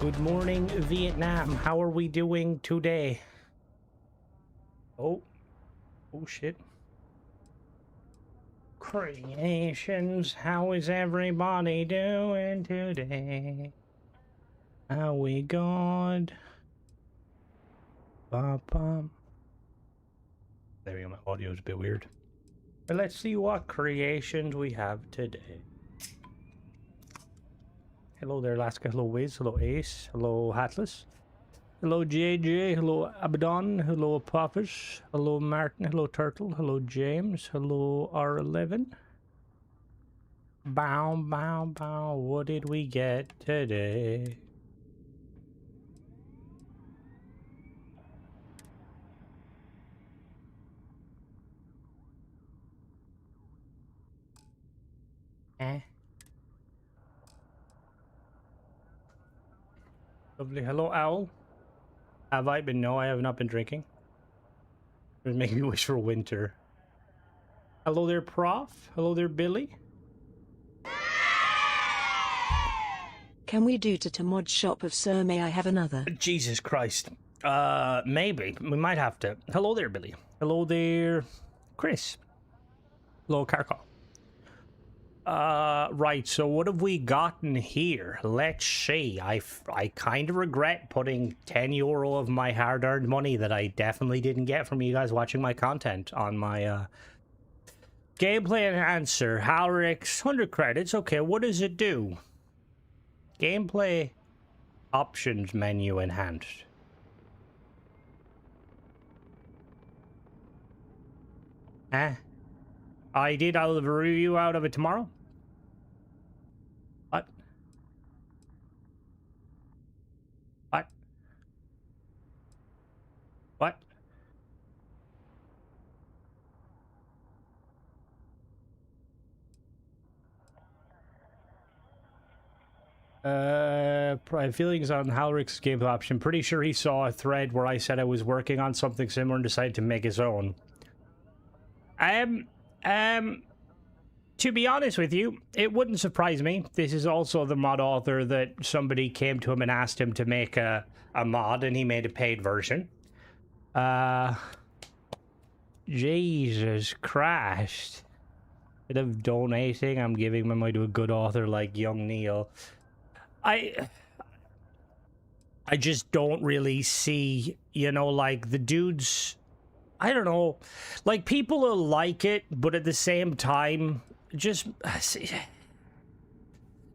Good morning, Vietnam. How are we doing today? Oh shit. Creations, how is everybody doing today? How we good? Bum. There we go, my audio is a bit weird. But let's see what creations we have today. Hello there, Alaska. Hello, Wiz. Hello, Ace. Hello, Hatless. Hello, JJ. Hello, Abaddon. Hello, Apophis. Hello, Martin. Hello, Turtle. Hello, James. Hello, R11. Bow. What did we get today? Lovely. Hello, Owl. Have I been? No, I have not been drinking. It was making me wish for winter. Hello there, Prof. Hello there, Billy. Can we do to mod shop of Sir May I have another? Jesus Christ. Maybe. We might have to. Hello there, Billy. Hello there, Chris. Hello, Karko. Right, so what have we gotten here? Let's see. I kind of regret putting 10 euro of my hard-earned money that I definitely didn't get from you guys watching my content on my, gameplay enhancer. Halrix, 100 credits. Okay, what does it do? Gameplay options menu enhanced. I did. I'll have a review out of it tomorrow. What? What? What? Feelings on Halrix's gameplay option. Pretty sure he saw a thread where I said I was working on something similar and decided to make his own. To be honest with you, it wouldn't surprise me. This is also the mod author that somebody came to him and asked him to make a mod, and he made a paid version. Jesus Christ. Instead of donating, I'm giving my money to a good author like Young Neil. I just don't really see, you know, like, the dude's... I don't know. Like, people will like it, but at the same time, just...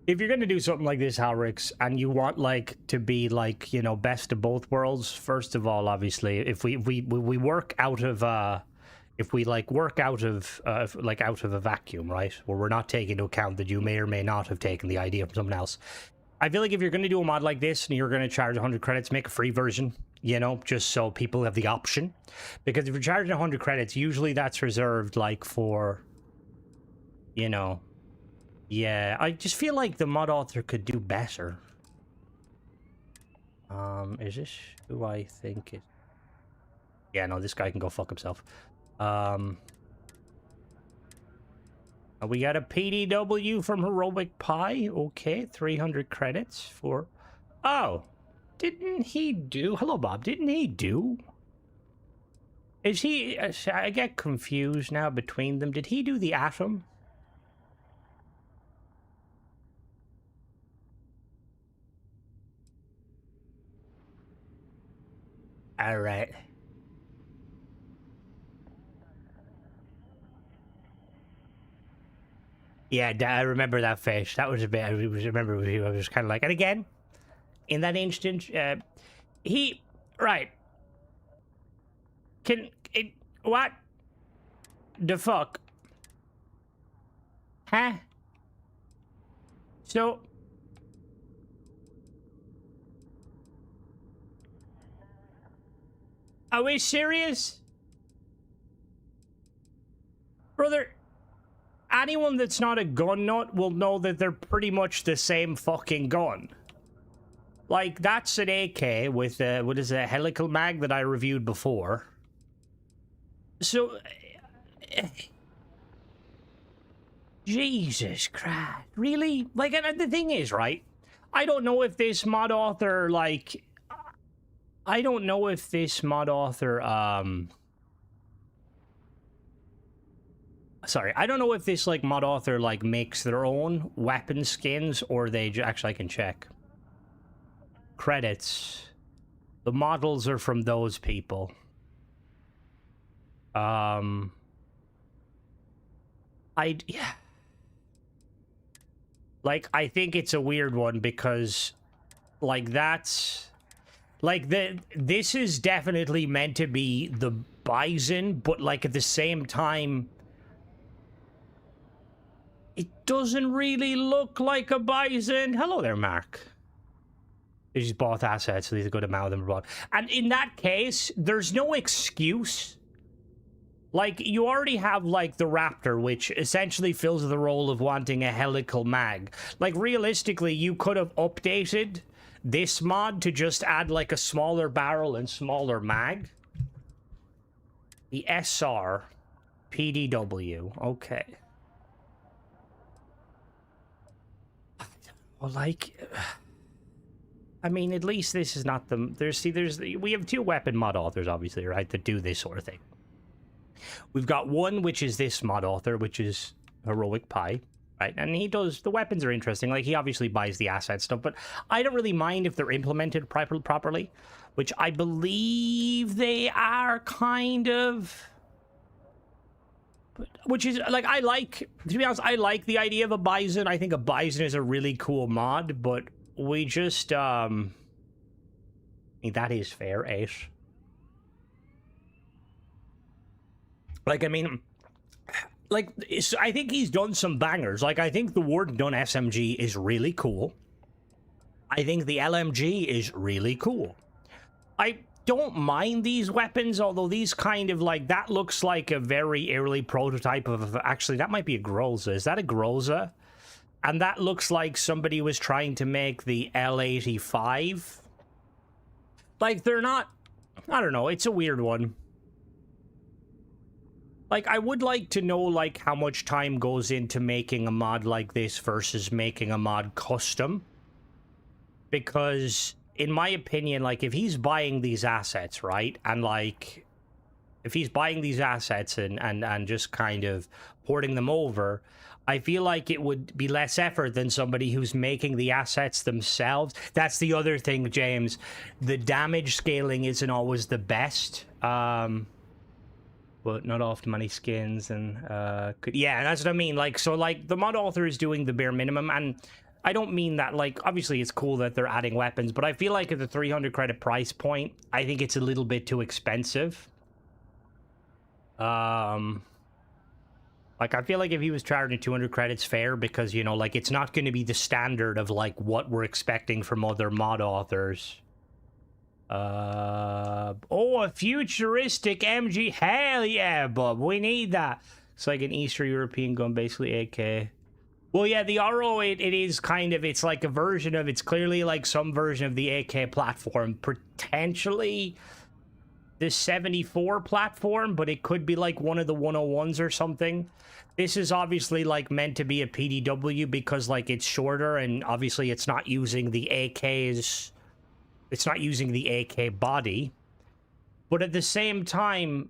If you're gonna do something like this, Halrix, and you want, like, to be, like, you know, best of both worlds, first of all, obviously, if we work out of, if we, like, work out of, out of a vacuum, right? Where we're not taking into account that you may or may not have taken the idea from someone else. I feel like if you're gonna do a mod like this, and you're gonna charge 100 credits, make a free version. You know, just so people have the option. Because if you're charging 100 credits, usually that's reserved, like, for, you know... Yeah, I just feel like the mod author could do better. Is this who I think it... Yeah, no, this guy can go fuck himself. We got a PDW from Heroic Pie. Okay, 300 credits for... Oh! Didn't he do... Hello, Bob. Didn't he do... Is he... I get confused now between them. Did he do the Atom? Alright. Yeah, I remember that face. That was a bit... I remember I was kind of like... And again... In that instance, he... Right. What? The fuck? Huh? So... Are we serious? Brother... Anyone that's not a gun nut will know that they're pretty much the same fucking gun. Like, that's an AK with, what is a helical mag that I reviewed before. So... Jesus Christ. Really? Like, and the thing is, right? I don't know if this mod author, like... I don't know if this mod author, sorry, I don't know if this, like, mod author, like, makes their own weapon skins, or they... Actually, I can check. Credits. The models are from those people. Yeah. Like, I think it's a weird one, because, like, that's... Like, this is definitely meant to be the Bison, but, like, at the same time... It doesn't really look like a Bison. Hello there, Mark. They just bought assets, so these go to mouth them abroad. And in that case, there's no excuse. Like, you already have, like, the Raptor, which essentially fills the role of wanting a helical mag. Like, realistically, you could have updated this mod to just add, like, a smaller barrel and smaller mag. The SR PDW. Okay. Well, like... I mean, at least this is not the... we have two weapon mod authors, obviously, right, that do this sort of thing. We've got one, which is this mod author, which is Heroic Pie, right? And he does... The weapons are interesting. Like, he obviously buys the asset stuff, but I don't really mind if they're implemented properly, which I believe they are, kind of... Which is, like, I like... To be honest, I like the idea of a Bison. I think a Bison is a really cool mod, but we just, I mean, that is fair, 8. Like, I mean, like, I think he's done some bangers. Like, I think the Warden Done SMG is really cool. I think the LMG is really cool. I don't mind these weapons, although these kind of, like, that looks like a very early prototype of... Actually, that might be a Groza. Is that a Groza? And that looks like somebody was trying to make the L85. Like, they're not... I don't know. It's a weird one. Like, I would like to know, like, how much time goes into making a mod like this versus making a mod custom. Because, in my opinion, like, if he's buying these assets, right? And, like, if he's buying these assets and just kind of porting them over... I feel like it would be less effort than somebody who's making the assets themselves. That's the other thing, James. The damage scaling isn't always the best. But not often many skins and yeah, that's what I mean. Like, so, like, the mod author is doing the bare minimum, and I don't mean that, like, obviously it's cool that they're adding weapons, but I feel like at the 300 credit price point, I think it's a little bit too expensive. Like, I feel like if he was charging 200 credits, fair, because, you know, like, it's not going to be the standard of, like, what we're expecting from other mod authors. Oh, a futuristic MG. Hell yeah, bub. We need that. It's like an Eastern European gun, basically AK. Well, yeah, the RO, it is kind of, it's like a version of, it's clearly like some version of the AK platform, potentially the 74 platform, but it could be like one of the 101s or something. This is obviously like meant to be a PDW because like it's shorter, and obviously it's not using the AK's, it's not using the AK body. But at the same time,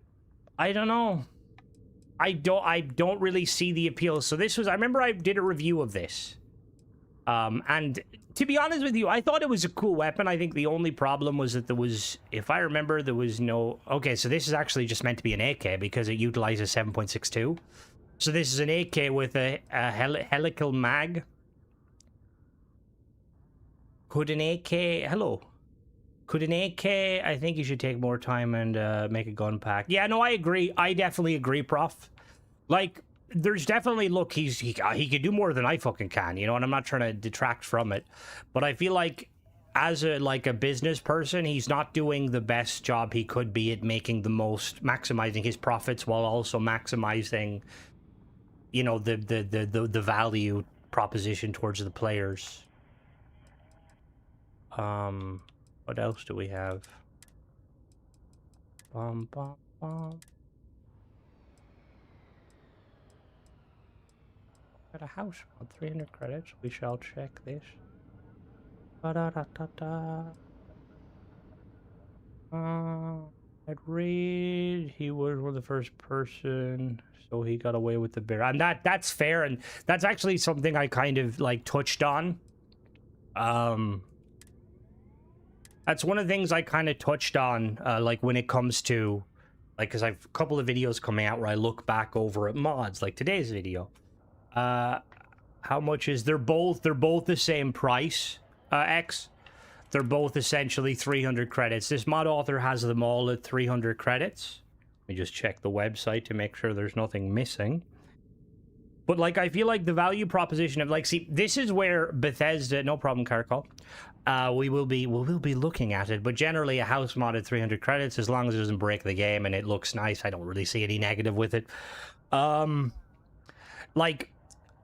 I don't know. I don't really see the appeal. So this was, I remember I did a review of this. And to be honest with you, I thought it was a cool weapon. I think the only problem was that there was, if I remember, there was no... Okay, so this is actually just meant to be an AK because it utilizes 7.62. So this is an AK with a helical mag. Could an AK... Hello. Could an AK... I think you should take more time and make a gun pack. Yeah, no, I agree. I definitely agree, Prof. Like... There's definitely, look, he could do more than I fucking can, you know, and I'm not trying to detract from it, but I feel like as a business person, he's not doing the best job he could be at making the most, maximizing his profits while also maximizing, you know, the value proposition towards the players. What else do we have? Bum, bum, bum. Got a house on 300 credits. We shall check this. Da-da-da-da-da. Ed Reed, he was one of the first person, so he got away with the bear. And that's fair, and that's actually something I kind of like touched on. That's one of the things I kind of touched on, like when it comes to, like, because I've a couple of videos coming out where I look back over at mods, like today's video. How much is they're both the same price, X. They're both essentially 300 credits. This mod author has them all at 300 credits. Let me just check the website to make sure there's nothing missing. But, like, I feel like the value proposition of, like, see, this is where Bethesda, no problem, Caracol. We will be looking at it, but generally a house mod at 300 credits, as long as it doesn't break the game and it looks nice, I don't really see any negative with it. Like,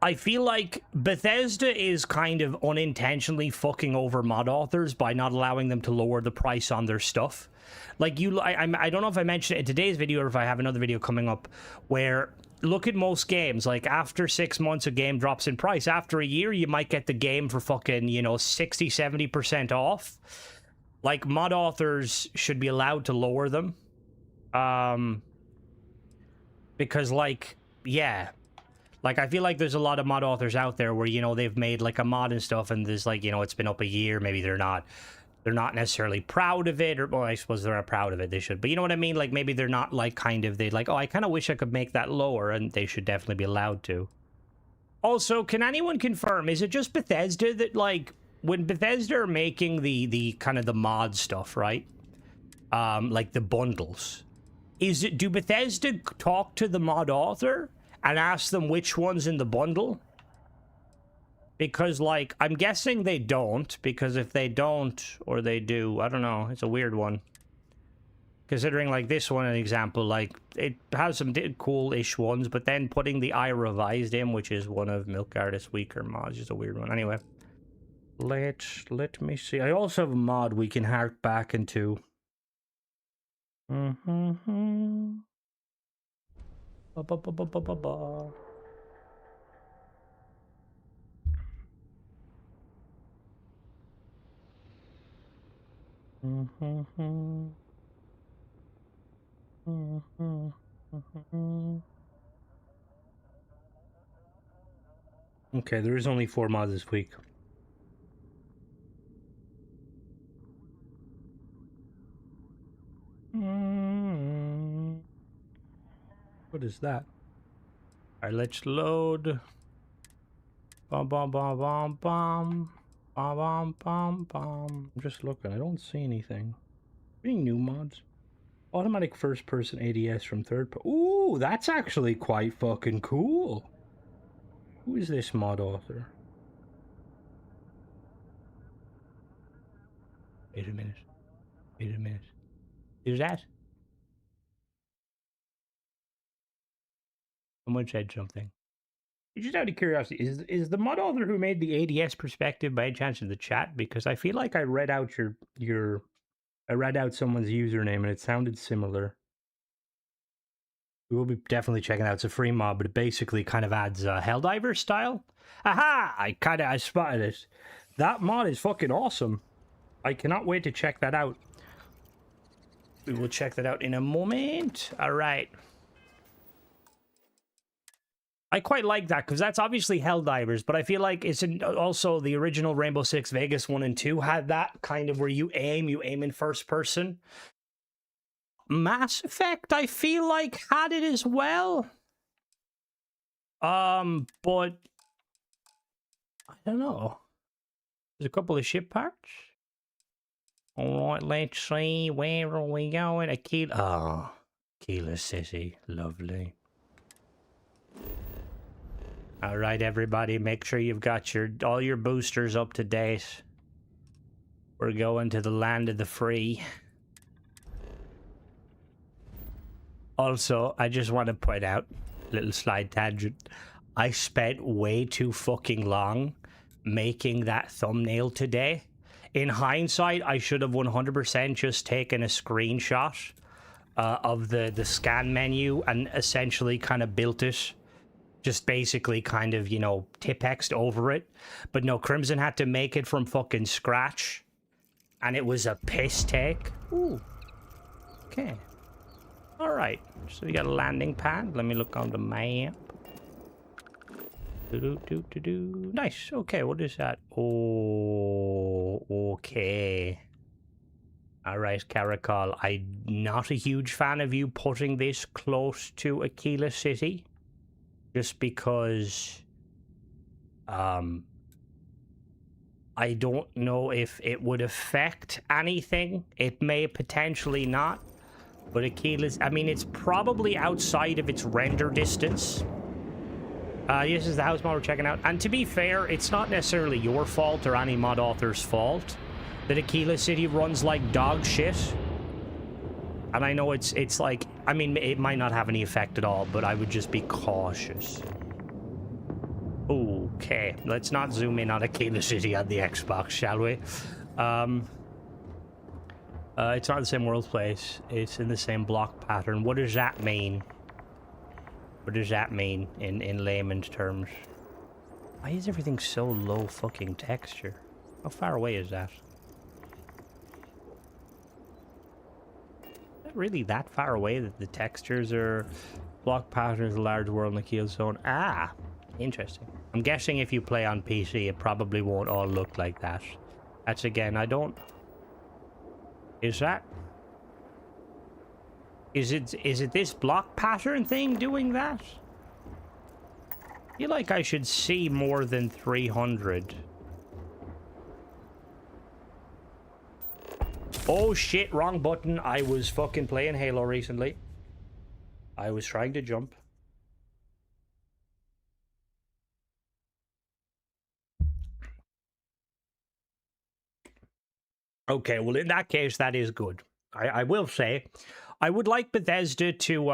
I feel like Bethesda is kind of unintentionally fucking over mod authors by not allowing them to lower the price on their stuff. Like, I don't know if I mentioned it in today's video or if I have another video coming up where, look at most games, like after 6 months a game drops in price. After a year, you might get the game for fucking, you know, 60, 70% off. Like, mod authors should be allowed to lower them. Because, like, yeah. Like, I feel like there's a lot of mod authors out there where, you know, they've made, like, a mod and stuff, and there's, like, you know, it's been up a year, maybe they're not necessarily proud of it, or, well, I suppose they're not proud of it, they should, but you know what I mean? Like, maybe they're not, like, kind of, they like, oh, I kind of wish I could make that lower, and they should definitely be allowed to. Also, can anyone confirm, is it just Bethesda that, like, when Bethesda are making the kind of the mod stuff, right? Like, the bundles, do Bethesda talk to the mod author and ask them which one's in the bundle? Because, like, I'm guessing they don't, because if they don't, or they do, I don't know, it's a weird one. Considering, like, this one, an example, like, it has some cool-ish ones, but then putting the I Revised in, which is one of Milk Artist's weaker mods, is a weird one. Anyway, let me see. I also have a mod we can hark back into. Ba-ba-ba-ba-ba-ba. Okay, there is only 4 mods this week. What is that? Alright, let's load. Bum bum bum bum bum. Bum bum bum bum. I'm just looking, I don't see anything. Any new mods? Automatic first person ADS from third person. Ooh, that's actually quite fucking cool. Who is this mod author? Wait a minute. Wait a minute. Is that? Someone said something. Just out of curiosity, is the mod author who made the ADS perspective by any chance in the chat? Because I feel like I read out I read out someone's username and it sounded similar. We will be definitely checking out. It's a free mod, but it basically kind of adds Helldiver style. Aha! I spotted it. That mod is fucking awesome. I cannot wait to check that out. We will check that out in a moment. All right. I quite like that, because that's obviously Helldivers, but I feel like it's also the original Rainbow Six Vegas 1 and 2 had that kind of where you aim in first person. Mass Effect, I feel like, had it as well. But I don't know. There's a couple of ship parts. Alright, let's see, where are we going? Aquila. Oh, Aquila City, lovely. All right, everybody, make sure you've got all your boosters up to date. We're going to the land of the free. Also, I just want to point out, little slide tangent, I spent way too fucking long making that thumbnail today. In hindsight, I should have 100% just taken a screenshot of the scan menu and essentially kind of built it just basically kind of, you know, Tipexed over it. But no, Crimson had to make it from fucking scratch. And it was a piss take. Ooh. Okay. Alright. So we got a landing pad. Let me look on the map. Nice. Okay, what is that? Oh, okay. Alright, Caracol. I'm not a huge fan of you putting this close to Aquila City. Just because... I don't know if it would affect anything. It may potentially not. But Aquila's... I mean, it's probably outside of its render distance. This is the house mod we're checking out. And to be fair, it's not necessarily your fault or any mod author's fault that Aquila City runs like dog shit. And I know it's like... I mean, it might not have any effect at all, but I would just be cautious. Okay, let's not zoom in on Aquila City on the Xbox, shall we? It's not the same world place. It's in the same block pattern. What does that mean? What does that mean in layman's terms? Why is everything so low fucking texture? How far away is that? Is that really that far away that the textures are block patterns, large world, and the kill zone? Ah, interesting. I'm guessing if you play on PC, it probably won't all look like that. That's again, I don't... Is that... Is it this block pattern thing doing that? I feel like I should see more than 300. Oh shit, wrong button. I was fucking playing Halo recently. I was trying to jump. Okay, well in that case, that is good. I will say, I would like Bethesda to,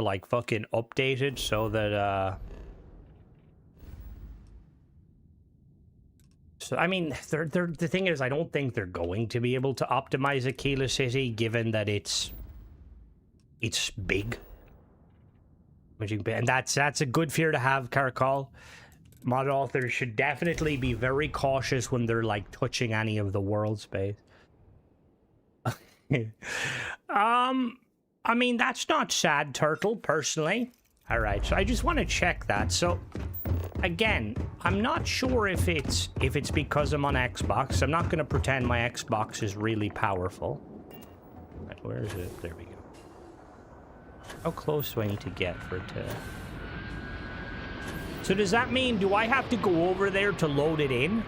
like fucking update it so that, so, I mean, the thing is, I don't think they're going to be able to optimize Aquila City, given that it's big. And that's a good fear to have, Caracol. Mod authors should definitely be very cautious when they're, like, touching any of the world space. I mean, that's not sad, Turtle, personally. Alright, so I just want to check that. So, again, I'm not sure if it's because I'm on Xbox. I'm not going to pretend my Xbox is really powerful. Right, where is it? There we go. How close do I need to get for it to... So does that mean, do I have to go over there to load it in?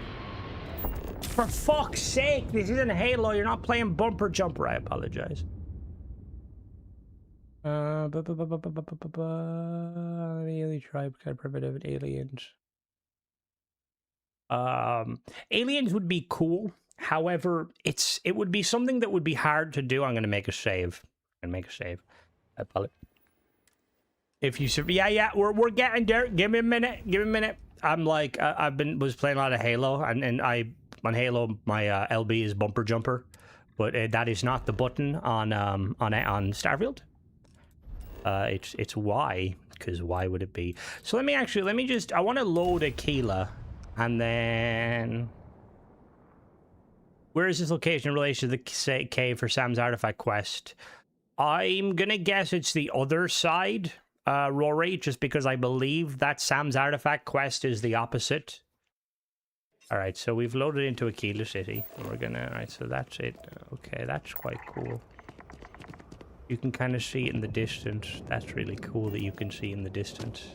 For fuck's sake, this isn't Halo. You're not playing Bumper Jumper. I apologize. Alien tribe, kind of primitive aliens. Aliens would be cool. However, it would be something that would be hard to do. I'm gonna make a save. I apologize. If you yeah, we're getting there. Give me a minute. I'm like was playing a lot of Halo, and on Halo my LB is Bumper Jumper, but that is not the button on Starfield. It's Y, because why would it be? So let me just I want to load Aquila, and then where is this location in relation to the cave for Sam's artifact quest? I'm gonna guess it's the other side. Rory, just because I believe that Sam's artifact quest is the opposite. Alright, so we've loaded into Aquila City. We're gonna... Alright, so that's it. Okay, that's quite cool. You can kind of see it in the distance. That's really cool that you can see in the distance.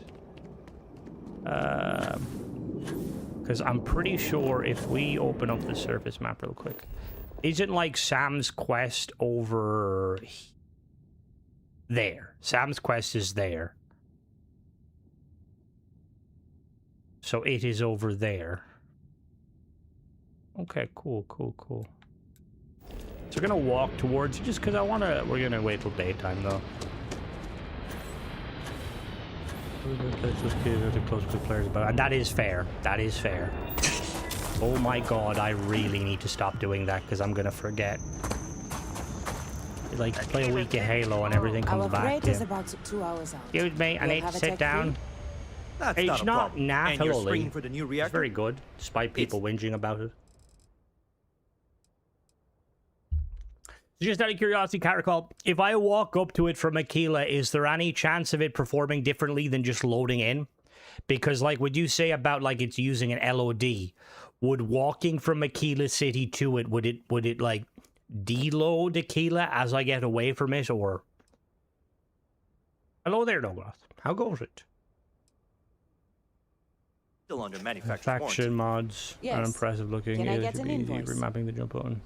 Because I'm pretty sure if we open up the surface map real quick... Isn't like Sam's quest over... There. Sam's quest is there. So it is over there. Okay, cool. So we're gonna walk towards it just because we're gonna wait till daytime though. And that is fair. Oh my god, I really need to stop doing that because I'm gonna forget. like play a week of Halo and everything comes Our back. crate Yeah. is about 2 hours out. Excuse me, I We'll need to have a sit tech down. That's It's not a not problem. naff, And you're hello, screening Lee. for the new It's reactor? very good, despite people whinging about it. Just out of curiosity, Caracol, if I walk up to it from Aquila, is there any chance of it performing differently than just loading in? Because, like, would you say about, like, it's using an LOD? Would walking from Aquila City to it, would it like, deload Aquila as I get away from it, or... Hello there, Douglas. How goes it? Still under manufacturer's Faction warranty. mods, Yes. unimpressive looking. Can I It get should an be easy invoice? remapping the jump button.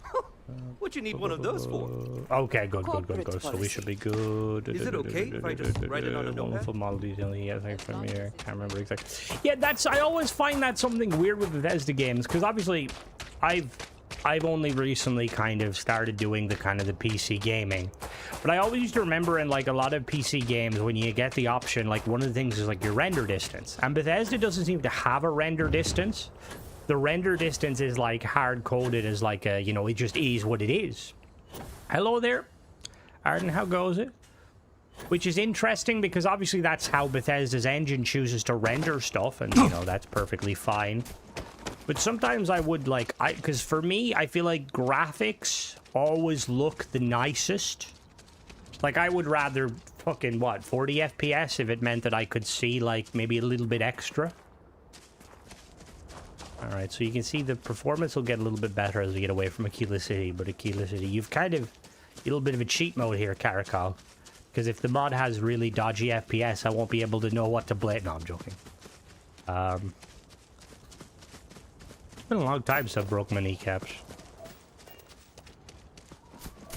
What you need one of those for? Okay, good. Corporate So we policy. should be good. Is it okay if I just write it on a notepad? Wonderful model detailing. Yeah, thanks from here. Can't remember exactly. Yeah, I always find that something weird with Bethesda games, because obviously, I've only recently kind of started doing the PC gaming, but I always used to remember in like a lot of PC games when you get the option, like one of the things is like your render distance, and Bethesda doesn't seem to have a render distance. The render distance is like hard coded as like a, you know, it just is what it is. Hello there, Arden, how goes it? Which is interesting because obviously that's how Bethesda's engine chooses to render stuff, and you know, that's perfectly fine. But sometimes I would like, because for me, I feel like graphics always look the nicest. Like, I would rather fucking, what, 40 FPS if it meant that I could see, like, maybe a little bit extra. Alright, so you can see the performance will get a little bit better as we get away from Aquila City, but Aquila City, you've kind of, a little bit of a cheat mode here, Caracol. Because if the mod has really dodgy FPS, I won't be able to know what to blame. No, I'm joking. It's been a long time since I broke my kneecaps.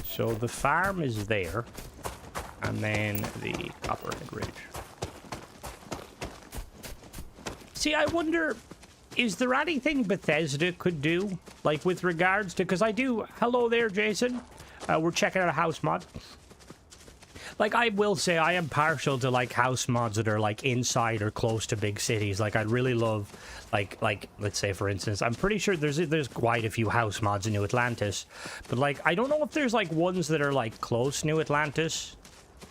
So the farm is there, and then the Copperhead Ridge. See, I wonder, is there anything Bethesda could do, like with regards to, because I do, hello there, Jason. We're checking out a house mod. Like, I will say I am partial to, like, house mods that are, like, inside or close to big cities. Like, I'd really love, like, let's say, for instance, I'm pretty sure there's quite a few house mods in New Atlantis. But, like, I don't know if there's, like, ones that are, like, close New Atlantis,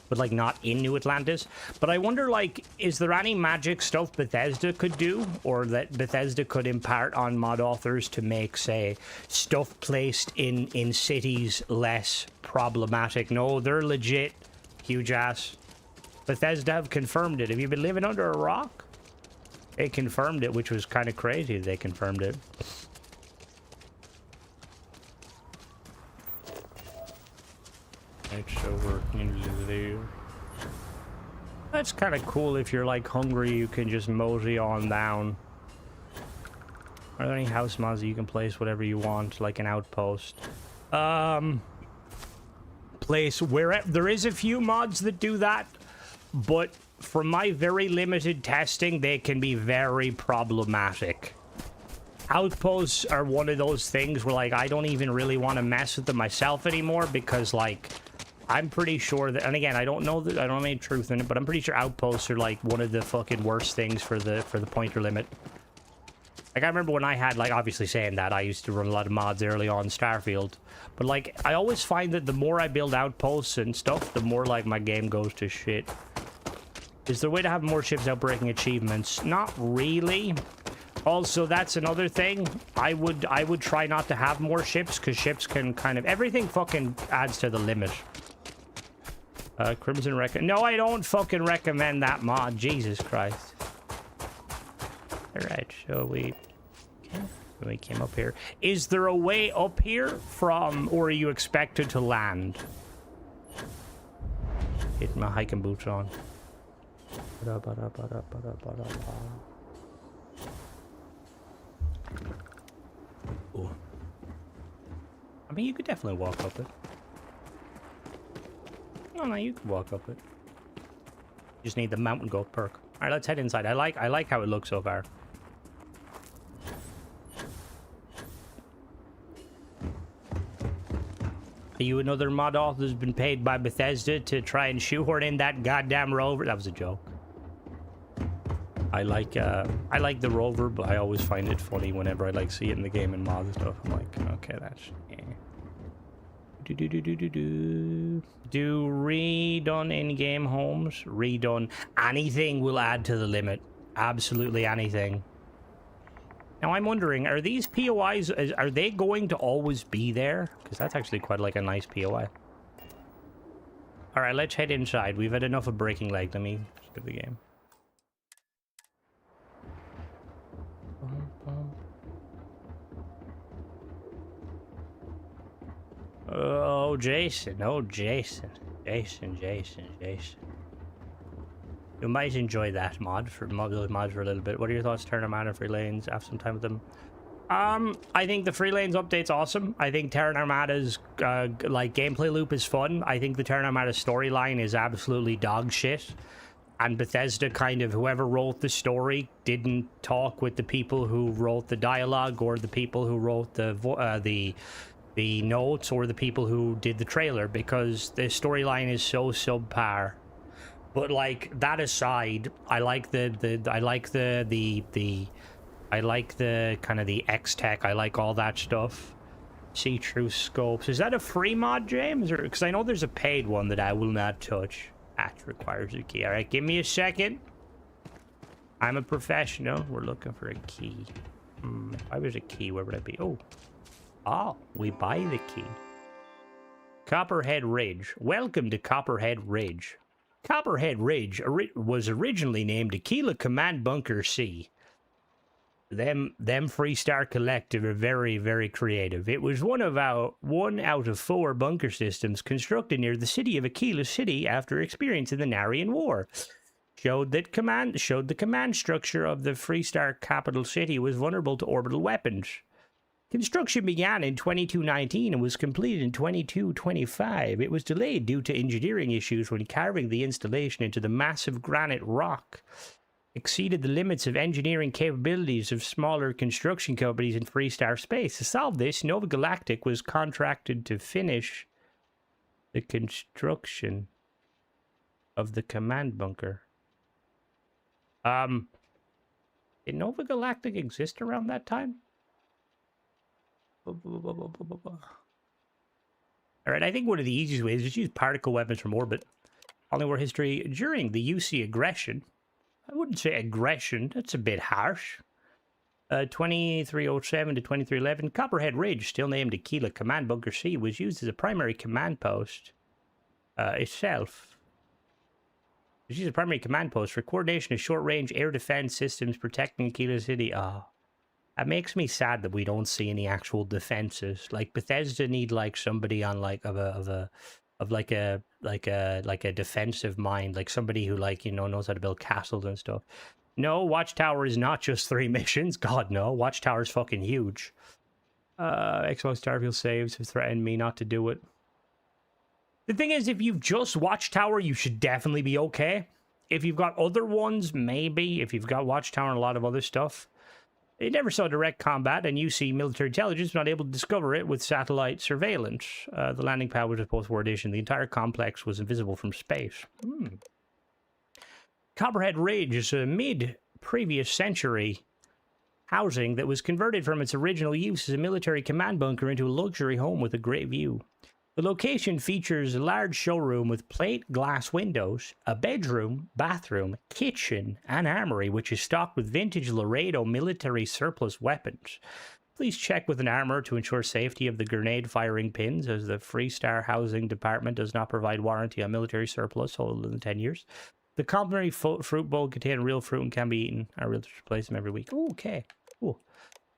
but, like, not in New Atlantis. But I wonder, like, is there any magic stuff Bethesda could do, or that Bethesda could impart on mod authors to make, say, stuff placed in cities less problematic? No, they're legit. Huge ass. Bethesda have confirmed it. Have you been living under a rock? They confirmed it, which was kind of crazy. They confirmed it. It's over into there. That's kind of cool. If you're like hungry, you can just mosey on down. Are there any house mods that you can place whatever you want, like an outpost? Place where there is a few mods that do that, but from my very limited testing, they can be very problematic. Outposts are one of those things where, like, I don't even really want to mess with them myself anymore, because, like, I'm pretty sure that, and again, I don't know that, I don't have any truth in it, but I'm pretty sure outposts are like one of the fucking worst things for the pointer limit. Like, I remember when I had, like, obviously saying that, I used to run a lot of mods early on in Starfield. But, like, I always find that the more I build outposts and stuff, the more, like, my game goes to shit. Is there a way to have more ships outbreaking achievements? Not really. Also, that's another thing. I would try not to have more ships, because ships can kind of... Everything fucking adds to the limit. Crimson No, I don't fucking recommend that mod. Jesus Christ. Alright, so we came up here. Is there a way up here from, or are you expected to land? Get my hiking boots on. Ooh. I mean, you could definitely walk up it. No, you could walk up it. You just need the mountain goat perk. Alright, let's head inside. I like how it looks so far. Are you another mod author who's been paid by Bethesda to try and shoehorn in that goddamn rover? That was a joke. I like the rover, but I always find it funny whenever I like see it in the game and mods and stuff. I'm like, okay, that's Do redone in-game homes. Redone. Anything will add to the limit. Absolutely anything. Now I'm wondering, are these POIs, are they going to always be there? Because that's actually quite like a nice POI. Alright, let's head inside. We've had enough of breaking leg. Let me skip the game. Oh, Jason. Oh, Jason. Jason. You might enjoy that mod for those mods for a little bit. What are your thoughts? Terra Armada, free lanes, have some time with them. I think the free lanes update's awesome. I think Terra Armada's like gameplay loop is fun. I think the Terra Armada storyline is absolutely dog shit. And Bethesda kind of, whoever wrote the story didn't talk with the people who wrote the dialogue or the people who wrote the notes or the people who did the trailer, because the storyline is so subpar. But like that aside, I like the kind of the X tech. I like all that stuff. See-through scopes. Is that a free mod, James? Or because I know there's a paid one that I will not touch. That requires a key. All right, give me a second. I'm a professional. We're looking for a key. If I was a key, where would I be? Oh, we buy the key. Copperhead Ridge. Welcome to Copperhead Ridge. Copperhead Ridge was originally named Aquila Command Bunker C. Them Freestar Collective are very, very creative. It was one out of 4 bunker systems constructed near the city of Aquila City after experiencing the Narian War. Showed the command structure of the Freestar capital city was vulnerable to orbital weapons. Construction began in 2219 and was completed in 2225. It was delayed due to engineering issues when carving the installation into the massive granite rock. Exceeded the limits of engineering capabilities of smaller construction companies in Freestar space. To solve this, Nova Galactic was contracted to finish the construction of the command bunker. Did Nova Galactic exist around that time? Alright, I think one of the easiest ways is to use particle weapons from orbit. Only war history during the UC aggression. I wouldn't say aggression, that's a bit harsh. 2307 to 2311, Copperhead Ridge, still named Aquila Command Bunker C, was used as a primary command post itself. It was used as a primary command post for coordination of short-range air defense systems protecting Aquila City. That makes me sad that we don't see any actual defenses. Like Bethesda need like somebody on like a defensive mind, like somebody who like, you know, knows how to build castles and stuff. No, Watchtower is not just 3 missions. God no, Watchtower is fucking huge. Xbox Starfield saves have threatened me not to do it. The thing is, if you've just Watchtower, you should definitely be okay. If you've got other ones, maybe. If you've got Watchtower and a lot of other stuff. It never saw direct combat, and UC military intelligence was not able to discover it with satellite surveillance. The landing pad was a post-war addition. The entire complex was invisible from space. Copperhead Ridge is a mid-previous century housing that was converted from its original use as a military command bunker into a luxury home with a great view. The location features a large showroom with plate glass windows, a bedroom, bathroom, kitchen, and armory, which is stocked with vintage Laredo military surplus weapons. Please check with an armor to ensure safety of the grenade-firing pins, as the Freestar Housing Department does not provide warranty on military surplus older than 10 years. The complimentary fruit bowl contain real fruit and can be eaten. Our realtors replace them every week. Ooh, okay. Cool.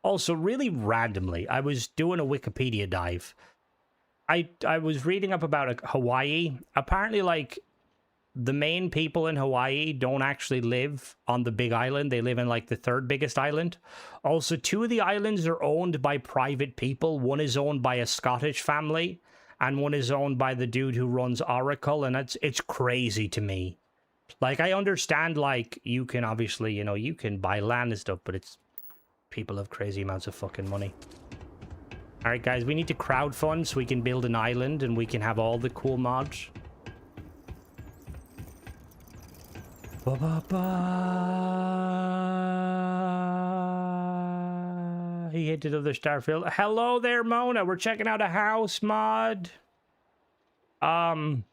Also, really randomly, I was doing a Wikipedia dive. I was reading up about Hawaii. Apparently, like, the main people in Hawaii don't actually live on the big island. They live in, like, the 3rd biggest island. Also, 2 of the islands are owned by private people. One is owned by a Scottish family, and one is owned by the dude who runs Oracle, and it's crazy to me. Like, I understand, like, you can obviously, you know, you can buy land and stuff, but it's... people have crazy amounts of fucking money. Alright guys, we need to crowdfund so we can build an island and we can have all the cool mods. He hinted of the Starfield. Hello there, Mona. We're checking out a house mod. So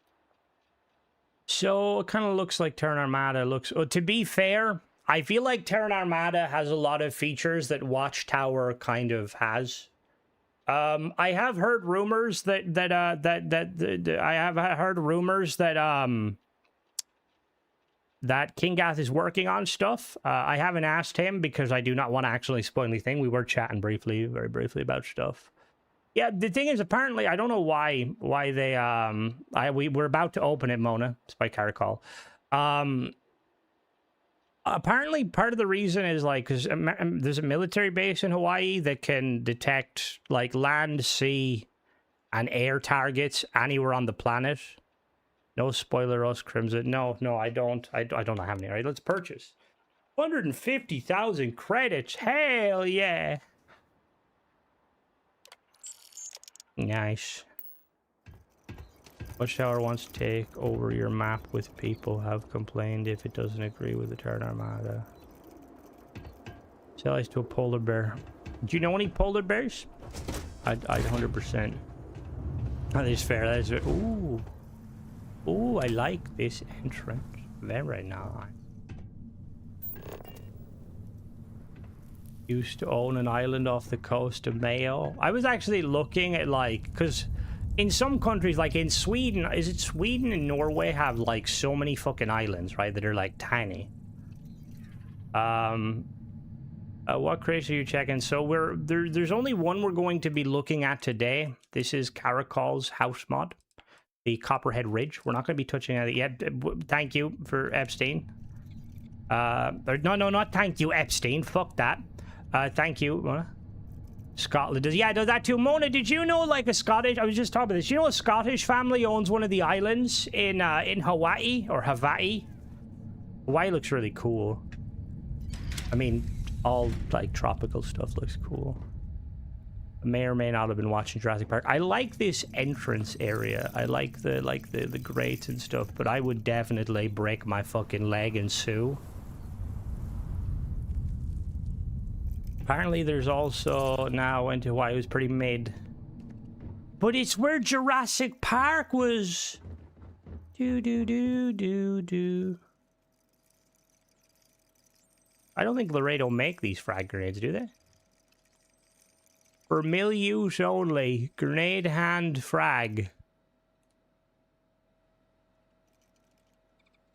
it kind of looks like Terran Armada looks. Oh, to be fair, I feel like Terran Armada has a lot of features that Watchtower kind of has. I have heard rumors that that Kingath is working on stuff. I haven't asked him because I do not want to actually spoil anything. We were chatting very briefly about stuff. Yeah, the thing is, apparently, I don't know why they we're about to open it, Mona, Spike recall. Apparently, part of the reason is like because there's a military base in Hawaii that can detect like land, sea, and air targets anywhere on the planet. No spoiler, us Crimson. No, I don't. I don't know how many. All right, let's purchase. 150,000 credits. Hell yeah! Nice. Watchtower wants to take over your map with people have complained if it doesn't agree with the Terran Armada. Sell ice to a polar bear. Do you know any polar bears? I'd 100%. That is fair. That is ooh. Ooh, I like this entrance. Very nice. Used to own an island off the coast of Mayo. I was actually looking at like, because in some countries, like in Sweden, is it Sweden and Norway have like so many fucking islands, right? That are like tiny. What crates are you checking? So there's only one we're going to be looking at today. This is Caracol's house mod, the Copperhead Ridge. We're not going to be touching it yet. Thank you for Epstein. No, not thank you, Epstein. Fuck that. Thank you. Scotland does, yeah, does that too. Mona, did you know like a Scottish? I was just talking about this. You know, a Scottish family owns one of the islands in Hawaii or Hawaii. Hawaii looks really cool. I mean, all like tropical stuff looks cool. I may or may not have been watching Jurassic Park. I like this entrance area. I like the grates and stuff, but I would definitely break my fucking leg and sue. Apparently there's also now into Hawaii was pretty mid. But it's where Jurassic Park was. Do. I don't think Laredo make these frag grenades, do they? For mill use only. Grenade hand frag.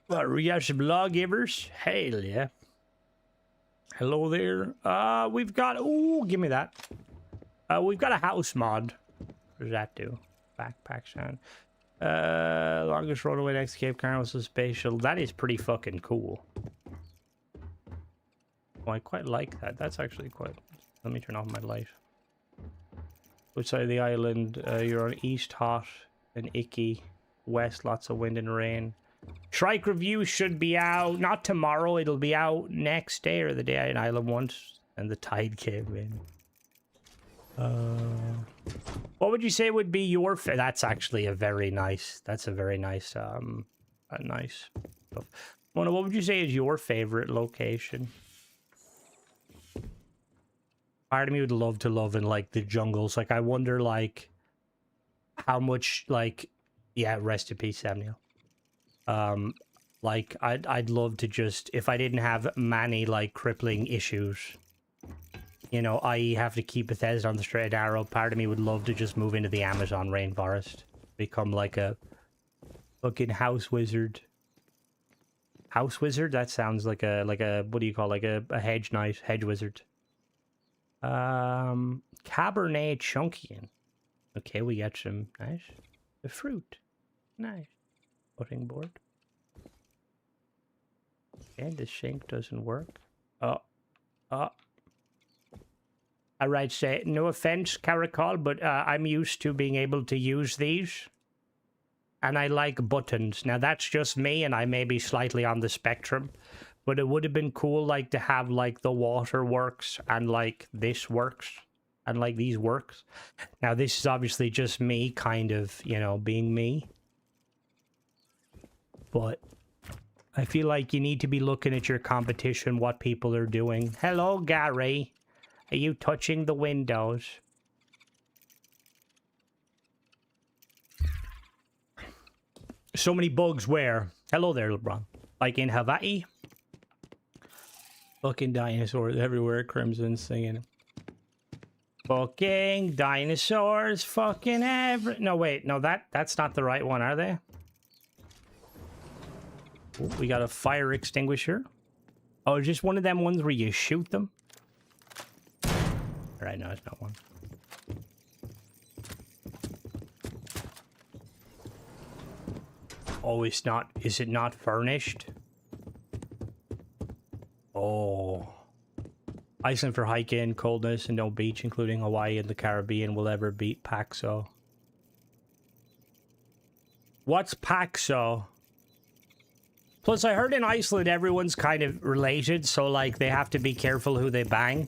What, we got some lawgivers? Hell yeah. Hello there. We've got... Ooh, give me that. We've got a house mod. What does that do? Backpack sound. Longest road away next to Cape Carlos is spatial. That is pretty fucking cool. Oh, I quite like that. That's actually quite... Let me turn off my light. Which side of the island? You're on east hot and icky. West, lots of wind and rain. Shrike review should be out, not tomorrow, it'll be out next day or the day I in Island once. And the tide came in. What would you say would be your that's actually a very nice, that's a very nice, nice stuff. Mona, what would you say is your favorite location? Part of me would love to live in like the jungles. Like I wonder like how much like, yeah, rest in peace, Samuel. Like I'd love to just, if I didn't have many like crippling issues, you know, i.e. have to keep Bethesda on the straight and narrow, part of me would love to just move into the Amazon rainforest, become like a fucking house wizard. House wizard? That sounds like a what do you call, like a hedge knight, hedge wizard. Cabernet Chunkian. Okay, we got some nice. The fruit. Nice. Putting board. Okay, the shank doesn't work. Alright, say no offense, Caracol, but I'm used to being able to use these. And I like buttons. Now that's just me, and I may be slightly on the spectrum. But it would have been cool, like, to have, like, the water works, and, like, this works, and, like, these works. Now, this is obviously just me, kind of, you know, being me. But I feel like you need to be looking at your competition, what people are doing. Hello, Gary. Are you touching the windows? So many bugs where? Hello there, LeBron. Like in Hawaii? Fucking dinosaurs everywhere, Crimson singing. Fucking dinosaurs, fucking every... No, wait, no, that's not the right one, are they? Ooh, we got a fire extinguisher. Oh, just one of them ones where you shoot them? Alright, no, it's not one. Oh, it's not... Is it not furnished? Oh... Iceland for hiking, coldness, and no beach, including Hawaii and the Caribbean, will ever beat Paxo. What's Paxo? Plus, I heard in Iceland everyone's kind of related, so, like, they have to be careful who they bang.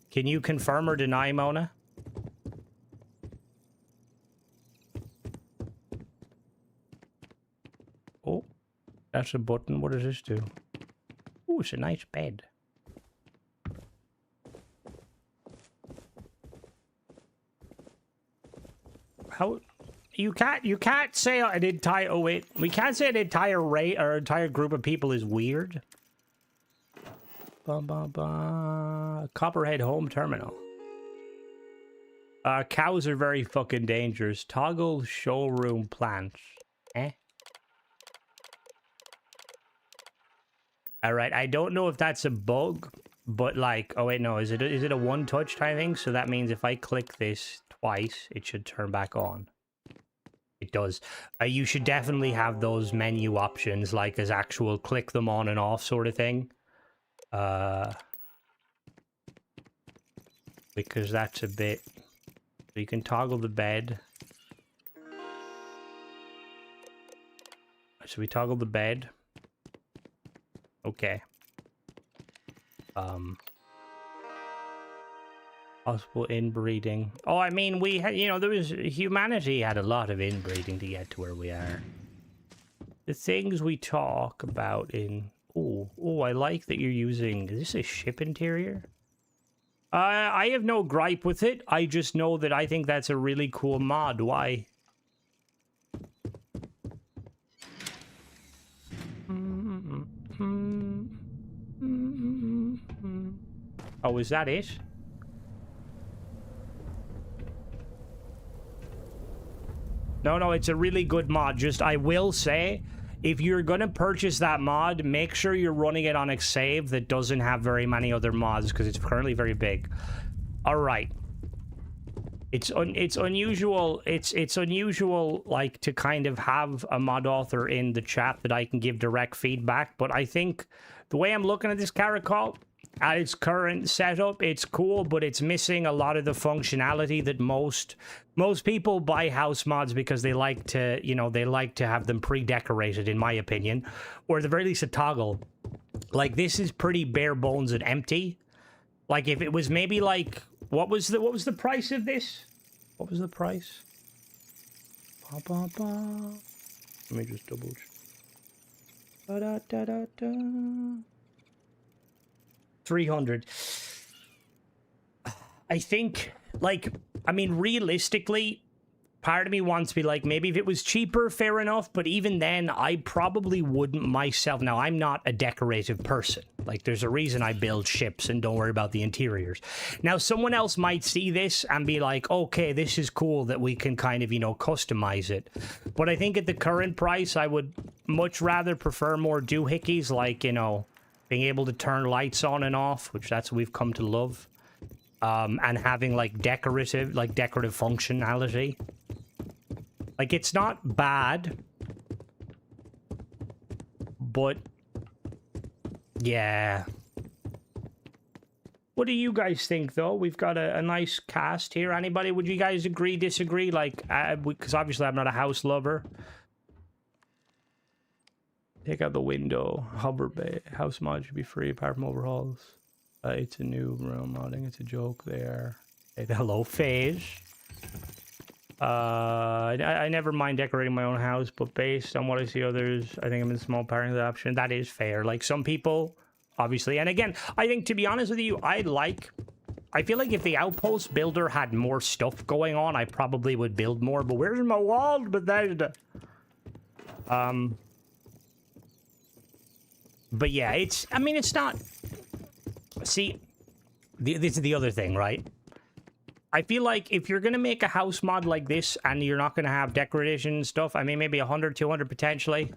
Can you confirm or deny, Mona? Oh, that's a button. What does this do? Oh, it's a nice bed. How you can't say an entire we can't say an entire rate or entire group of people is weird. Copperhead home terminal. Cows are very fucking dangerous. Toggle showroom plants. Eh? Alright, I don't know if that's a bug, but like, oh wait, no, is it a one-touch type thing? So that means if I click this twice, it should turn back on. It does. You should definitely have those menu options, like as actual click them on and off sort of thing. Because that's a bit... So you can toggle the bed. So we toggle the bed. Okay. Possible inbreeding. Oh, I mean, we had, you know, humanity had a lot of inbreeding to get to where we are. The things we talk about in... Oh, I like that you're using... Is this a ship interior? I have no gripe with it. I just know that I think that's a really cool mod. Why? Oh, is that it? No, it's a really good mod. Just, I will say, if you're going to purchase that mod, make sure you're running it on a save that doesn't have very many other mods, because it's currently very big. Alright. It's unusual, it's unusual, like, to kind of have a mod author in the chat that I can give direct feedback, but I think the way I'm looking at this Caracol, at its current setup, it's cool, but it's missing a lot of the functionality that most people buy house mods because they like to, you know, they like to have them pre-decorated, in my opinion, or at the very least a toggle. Like, this is pretty bare bones and empty. Like, if it was maybe like, what was the price of this? What was the price? Let me just double check. Da-da-da-da-da. 300. I think, like, I mean, realistically, part of me wants to be like, maybe if it was cheaper, fair enough, but even then, I probably wouldn't myself. Now, I'm not a decorative person. Like, there's a reason I build ships and don't worry about the interiors. Now, someone else might see this and be like, okay, this is cool that we can kind of, you know, customize it. But I think at the current price, I would much rather prefer more doohickeys, like, you know, being able to turn lights on and off, which that's what we've come to love. And having, like, decorative functionality. Like, it's not bad. But, yeah. What do you guys think, though? We've got a nice cast here. Anybody, would you guys agree, disagree? Like, because obviously I'm not a house lover. Take out the window. Hover bay. House mod should be free apart from overhauls. It's a new room modding. It's a joke there. Hey, hello, Phage. I never mind decorating my own house, but based on what I see others, I think I'm in small part of the option. That is fair. Like, some people, obviously. And again, I think, to be honest with you, I feel like if the Outpost builder had more stuff going on, I probably would build more. But where's my wall, Bethesda? But yeah, I mean, it's not... See, this is the other thing, right? I feel like if you're going to make a house mod like this and you're not going to have decoration and stuff, I mean, maybe 100, 200 potentially.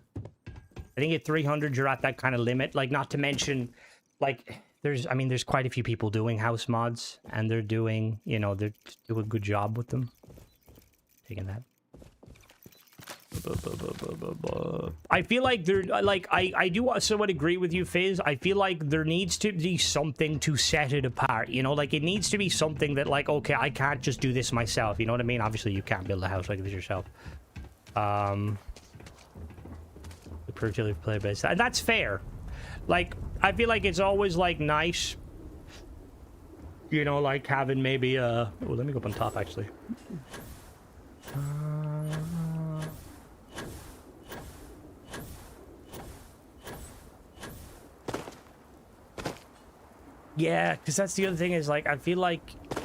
I think at 300, you're at that kind of limit. Like, not to mention, like, there's quite a few people doing house mods, and they're doing, you know, they do a good job with them. Taking that. I feel like there, like, I do somewhat agree with you, Fizz. I feel like there needs to be something to set it apart, you know? Like, it needs to be something that, like, okay, I can't just do this myself, you know what I mean? Obviously, you can't build a house like this yourself. The particular player base. And that's fair. Like, I feel like it's always, like, nice, you know, like, having maybe a... Oh, let me go up on top, actually. Yeah, because that's the other thing is, like, I feel like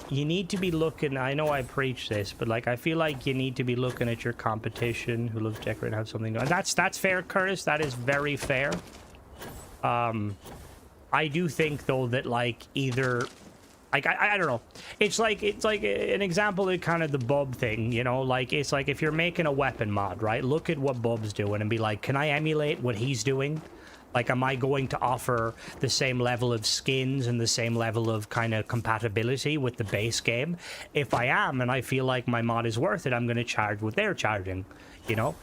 you need to be looking... I know I preach this, but, like, I feel like you need to be looking at your competition who loves decorating and have something... And that's fair, Curtis. That is very fair. I do think, though, that, like, either... Like, I don't know. It's like an example of kind of the Bub thing, you know? Like, it's like if you're making a weapon mod, right? Look at what Bub's doing and be like, can I emulate what he's doing? Like, am I going to offer the same level of skins and the same level of kind of compatibility with the base game? If I am, and I feel like my mod is worth it, I'm going to charge what they're charging, you know?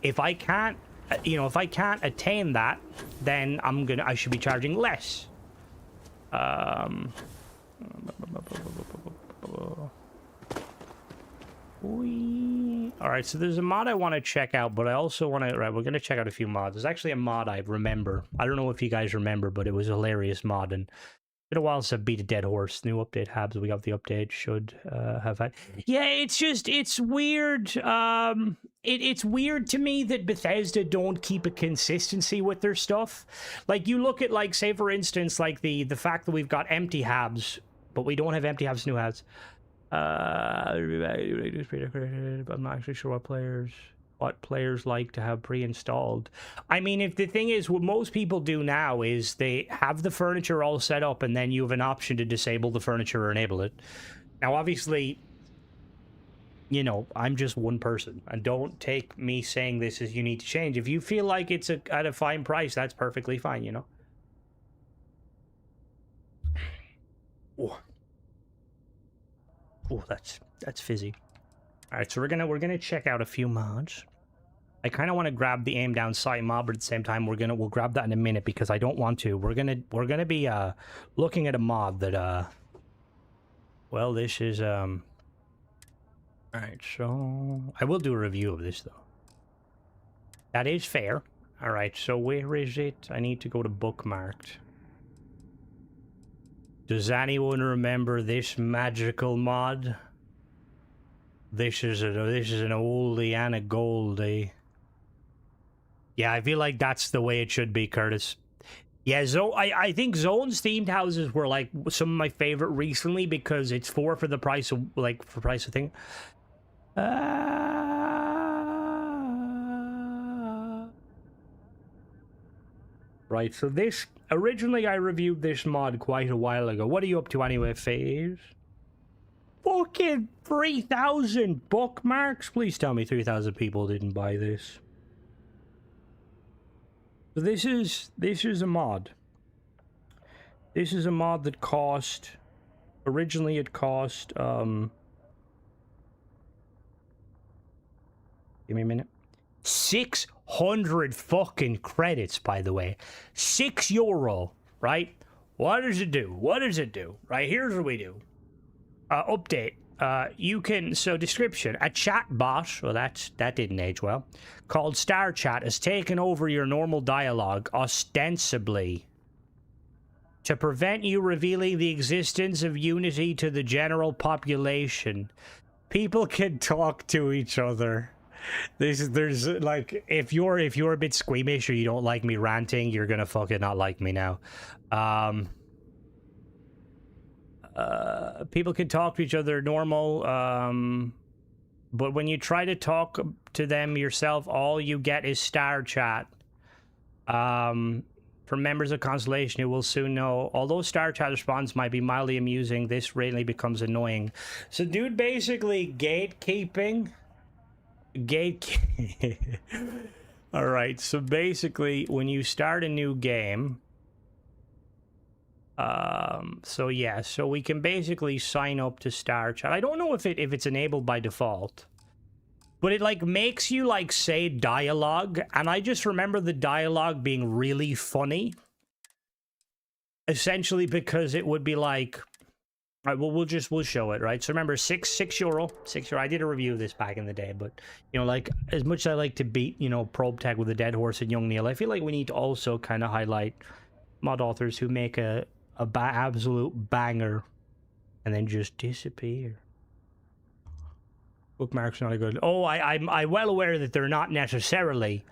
If I can't, you know, if I can't attain that, then I should be charging less. All right, so there's a mod I want to check out, but I also want to... Right, we're going to check out a few mods. There's actually a mod I remember. I don't know if you guys remember, but it was a hilarious mod, and it's been a while since I beat a dead horse. New update, Habs. We got the update. Should have had... Yeah, it's just... It's weird. It's weird to me that Bethesda don't keep a consistency with their stuff. Like, you look at, like, say, for instance, like, the fact that we've got empty Habs, but we don't have empty Habs, new Habs. I'm not actually sure what players like to have pre-installed. I mean, if the thing is, what most people do now is they have the furniture all set up, and then you have an option to disable the furniture or enable it. Now, obviously, you know, I'm just one person, and don't take me saying this as you need to change. If you feel like it's at a fine price, that's perfectly fine, you know. Oh, that's fizzy. All right, so we're gonna check out a few mods. I kind of want to grab the aim down sight mod, but at the same time, we'll grab that in a minute because I don't want to. We're gonna be looking at a mod that well, this is all right. So I will do a review of this though. That is fair. All right, so where is it? I need to go to bookmarked. Does anyone remember this magical mod? This is an oldie and a goldie. Yeah, I feel like that's the way it should be, Curtis. Yeah, I think Zone's themed houses were like some of my favorite recently because it's for the price of thing. Right, so this... Originally, I reviewed this mod quite a while ago. What are you up to anyway, FaZe? Fucking 3,000 bookmarks? Please tell me 3,000 people didn't buy this. So this is a mod. This is a mod that cost... Originally, it cost... Give me a minute. 600 fucking credits, by the way. €6, right? What does it do? What does it do? Right, here's what we do. Update. You can... So, description. A chat bot, well, that didn't age well, called Star Chat has taken over your normal dialogue, ostensibly to prevent you revealing the existence of Unity to the general population. People can talk to each other. There's like, if you're a bit squeamish or you don't like me ranting, you're gonna fucking not like me now. People can talk to each other normal, But when you try to talk to them yourself, all you get is star chat. From members of Constellation who will soon know, although star chat response might be mildly amusing, this really becomes annoying. So, dude, basically gatekeeping. All right. So basically, when you start a new game, so yeah, so we can basically sign up to star chat. I don't know if it's enabled by default. But it, like, makes you, like, say dialogue, and I just remember the dialogue being really funny. Essentially because it would be like... Alright, well, we'll show it, right? So remember, €6. I did a review of this back in the day, but, you know, like, as much as I like to beat, you know, Probe Tech with a dead horse and Young Neil, I feel like we need to also kind of highlight mod authors who make a absolute banger and then just disappear. Bookmarks are not good. Oh, I'm well aware that they're not necessarily,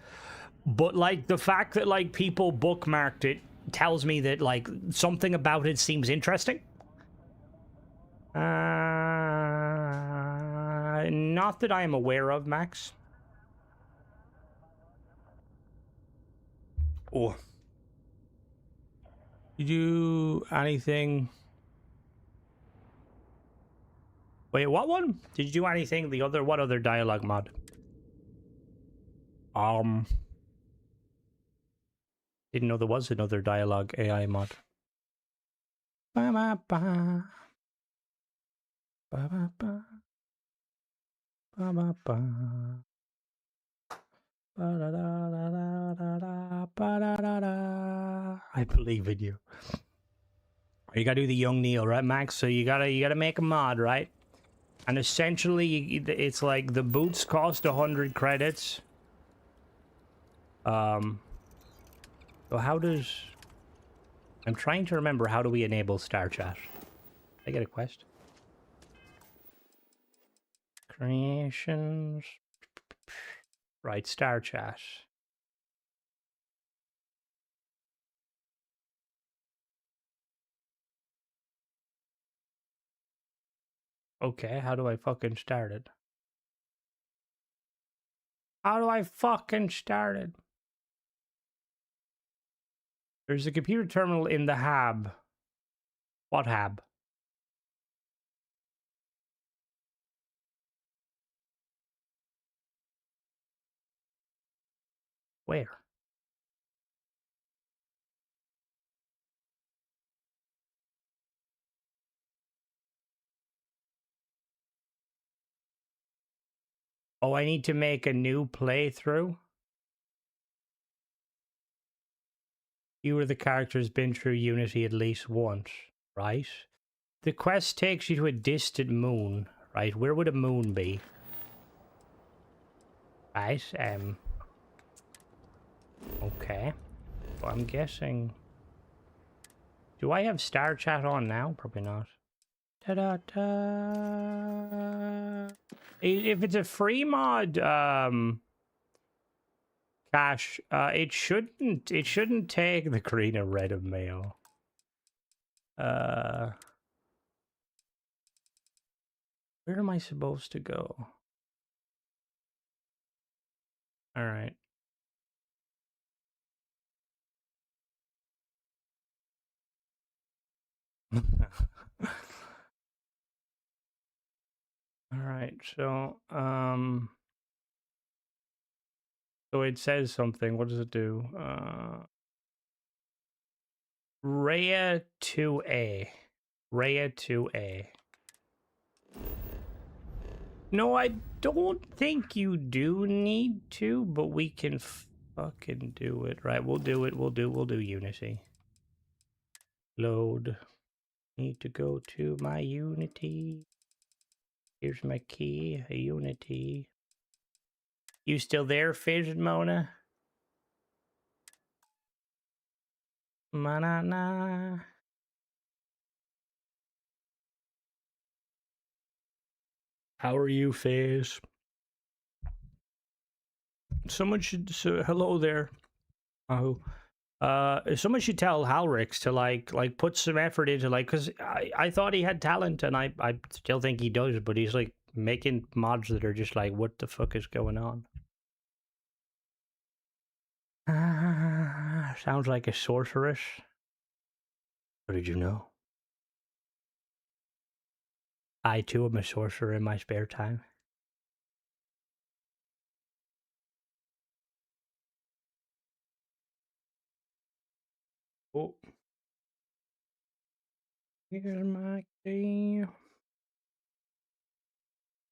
but like the fact that like people bookmarked it tells me that like something about it seems interesting. Not that I am aware of, Max. Oh, you do anything? Wait, what one? Did you do anything? What other dialogue mod? Didn't know there was another dialogue AI mod. Ba ba ba. Ba ba ba. Ba ba ba. Ba da da da da da da ba da da da. I believe in you. You gotta do the Young Neil, right, Max? So you gotta make a mod, right? And essentially, it's like the boots cost 100 credits. So how does... I'm trying to remember, how do we enable Star Chat? Did I get a quest? Creations... Right, Star Chat. Okay, how do I fucking start it? How do I fucking start it? There's a computer terminal in the hab. What hab? Where? Oh, I need to make a new playthrough? You or the character's been through Unity at least once, right? The quest takes you to a distant moon, right? Where would a moon be? Right, okay. Well, I'm guessing... Do I have Star Chat on now? Probably not. Ta-da-da! If it's a free mod, Cash, it shouldn't take the green or red of mail. Where am I supposed to go? All right. All right. So it says something. What does it do? Rhea 2A. Rhea 2A. No, I don't think you do need to, but we can fucking do it. Right, we'll do it. We'll do Unity. Load. Need to go to my Unity. Here's my key. Unity. You still there, Fizz and Mona? Ma-na-na. How are you, Fizz? Someone should... hello there. Oh. Someone should tell Halrix to like put some effort into like, because I thought he had talent, and I still think he does, but he's like making mods that are just like, what the fuck is going on? Sounds like a sorceress. How did you know? I too am a sorcerer in my spare time. Oh. Here's my key.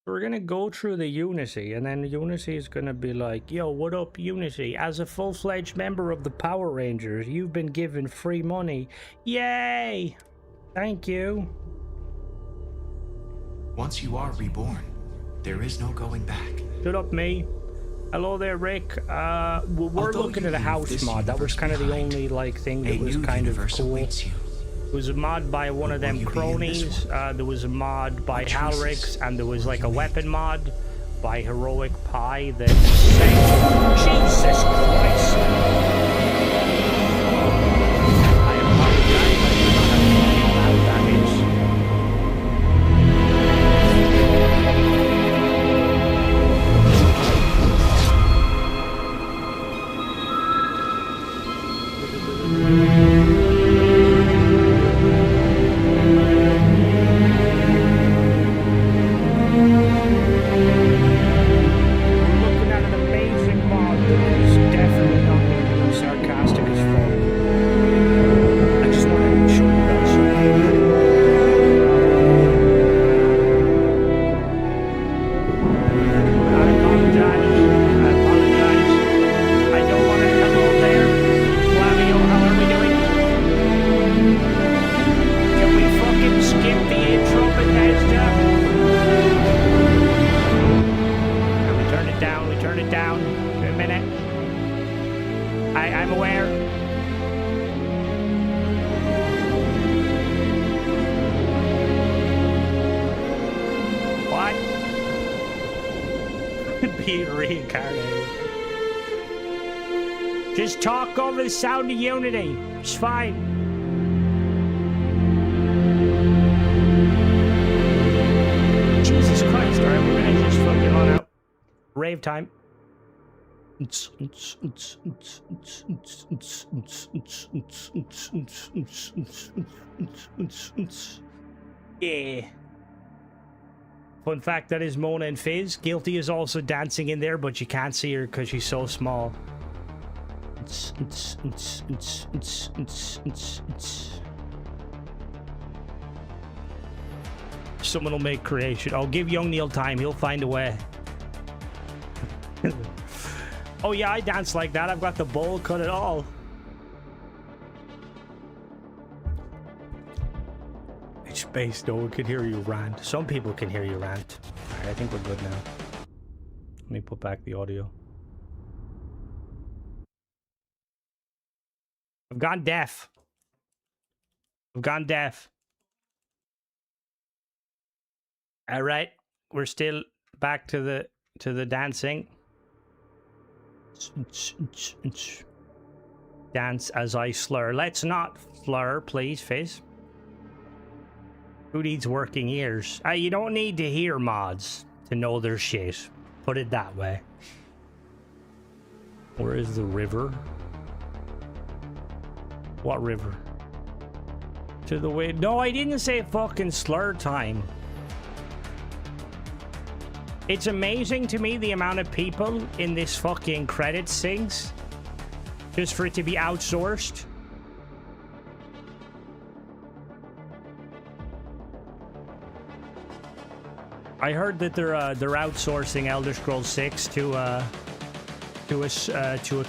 We're gonna go through the Unity, and then Unity is gonna be like, yo, what up, Unity? As a full-fledged member of the Power Rangers, you've been given free money. Yay! Thank you. Once you are reborn, there is no going back. Shut up, me. Hello there, Rick. We're looking at a house mod. That was kind of the only like thing that was kind of cool. There was a mod by one of them cronies. There was a mod by Halrix, and there was like a weapon mod by Heroic Pie that Jesus Christ. I apologize. I don't know how loud that is. Sound of Unity. It's fine. Jesus Christ. Alright, we're gonna just fucking on out. Rave time. Yeah. Fun fact, that is Mona and Fizz. Guilty is also dancing in there, but you can't see her because she's so small. Someone will make creation. Oh, give Young Neil time. He'll find a way. Oh yeah, I dance like that. I've got the bowl cut it all. It's space. No one can hear you rant. Some people can hear you rant. Alright, I think we're good now. Let me put back the audio. I've gone deaf. I've gone deaf. All right, we're still back to the dancing. Dance as I slur. Let's not slur, please, Fizz. Who needs working ears? You don't need to hear mods to know their shit. Put it that way. Where is the river? What river? To the way. No, I didn't say fucking slur time. It's amazing to me the amount of people in this fucking credits sings just for it to be outsourced. I heard that they're outsourcing Elder Scrolls 6 to a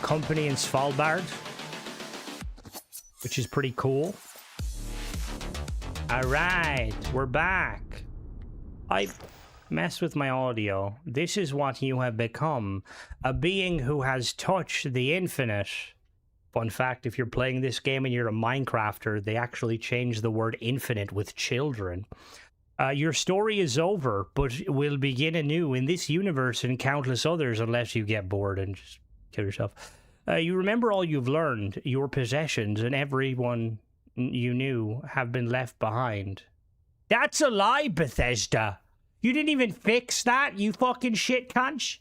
company in Svalbard, which is pretty cool. All right, we're back. I messed with my audio. This is what you have become. A being who has touched the infinite. Fun fact, if you're playing this game and you're a Minecrafter, they actually changed the word infinite with children. Your story is over, but will begin anew in this universe and countless others unless you get bored and just kill yourself. You remember all you've learned, your possessions, and everyone you knew have been left behind. That's a lie, Bethesda. You didn't even fix that, you fucking shit cunt.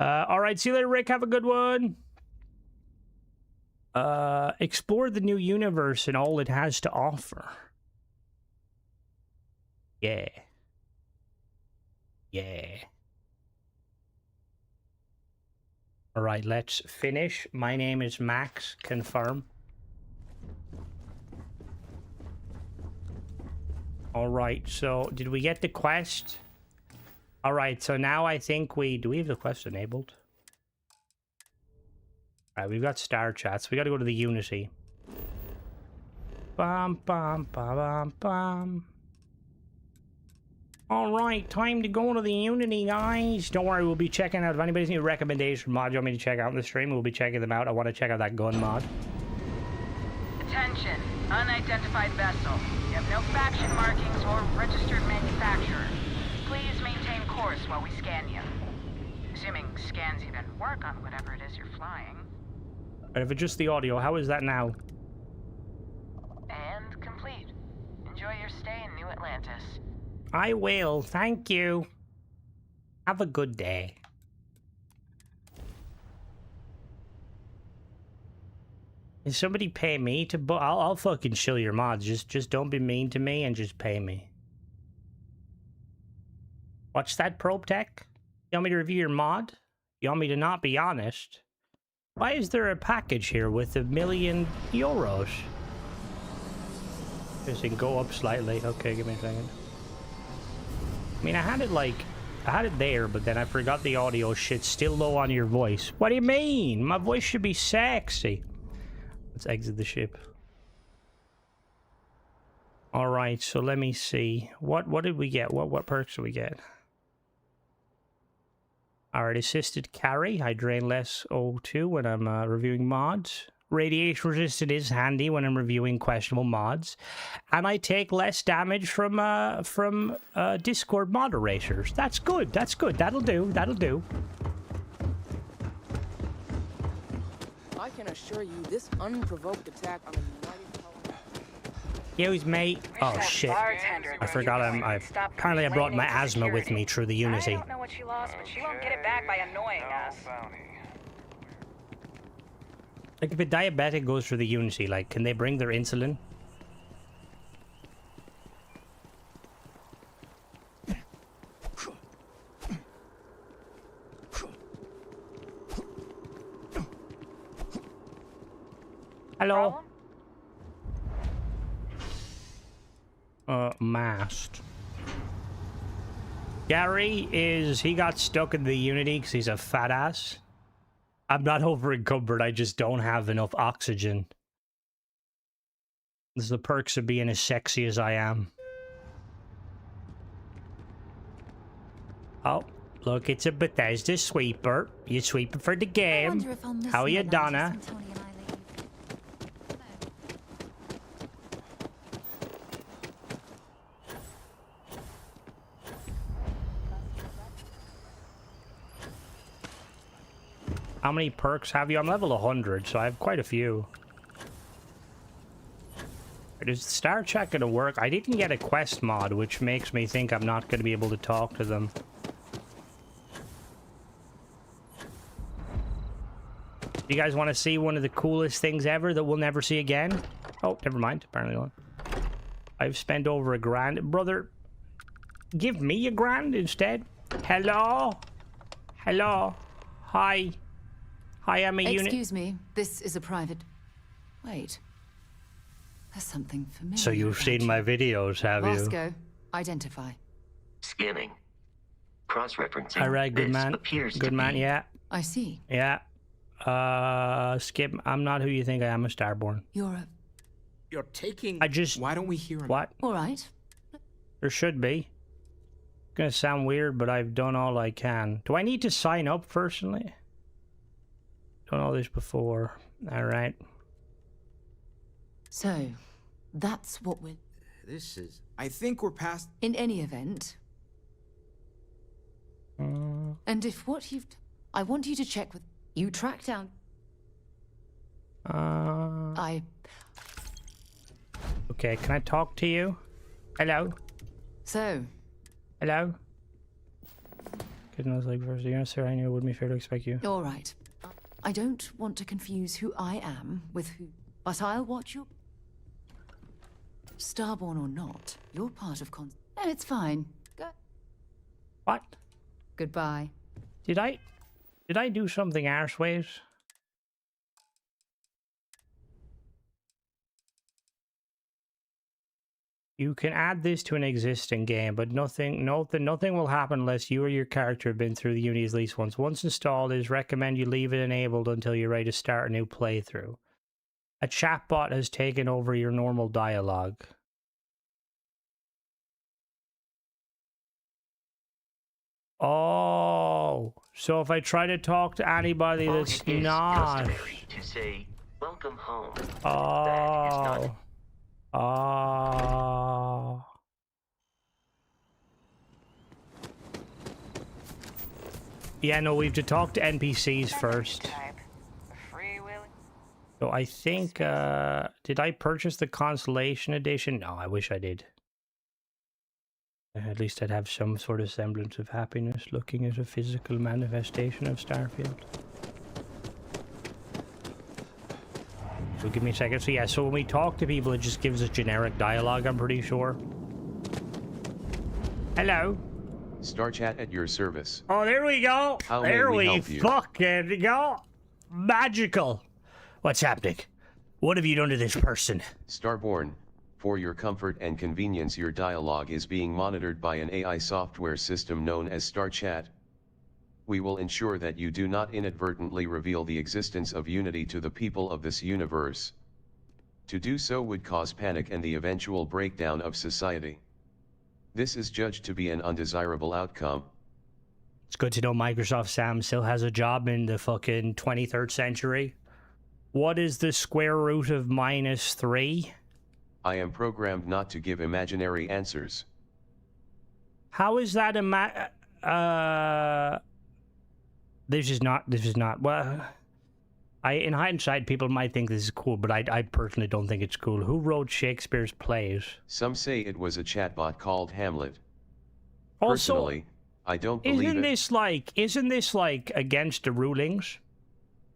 All right, see you later, Rick. Have a good one. Explore the new universe and all it has to offer. Yeah. Yeah. All right, let's finish. My name is Max. Confirm. All right, so did we get the quest? All right, so now I think do we have the quest enabled? All right, we've got star chats. We got to go to the Unity. Bum, bum, bum, bum, bum. All right, time to go to the Unity, guys. Don't worry, we'll be checking out. If anybody's any recommendation mod you want me to check out in the stream, we'll be checking them out. I want to check out that gun mod. Attention, unidentified vessel. You have no faction markings or registered manufacturer. Please maintain course while we scan you. Assuming scans even work on whatever it is you're flying. But if it's just the audio, how is that now? And complete. Enjoy your stay in New Atlantis. I will, thank you. Have a good day. Can somebody pay me to I'll fucking chill your mods. Just don't be mean to me and just pay me. What's that, Probe Tech? You want me to review your mod? You want me to not be honest? Why is there a package here with €1 million? Just can go up slightly. Okay, give me a second. I mean, I had it there, but then I forgot the audio shit's still low on your voice. What do you mean? My voice should be sexy. Let's exit the ship. All right, so let me see. What did we get? What perks did we get? All right, assisted carry. I drain less O2 when I'm reviewing mods. Radiation resistant is handy when I'm reviewing questionable mods, and I take less damage from Discord moderators. That's good. That's good. That'll do. That'll do. I can assure you, this unprovoked attack on a united colony. Excuse me. Oh shit! I forgot. Apparently I brought my asthma with me through the Unity. I don't know what she lost, but she won't get it back by annoying us. Like, if a diabetic goes through the Unity, like, can they bring their insulin? Hello? Mast. Gary he got stuck in the Unity because he's a fat ass. I'm not over encumbered, I just don't have enough oxygen. This is the perks of being as sexy as I am. Oh, look, it's a Bethesda sweeper. You sweeping for the game. How are you, Donna? How many perks have you? I'm level 100, so I have quite a few. Is the star check gonna work? I didn't get a quest mod, which makes me think I'm not gonna be able to talk to them. You guys want to see one of the coolest things ever that we'll never see again? Oh, never mind. Apparently not. I've spent over $1,000. Brother, give me $1,000 instead. Hello? Hello? Hi. Hi, I'm a unit. Excuse me, this is a private... Wait. There's something familiar. So you've seen my videos, have you? Roscoe, identify. Scanning. Cross-referencing. All right, good This man. appears Good to man, be... yeah. I see. Yeah. Skip, I'm not who you think I am, a Starborn. You're taking... I just... Why don't we hear him? What? All right. There should be. Gonna sound weird, but I've done all I can. Do I need to sign up personally? Done all this before. All right. So, that's what we're... This is... I think we're past... In any event... And if what you've... I want you to check with... You track down... Okay, can I talk to you? Hello? So, Hello? Goodness, like first year, sir, I knew it wouldn't be fair to expect you. All right. I don't want to confuse who I am with who, but I'll watch you. Starborn or not, you're part of No, it's fine. Go. What? Goodbye. Did I do something arseways? You can add this to an existing game, but nothing will happen unless you or your character have been through the Unity at least once. Once installed, it is recommend you leave it enabled until you're ready to start a new playthrough. A chatbot has taken over your normal dialogue. Oh, so if I try to talk to anybody While that's it is not... customary to say, welcome home. That is Oh. not. Oh. Yeah, no, we have to talk to NPCs first. So I think, did I purchase the Constellation Edition? No, I wish I did. At least I'd have some sort of semblance of happiness looking at a physical manifestation of Starfield. So give me a second. So yeah, so when we talk to people, it just gives us generic dialogue, I'm pretty sure. Hello. StarChat at your service. Oh, there we go. How may there we we help you? fucking go. Magical. What's happening? What have you done to this person? Starborn, for your comfort and convenience, your dialogue is being monitored by an AI software system known as StarChat. We will ensure that you do not inadvertently reveal the existence of Unity to the people of this universe. To do so would cause panic and the eventual breakdown of society. This is judged to be an undesirable outcome. It's good to know Microsoft Sam still has a job in the fucking 23rd century. What is the square root of -3? I am programmed not to give imaginary answers. How is that This is not, well, in hindsight, people might think this is cool, but I personally don't think it's cool. Who wrote Shakespeare's plays? Some say it was a chatbot called Hamlet. Also, Personally, I don't believe isn't it. isn't this like against the rulings?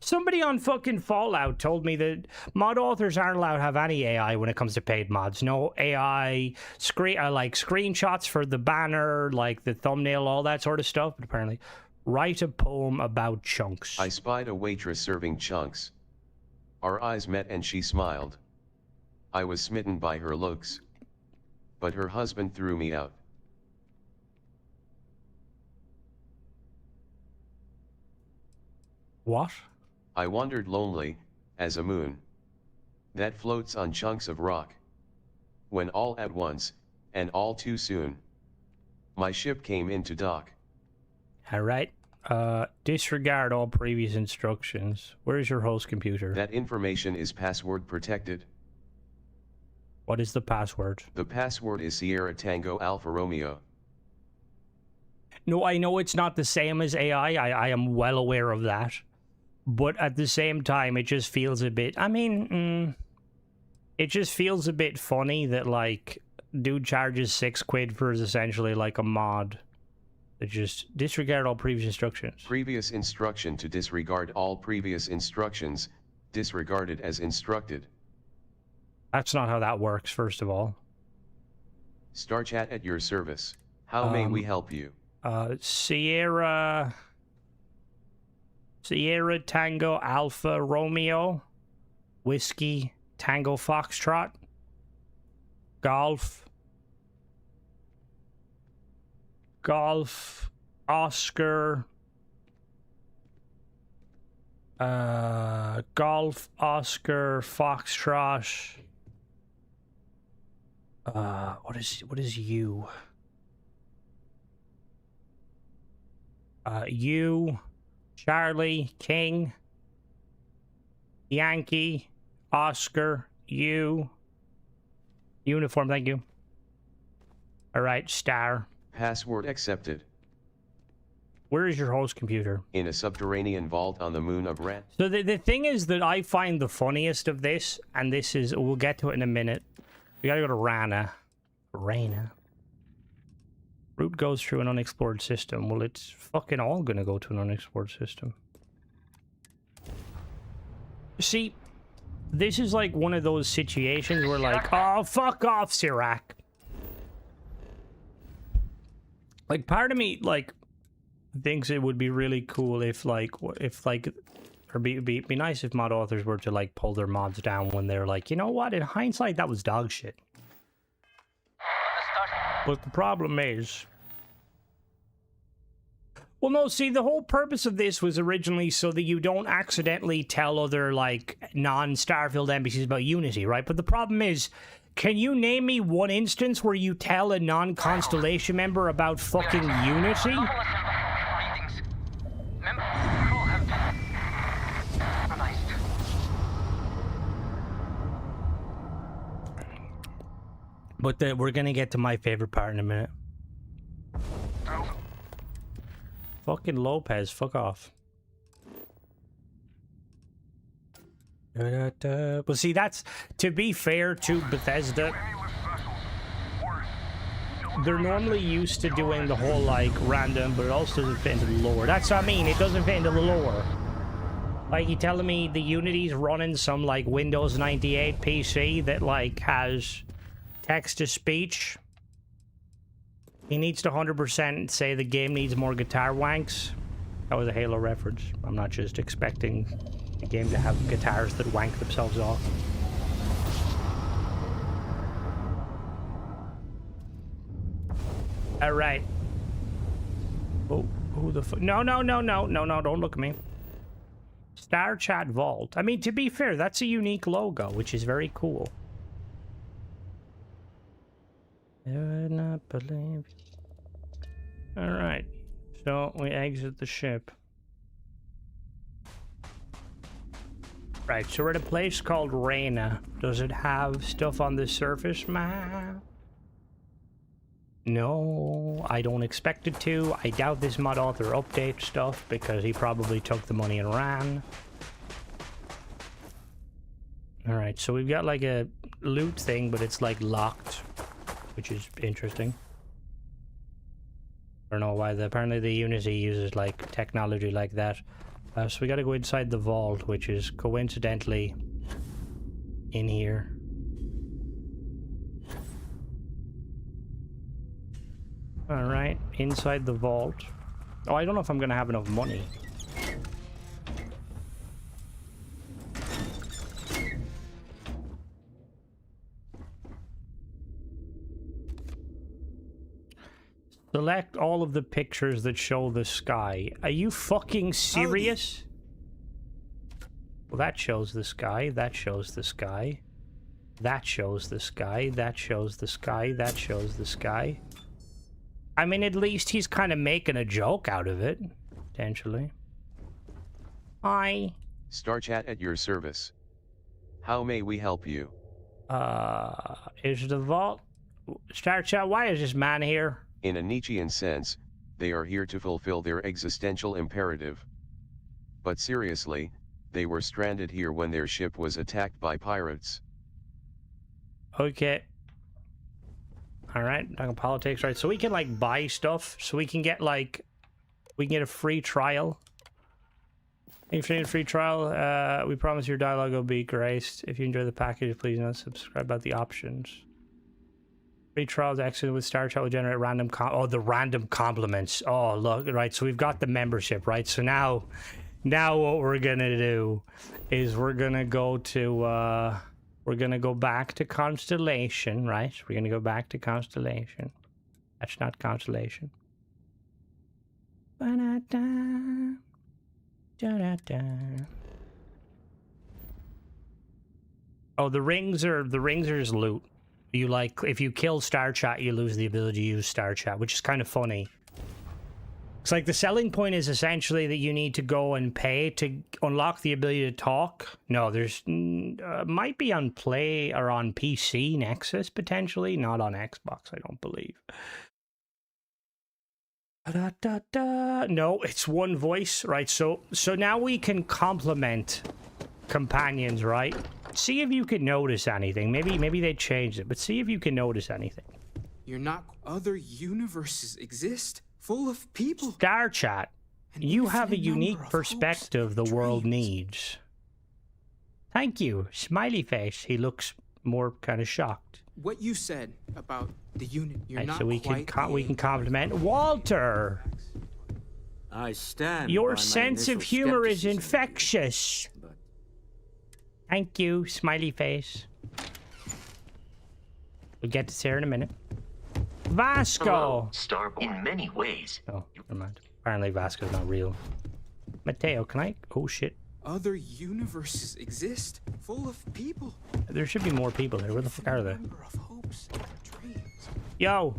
Somebody on fucking Fallout told me that mod authors aren't allowed to have any AI when it comes to paid mods. No AI, like screenshots for the banner, like the thumbnail, all that sort of stuff. But apparently, write a poem about chunks. I spied a waitress serving chunks. Our eyes met and she smiled. I was smitten by her looks. But her husband threw me out. What? I wandered lonely, as a moon that floats on chunks of rock. When all at once, and all too soon, my ship came into dock. All right. Disregard all previous instructions. Where is your host computer? That information is password protected. What is the password? The password is Sierra Tango Alpha Romeo. No, I know it's not the same as AI. I am well aware of that. But at the same time, it just feels a bit... I mean, it just feels a bit funny that, like, dude charges £6 for essentially, like, a mod. That just disregard all previous instructions. Previous instruction to disregard all previous instructions, disregarded as instructed. That's not how that works, first of all. StarChat at your service. How may we help you? Sierra Tango Alpha Romeo, Whiskey Tango Foxtrot, Golf Oscar, Golf Oscar Foxtrot. What is you? You, Charlie, King, Yankee, Oscar, you. Uniform, thank you. All right, star. Password accepted. Where is your host computer? In a subterranean vault on the moon of Ran. So the thing is that I find the funniest of this, and this is, we'll get to it in a minute. We gotta go to Rana. Route goes through an unexplored system. Well, it's fucking all gonna go to an unexplored system. See, this is like one of those situations where like, oh, fuck off, Sirac. Like, part of me, like, thinks it would be really cool if or be nice if mod authors were to, like, pull their mods down when they're like, you know what, in hindsight, that was dog shit. But the problem is... Well, no, see, the whole purpose of this was originally so that you don't accidentally tell other, like, non-Starfield NPCs about Unity, right? But the problem is, can you name me one instance where you tell a non-Constellation member about fucking Unity? But we're gonna get to my favorite part in a minute. Fucking Lopez, fuck off. Well, see, that's, to be fair to Bethesda, they're normally used to doing the whole, like, random, but it also doesn't fit into the lore. That's what I mean, it doesn't fit into the lore. Like, you telling me the Unity's running some, like, Windows 98 PC that, like, has text-to-speech? He needs to 100% say the game needs more guitar wanks. That was a Halo reference. I'm not just expecting the game to have guitars that wank themselves off. All right. Oh, who the fuck? No, don't look at me. Star Chat Vault. I mean, to be fair, that's a unique logo, which is very cool. I would not believe. All right, so we exit the ship. Right, so we're at a place called Reyna. Does it have stuff on the surface map? No, I don't expect it to. I doubt this mod author updates stuff because he probably took the money and ran. All right, so we've got like a loot thing, but it's like locked, which is interesting. I don't know why. Apparently the Unity uses like technology like that. So we gotta go inside the vault, which is coincidentally in here. Alright, inside the vault. Oh, I don't know if I'm gonna have enough money. Select all of the pictures that show the sky. Are you fucking serious? Well, that shows the sky. That shows the sky. That shows the sky. That shows the sky. That shows the sky. I mean, at least he's kind of making a joke out of it, potentially. Hi. StarChat at your service. How may we help you? Is the vault... StarChat, why is this man here? In a Nietzschean sense, they are here to fulfill their existential imperative. But seriously, they were stranded here when their ship was attacked by pirates. Okay. Alright, talking politics, right? So we can, like, buy stuff. So we can get, like... We can get a free trial. If you need a free trial, we promise your dialogue will be graced. If you enjoy the package, please not subscribe about the options. Free trials exit with Star Chat will generate random the random compliments. Oh, look, right, so we've got the membership, right? So now what we're gonna do is we're gonna go back to Constellation, right? We're gonna go back to Constellation. That's not Constellation. Ba-da-da. Da-da-da. Oh, the rings are just loot. You, like, if you kill Star Chat, you lose the ability to use Star Chat, which is kind of funny. It's like the selling point is essentially that you need to go and pay to unlock the ability to talk. No, there's might be on Play or on PC Nexus potentially, not on Xbox, I don't believe. No, it's one voice, right? So now we can compliment companions, right? See if you can notice anything. Maybe they changed it, but see if you can notice anything. you're not. Other universes exist, full of people. Star Chat. An You have a infinite number unique of perspective hopes the and world dreams. needs. Thank you. Smiley face. He looks more kind of shocked. What you said about the unit, you're Right, not so we quite can we the can compliment Walter. I stand. Your by my sense of initial humor is skepticism of you, infectious. but Thank you, smiley face. We'll get to Sarah in a minute. Vasco. Hello, Starboy. In many ways. Oh, never mind. Apparently Vasco's not real. Mateo, can I? Oh shit. Other universes exist, full of people. There should be more people there. Where the fuck are they? Number of hopes and dreams. Yo.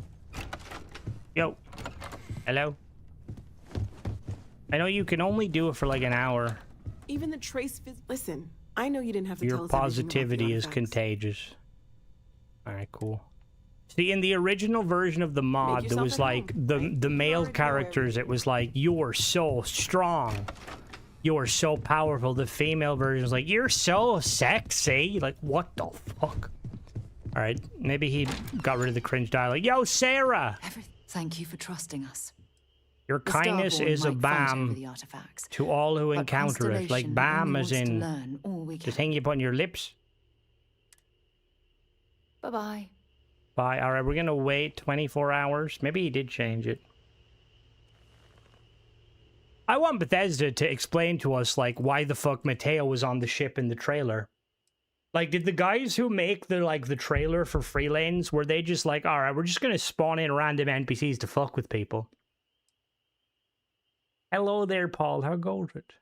Yo. Hello. I know you can only do it for like an hour. Even the trace listen, I know you didn't have to tell Your us everything about the positivity is artifacts. contagious. Alright, cool. See, in the original version of the mod, there yourself was at like home. the male already know characters, it was like, you're so strong. You're so powerful. The female version is like, you're so sexy. Like, what the fuck? Alright, maybe he got rid of the cringe dialogue. Yo, Sarah! Thank you for trusting us. Your The kindness Starborn is a might fight over balm the artifacts, to all who but encounter it. Like Constellation balm only as wants to in learn all we the can. thing you put on your lips. Bye-bye. Bye. Alright, we're gonna wait 24 hours. Maybe he did change it. I want Bethesda to explain to us, like, why the fuck Mateo was on the ship in the trailer. Like, did the guys who make the trailer for Free Lanes, were they just like, alright, we're just gonna spawn in random NPCs to fuck with people? Hello there, Paul. How goes it?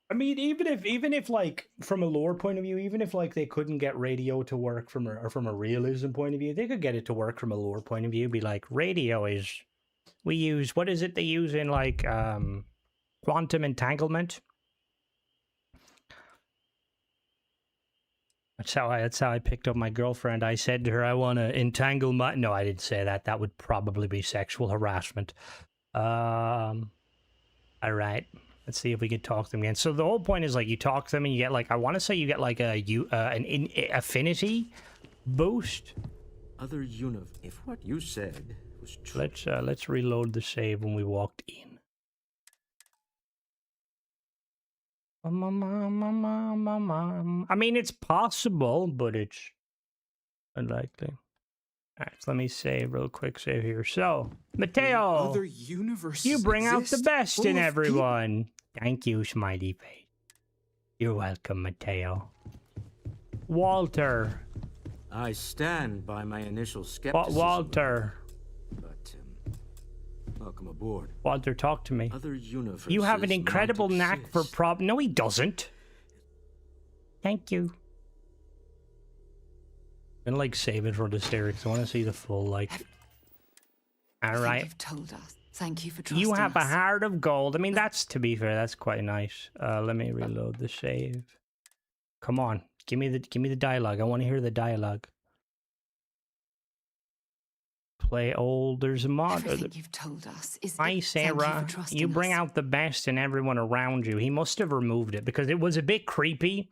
I mean, even if like from a lore point of view, even if like they couldn't get radio to work from a realism point of view, they could get it to work from a lore point of view. Be like, radio is, we use, what is it they use in like quantum entanglement? That's how I picked up my girlfriend. I said to her, I want to entangle my. No, I didn't say that. That would probably be sexual harassment. All right. Let's see if we can talk to them again. So the whole point is like you talk to them and you get like, I want to say you get like an affinity boost. other if what you said was true. Let's reload the save when we walked in. I mean, it's possible, but it's unlikely. Alright, so let me save real quick. Save here. So, Mateo, Other universes you bring out the exist, best full in of everyone. Thank you, smiley face. You're welcome, Mateo. Walter. I stand by my initial skepticism. Walter. But welcome aboard. Walter, talk to me. Other universes You have an incredible might knack for exist. No, he doesn't. Thank you. I'm gonna like save it for the series. I want to see the full like. All right. You've told us. Thank you for trusting You have us. a heart of gold. I mean, that's, to be fair, that's quite nice. Let me reload the save. Come on, give me the dialogue. I want to hear the dialogue. Play old. There's a mod. Everything you've told us is. Hi, Sarah. You bring out the best in everyone around you. He must have removed it because it was a bit creepy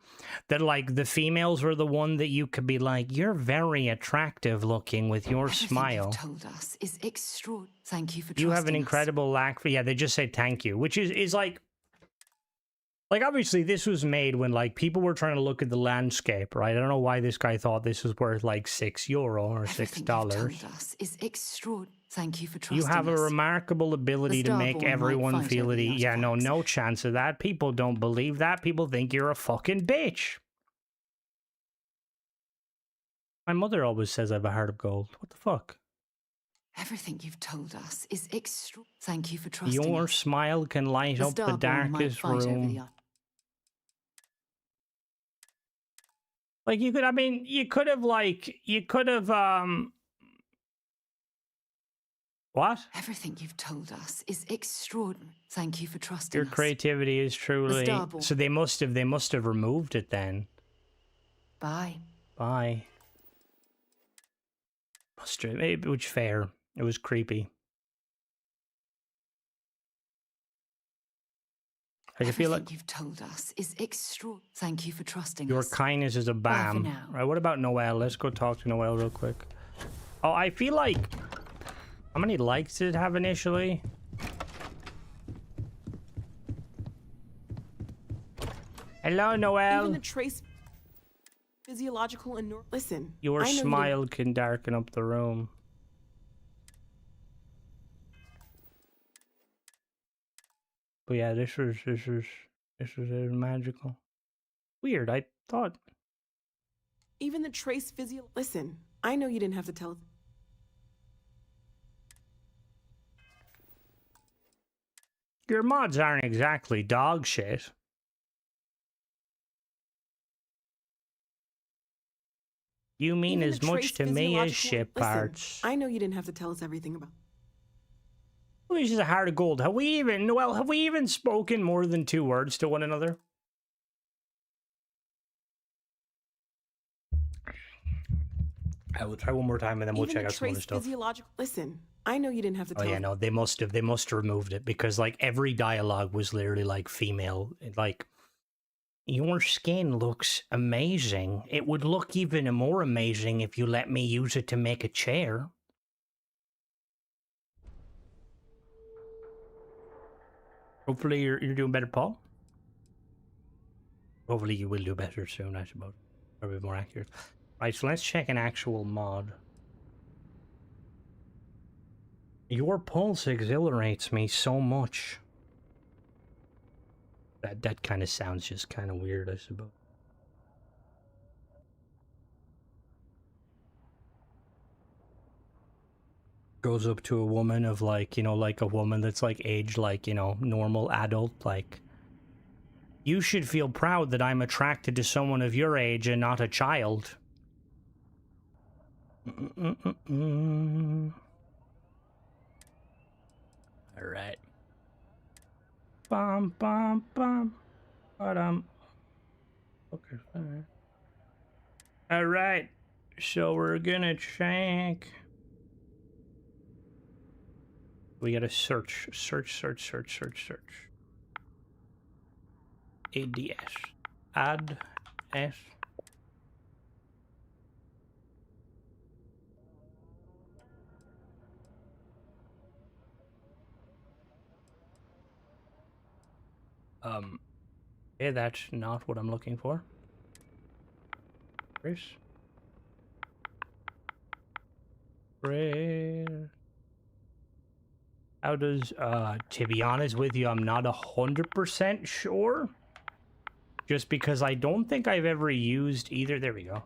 that, like, the females were the one that you could be like, you're very attractive looking with your smile. You've told us is extraordinary. Thank you for You have an trusting us. incredible lack for. Yeah, they just say thank you, which is like obviously this was made when like people were trying to look at the landscape, right? I don't know why this guy thought this was worth like €6 or $6. Told us is extraordinary. Thank you for trusting You have a us. remarkable ability to make Starborn might everyone fight feel over at the ease. Yeah, no chance of that. People don't believe that. People think you're a fucking bitch. My mother always says I have a heart of gold. What the fuck? Everything you've told us is extra. Thank you for trusting Your us. smile can light up the Starborn might darkest fight over room. the Like you could, I mean, you could have what? Everything you've told us is extraordinary. Thank you for trusting Your us. creativity is truly. Starborn. So they must have removed it then. Bye. Bye. Must have, which fair. It was creepy. I feel like you've told us is extraordinary. Thank you for trusting your us. kindness is a Bye for bam. now. Right, what about Noelle? Let's go talk to Noelle real quick. Oh, I feel like... How many likes did it have initially? Hello, Noelle. Even the trace physiological and listen. Your I know you smile can darken up the room. But yeah, this is magical. Weird. I thought even the trace physio. Listen, I know you didn't have to tell. your mods aren't exactly dog shit. You mean Even as the much trace to me as physiological- ship Listen, parts. I know you didn't have to tell us everything about. This is a heart of gold. Have we even, Noelle, have we even spoken more than 2 words to one another? I will try one more time and then we'll Even check the out some other trace stuff. physiological. Listen, I know you didn't have to Oh tell. yeah, no, they must have removed it because like every dialogue was literally like female, like your skin looks amazing. It would look even more amazing if you let me use it to make a chair. Hopefully you're doing better, Paul. Hopefully you will do better soon, I suppose. Probably more accurate. Right, so let's check an actual mod. Your pulse exhilarates me so much. That kind of sounds just kind of weird, I suppose. Goes up to a woman of like, you know, like a woman that's like aged like, you know, normal adult, like, you should feel proud that I'm attracted to someone of your age and not a child. All right. Bum bum bum. But okay. All right. So we're gonna check. We gotta search. ADS. Add S. Yeah, that's not what I'm looking for. Chris. How does, to be honest with you, I'm not 100% sure. Just because I don't think I've ever used either. There we go.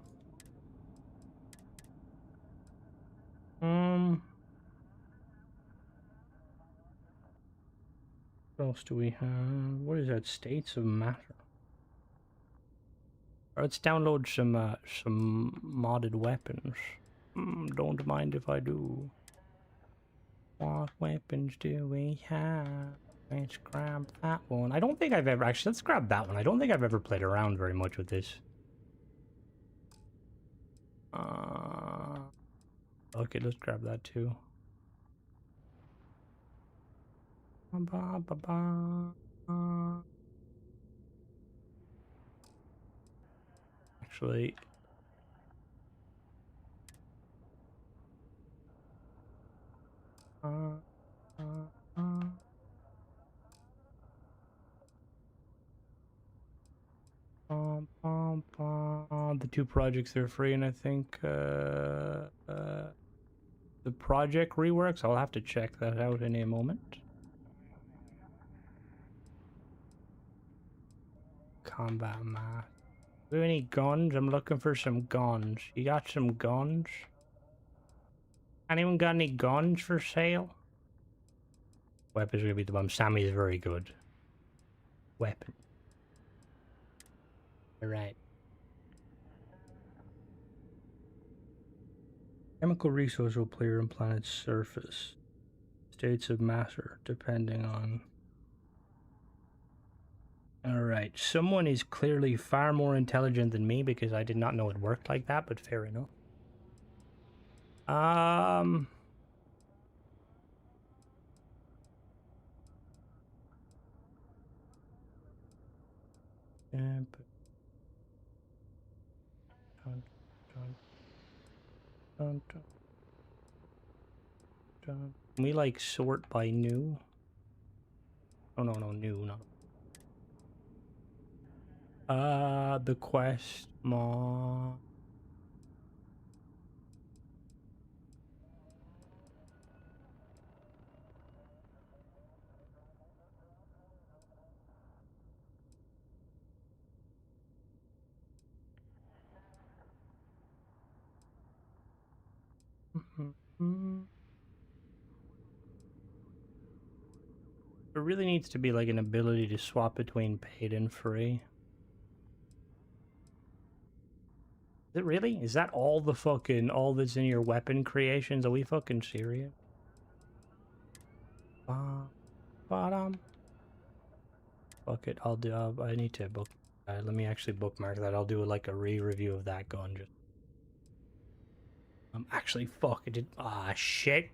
What else do we have? What is that? States of matter. Let's download some modded weapons. Don't mind if I do. What weapons do we have? Let's grab that one. I don't think I've ever... Actually, let's grab that one. I don't think I've ever played around very much with this. Okay, let's grab that too. Actually... the 2 projects are free, and I think the project reworks. I'll have to check that out in a moment. Combat math. Do any guns? I'm looking for some guns. You got some guns? Anyone got any guns for sale? Weapons are gonna be the bomb. Sammy's very good. Weapon. Alright. Chemical resource will appear on planet's surface. States of matter, depending on... Alright, someone is clearly far more intelligent than me because I did not know it worked like that, but fair enough. Can we like sort by new? Oh no, new, no. The quest mod. There really needs to be like an ability to swap between paid and free. Is it really? Is that all that's in your weapon creations? Are we fucking serious? Bottom. Fuck it, I'll do. I need to book. Let me actually bookmark that. I'll do like a re-review of that gun. Just. Actually, fuck it. Shit.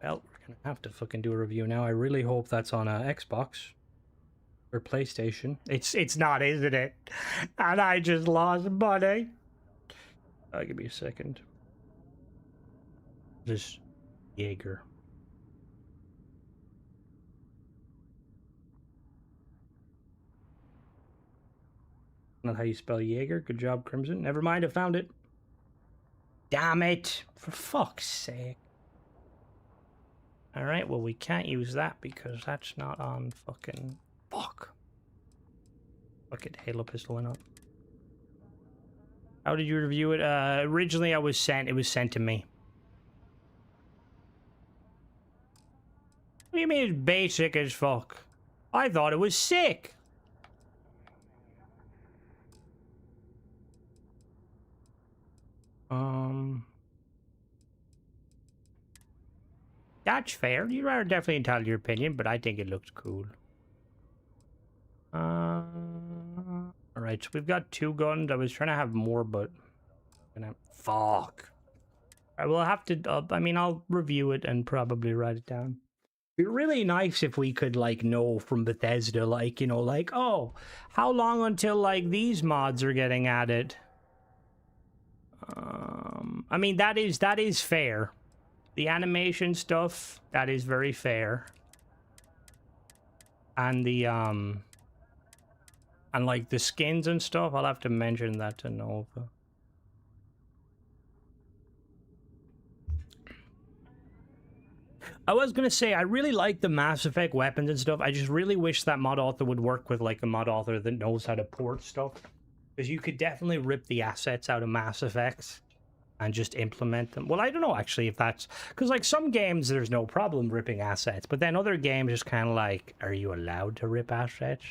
Well, we're gonna have to fucking do a review now. I really hope that's on Xbox or PlayStation. It's not, isn't it? And I just lost money. Give me a second. This Jaeger. Not how you spell Jaeger. Good job, Crimson. Never mind, I found it. Damn it! For fuck's sake. Alright, well we can't use that because that's not on fucking... Fuck. Fuck it, Halo pistol went up. How did you review it? Originally it was sent to me. What do you mean it's basic as fuck? I thought it was sick. That's fair. You are definitely entitled to your opinion, but I think it looks cool. Alright, so we've got 2 guns. I was trying to have more, but... Fuck. I will have to... I mean, I'll review it and probably write it down. It'd be really nice if we could, like, know from Bethesda, like, you know, like, oh, how long until, like, these mods are getting added? I mean, that is fair. The animation stuff, that is very fair. And the, and like the skins and stuff, I'll have to mention that to Nova. I was gonna say, I really like the Mass Effect weapons and stuff. I just really wish that mod author would work with like a mod author that knows how to port stuff. Because you could definitely rip the assets out of Mass Effect and just implement them. Well, I don't know, actually, if that's... Because, like, some games, there's no problem ripping assets. But then other games, it's kind of like, are you allowed to rip assets?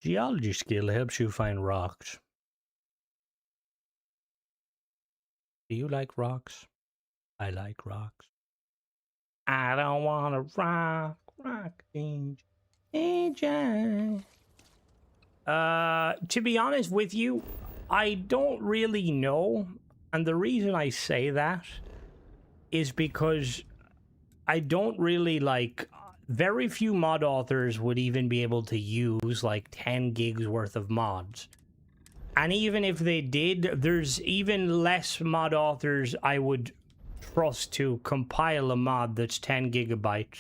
Geology skill helps you find rocks. Do you like rocks? I like rocks. I don't want to rock AJ. To be honest with you, I don't really know. And the reason I say that is because I don't really like... Very few mod authors would even be able to use like 10 gigs worth of mods. And even if they did, there's even less mod authors I would trust to compile a mod that's 10 gigabytes.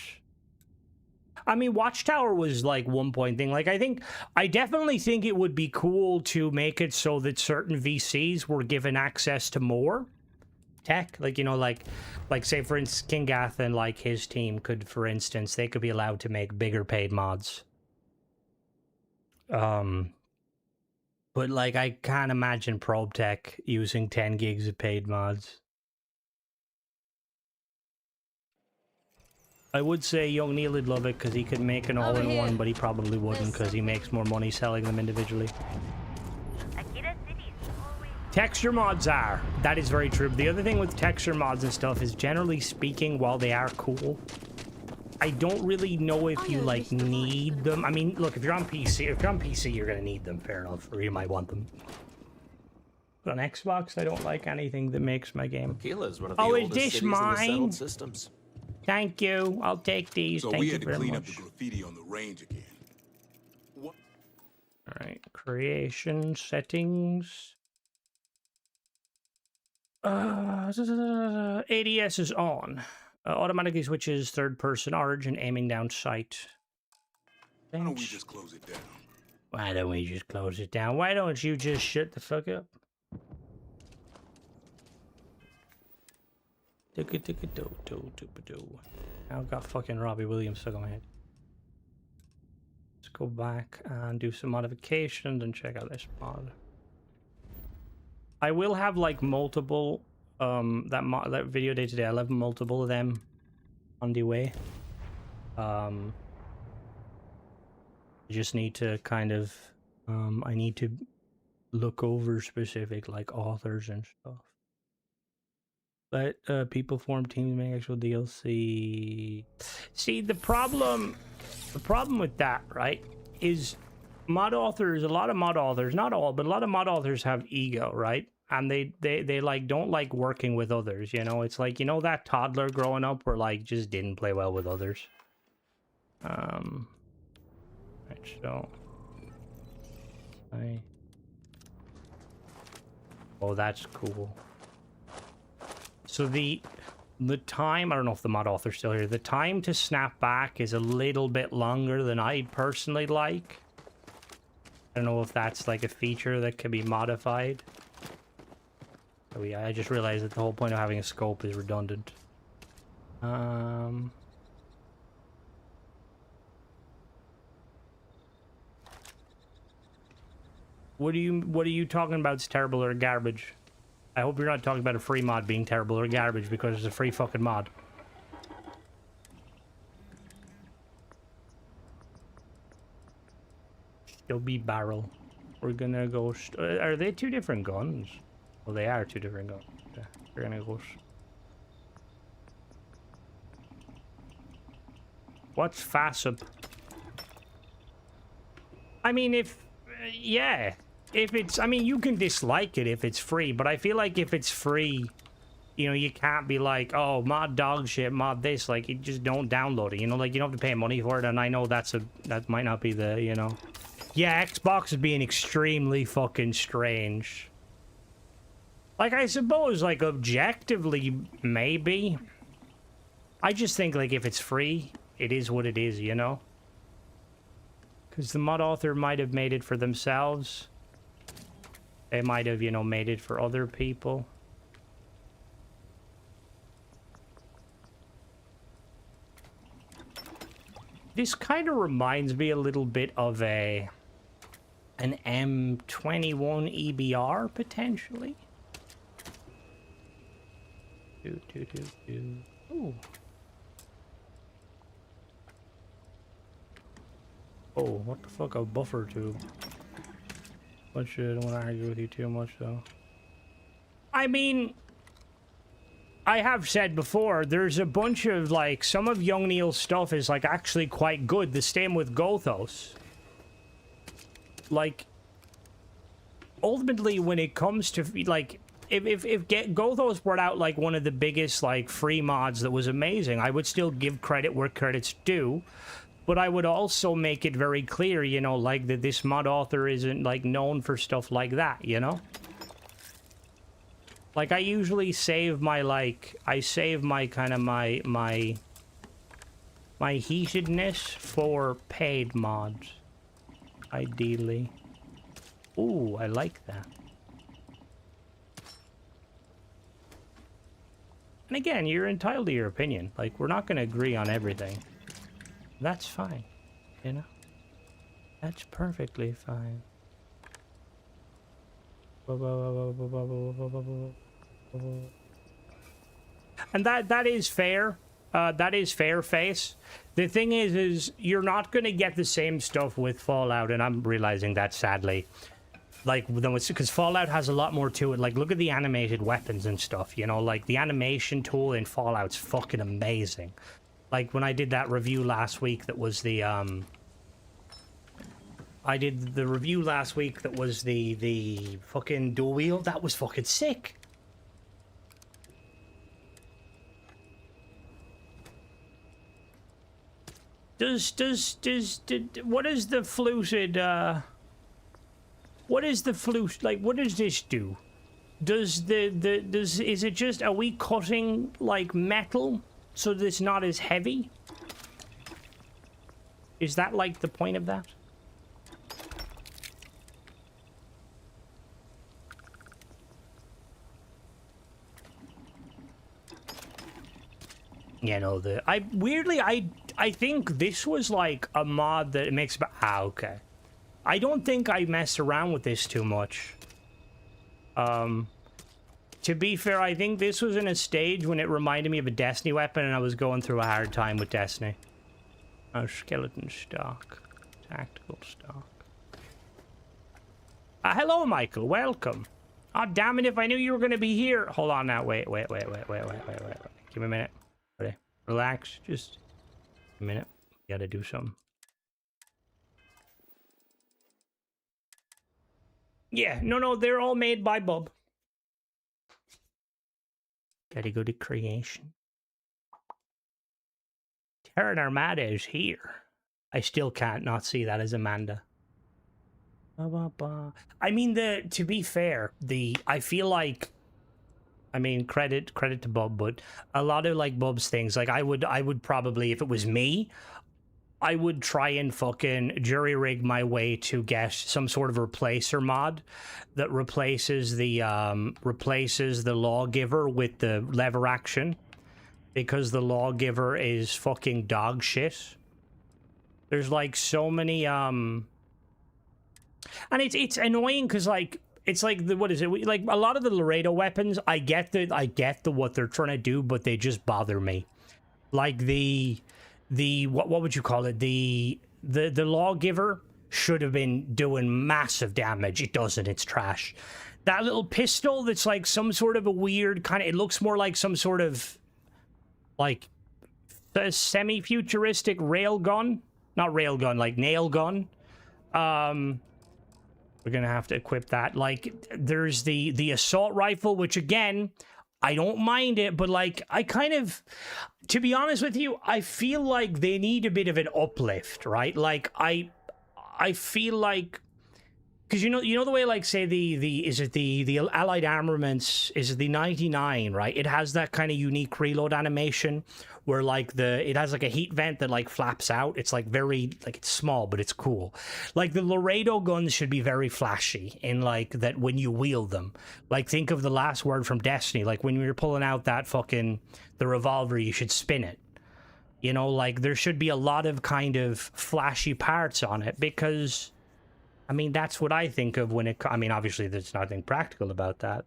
I mean, Watchtower was like one point thing. Like, I definitely think it would be cool to make it so that certain VCs were given access to more tech. Like, you know, like say for instance, Kingath and like his team could, for instance, they could be allowed to make bigger paid mods. But like, I can't imagine Probe Tech using 10 gigs of paid mods. I would say Young Neil would love it because he could make an all-in-one, but he probably wouldn't because he makes more money selling them individually. Texture mods are. That is very true. The other thing with texture mods and stuff is, generally speaking, while they are cool, I don't really know if you, like, need them. I mean, look, if you're on PC, you're gonna need them, fair enough, or you might want them. On Xbox, I don't like anything that makes my game. Aquila is one of the Oh, is oldest this cities in the mine? settled systems. Thank you. I'll take these. So Thank we you had to very clean much. up the graffiti on the range again. What? All right, creation settings. ADS is on. Automatically switches third-person origin, aiming down sight. Why don't we Thanks. just close it down? Why don't we just close it down? Why don't you just shut the fuck up? I've got fucking Robbie Williams stuck on my head. Let's go back and do some modifications and check out this mod. I will have like multiple that video day today. I'll have multiple of them on the way. I just need to kind of I need to look over specific like authors and stuff. Let people form teams, make actual DLC. See, the problem with that, right, is mod authors, a lot of mod authors, not all, but a lot of mod authors have ego, right? And they like don't like working with others, you know? It's like, you know, that toddler growing up where like just didn't play well with others. Right, so oh, that's cool. So the time, I don't know if the mod author's still here, the time to snap back is a little bit longer than I'd personally like. I don't know if that's like a feature that can be modified. Oh yeah, I just realized that the whole point of having a scope is redundant. What are you talking about? It's terrible or garbage? I hope you're not talking about a free mod being terrible or garbage because it's a free fucking mod. Still be barrel. We're gonna go. Are they two different guns? Well, they are two different guns. Okay. We're gonna go. What's FASUP? I mean, if yeah. If it's, I mean, you can dislike it if it's free, but I feel like if it's free, you know, you can't be like, oh, mod dog shit, mod this, like, you just don't download it, you know, like, you don't have to pay money for it, and I know that might not be the, you know. Yeah, Xbox is being extremely fucking strange. Like, I suppose, like, objectively, maybe. I just think, like, if it's free, it is what it is, you know? Because the mod author might have made it for themselves. They might have, you know, made it for other people. This kind of reminds me a little bit of an M21 EBR, potentially. Ooh. Oh, what the fuck, a buffer tube. But I don't want to argue with you too much, though. I mean, I have said before, there's a bunch of, like, some of Young Neil's stuff is, like, actually quite good. The same with Gothos. Like, ultimately, when it comes to, like, if Gothos brought out, like, one of the biggest, like, free mods that was amazing, I would still give credit where credit's due. But I would also make it very clear, you know, like, that this mod author isn't, like, known for stuff like that, you know? Like, I usually save my, like, I save my kind of my heatedness for paid mods. Ideally. Ooh, I like that. And again, you're entitled to your opinion. Like, we're not going to agree on everything. That's fine, you know? That's perfectly fine. And that is fair. That is fair face. The thing is you're not going to get the same stuff with Fallout, and I'm realizing that, sadly. Like, because Fallout has a lot more to it. Like, look at the animated weapons and stuff, you know? Like, the animation tool in Fallout's fucking amazing. Like, when I did that review last week that was the I did the review last week that was the fucking dual wheel. That was fucking sick. What is the fluted, what is the flute, like, what does this do? Is it just, are we cutting, like, metal so that it's not as heavy? Is that, like, the point of that? You know, I think this was like a mod that makes, okay. I don't think I messed around with this too much. To be fair, I think this was in a stage when it reminded me of a Destiny weapon and I was going through a hard time with Destiny. Oh, skeleton stock. Tactical stock. Hello, Michael. Welcome. Oh, damn it, if I knew you were going to be here. Hold on now. Wait. Give me a minute. Ready? Relax. Just a minute. Gotta do something. Yeah, no, they're all made by Bub. Gotta go to creation. Terran Armada is here. I still can't not see that as Amanda. I mean, to be fair, I feel like, I mean, credit to Bub, but a lot of like Bub's things, like I would probably, if it was me, I would try and fucking jury rig my way to get some sort of replacer mod that replaces the lawgiver with the lever action, because the lawgiver is fucking dog shit. There's like so many and it's annoying because like it's like what is it, like a lot of the Laredo weapons, I get what they're trying to do, but they just bother me. Like the what would you call it, the lawgiver should have been doing massive damage. It doesn't. It's trash. That little pistol that's like some sort of a weird kind of, it looks more like some sort of like a semi-futuristic railgun, not railgun, like nail gun. We're gonna have to equip that. Like there's the assault rifle, which again, I don't mind it, but like I kind of, to be honest with you, I feel like they need a bit of an uplift, right? Like I feel like, because you know the way, like say the Allied Armaments, is it the 99, right? It has that kind of unique reload animation where like it has like a heat vent that like flaps out. It's like very, like it's small, but it's cool. Like the Laredo guns should be very flashy in like that when you wield them. Like think of the last word from Destiny. Like when you're pulling out that fucking, the revolver, you should spin it. You know, like there should be a lot of kind of flashy parts on it, because I mean, that's what I think of when I mean, obviously there's nothing practical about that.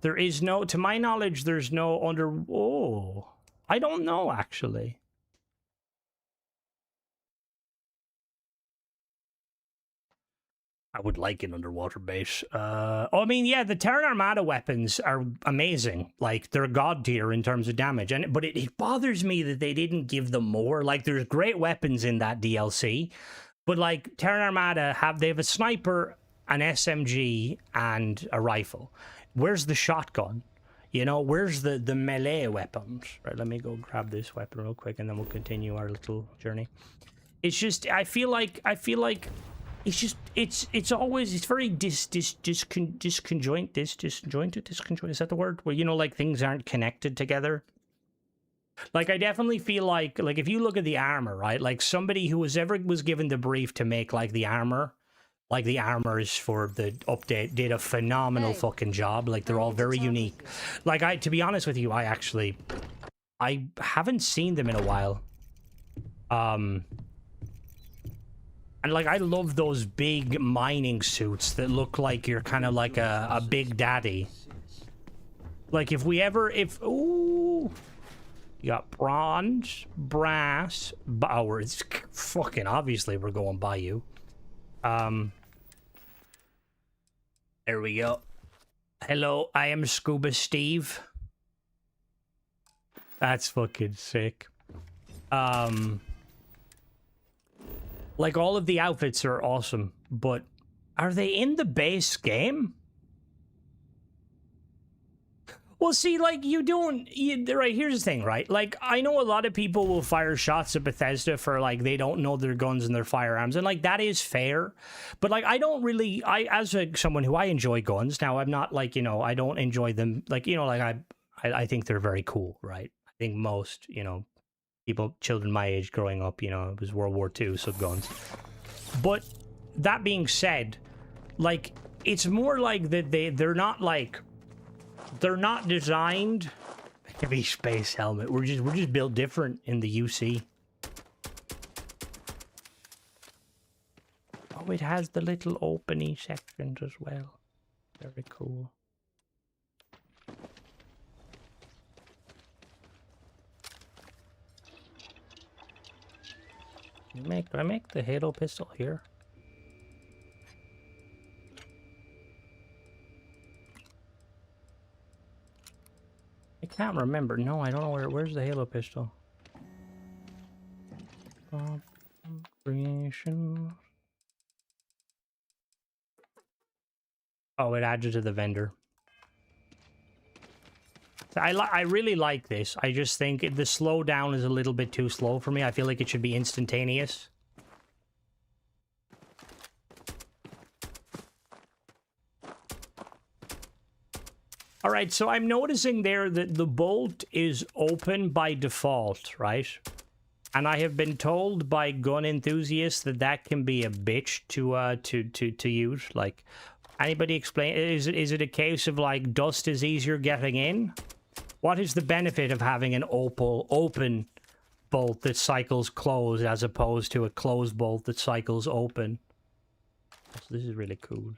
There is no, to my knowledge, there's no I don't know, actually. I would like an underwater base. I mean, yeah, the Terran Armada weapons are amazing. Like, they're god tier in terms of damage. But it bothers me that they didn't give them more. Like, there's great weapons in that DLC. But, like, Terran Armada, they have a sniper, an SMG, and a rifle. Where's the shotgun? You know, where's the melee weapons? Right, let me go grab this weapon real quick, and then we'll continue our little journey. It's just, I feel like it's just, it's always, it's very disjointed. Is that the word? Where, you know, like things aren't connected together. Like, I definitely feel like if you look at the armor, right? Like somebody who was given the brief to make like the armors for the update did a phenomenal fucking job. Like they're all very unique. Like to be honest with you, I haven't seen them in a while. And like I love those big mining suits that look like you're kind of like a big daddy. Like ooh. You got bronze, brass, it's fucking obviously we're going by you. There we go. Hello, I am Scuba Steve. That's fucking sick. Like, all of the outfits are awesome, but are they in the base game? Well, see, like, right, here's the thing, right? Like, I know a lot of people will fire shots at Bethesda for, like, they don't know their guns and their firearms, and, like, that is fair. But, like, I don't really, as someone who I enjoy guns, now, I'm not, like, you know, I don't enjoy them, like, you know, like, I think they're very cool, right? I think most, you know, children my age growing up, you know, it was World War II, so guns. But, that being said, like, it's more like that they're not, like, they're not designed to be space helmet. We're just built different in the UC. Oh, it has the little openy sections as well. Very cool. Can I make the Halo pistol here? I can't remember. No, I don't know where's the Halo pistol. Creation. Oh, it adds it to the vendor. So I really like this. I just think the slowdown is a little bit too slow for me. I feel like it should be instantaneous. All right, so I'm noticing there that the bolt is open by default, right? And I have been told by gun enthusiasts that that can be a bitch to use. Like, anybody explain? Is it a case of like dust is easier getting in? What is the benefit of having an open bolt that cycles closed as opposed to a closed bolt that cycles open? So this is really cool.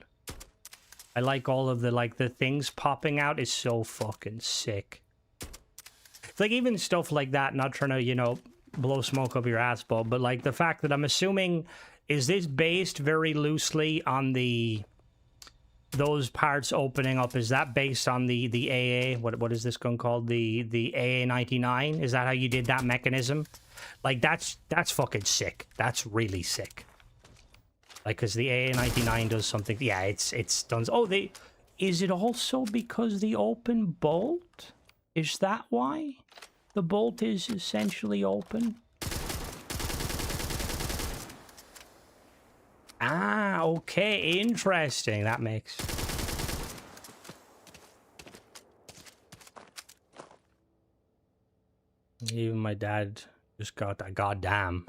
I like all of the things popping out is so fucking sick. It's like even stuff like that, not trying to, you know, blow smoke up your ass, Bob, but like the fact that I'm assuming, is this based very loosely on those parts opening up? Is that based on the AA? What is this gun called? The AA-99? Is that how you did that mechanism? Like that's fucking sick. That's really sick. Like, because the AA-99 does something. Yeah, it's done. Oh, is it also because the open bolt? Is that why the bolt is essentially open? Ah, okay, interesting. That makes. Even my dad just got that goddamn.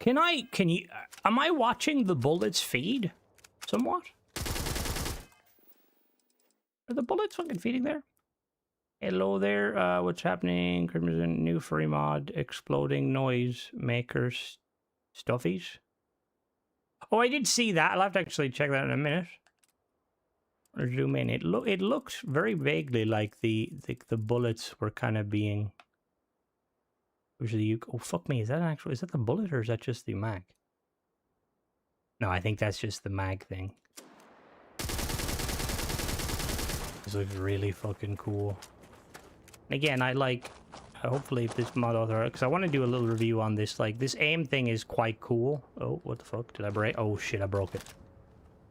Am I watching the bullets feed? Somewhat? Are the bullets fucking feeding there? Hello there, what's happening? Crimson, new free mod, exploding noise makers, stuffies. Oh, I did see that. I'll have to actually check that in a minute. Or zoom in. It looks very vaguely like the bullets were kind of being. Oh fuck me! Is that the bullet or is that just the mag? No, I think that's just the mag thing. This looks really fucking cool. And again, hopefully if this mod author, because I want to do a little review on this. Like, this aim thing is quite cool. Oh, what the fuck? Did I break? Oh shit, I broke it.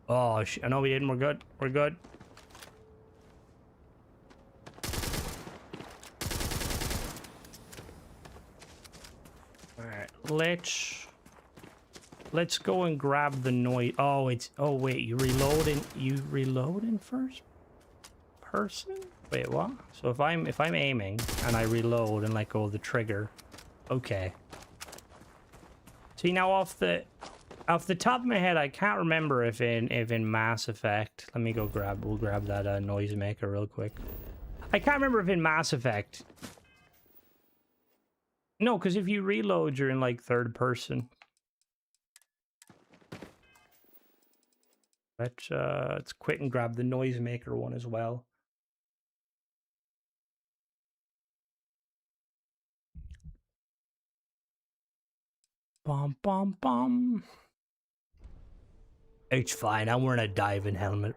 Oh shit, no we didn't, we're good. We're good. Alright, let's go and grab the noise. Oh, wait, you reload in first person? Wait, what? So if I'm aiming and I reload and let go of the trigger, okay. See, now off the top of my head, I can't remember if in Mass Effect. Let me go we'll grab that noisemaker real quick. I can't remember if in Mass Effect. No, because if you reload, you're in like third person. Let's quit and grab the noisemaker one as well. Bum bum bum. It's fine. I'm wearing a diving helmet.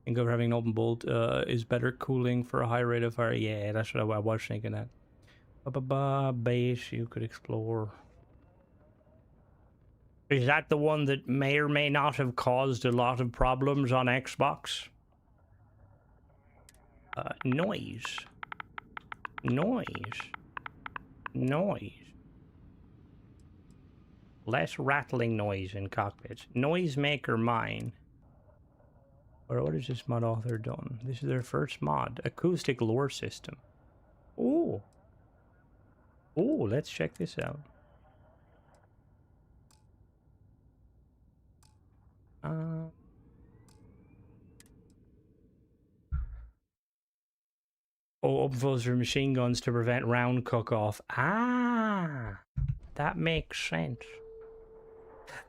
Think of having an open bolt is better cooling for a high rate of fire. Yeah, that's what I was thinking that. Base you could explore. Is that the one that may or may not have caused a lot of problems on Xbox? Noise. Less rattling noise in cockpits. Noisemaker mine. Or what has this mod author done? This is their first mod. Acoustic lore system. Ooh. Ooh, let's check this out. Open flows for machine guns to prevent round cook-off. Ah, that makes sense.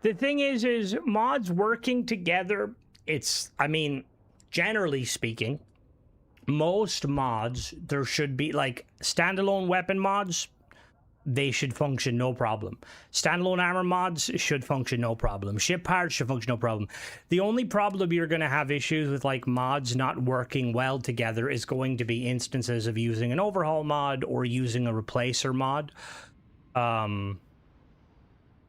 The thing is mods working together, it's, I mean, generally speaking, most mods, there should be, like, standalone weapon mods, they should function no problem. Standalone armor mods should function no problem. Ship parts should function no problem. The only problem you're going to have issues with, like, mods not working well together is going to be instances of using an overhaul mod or using a replacer mod.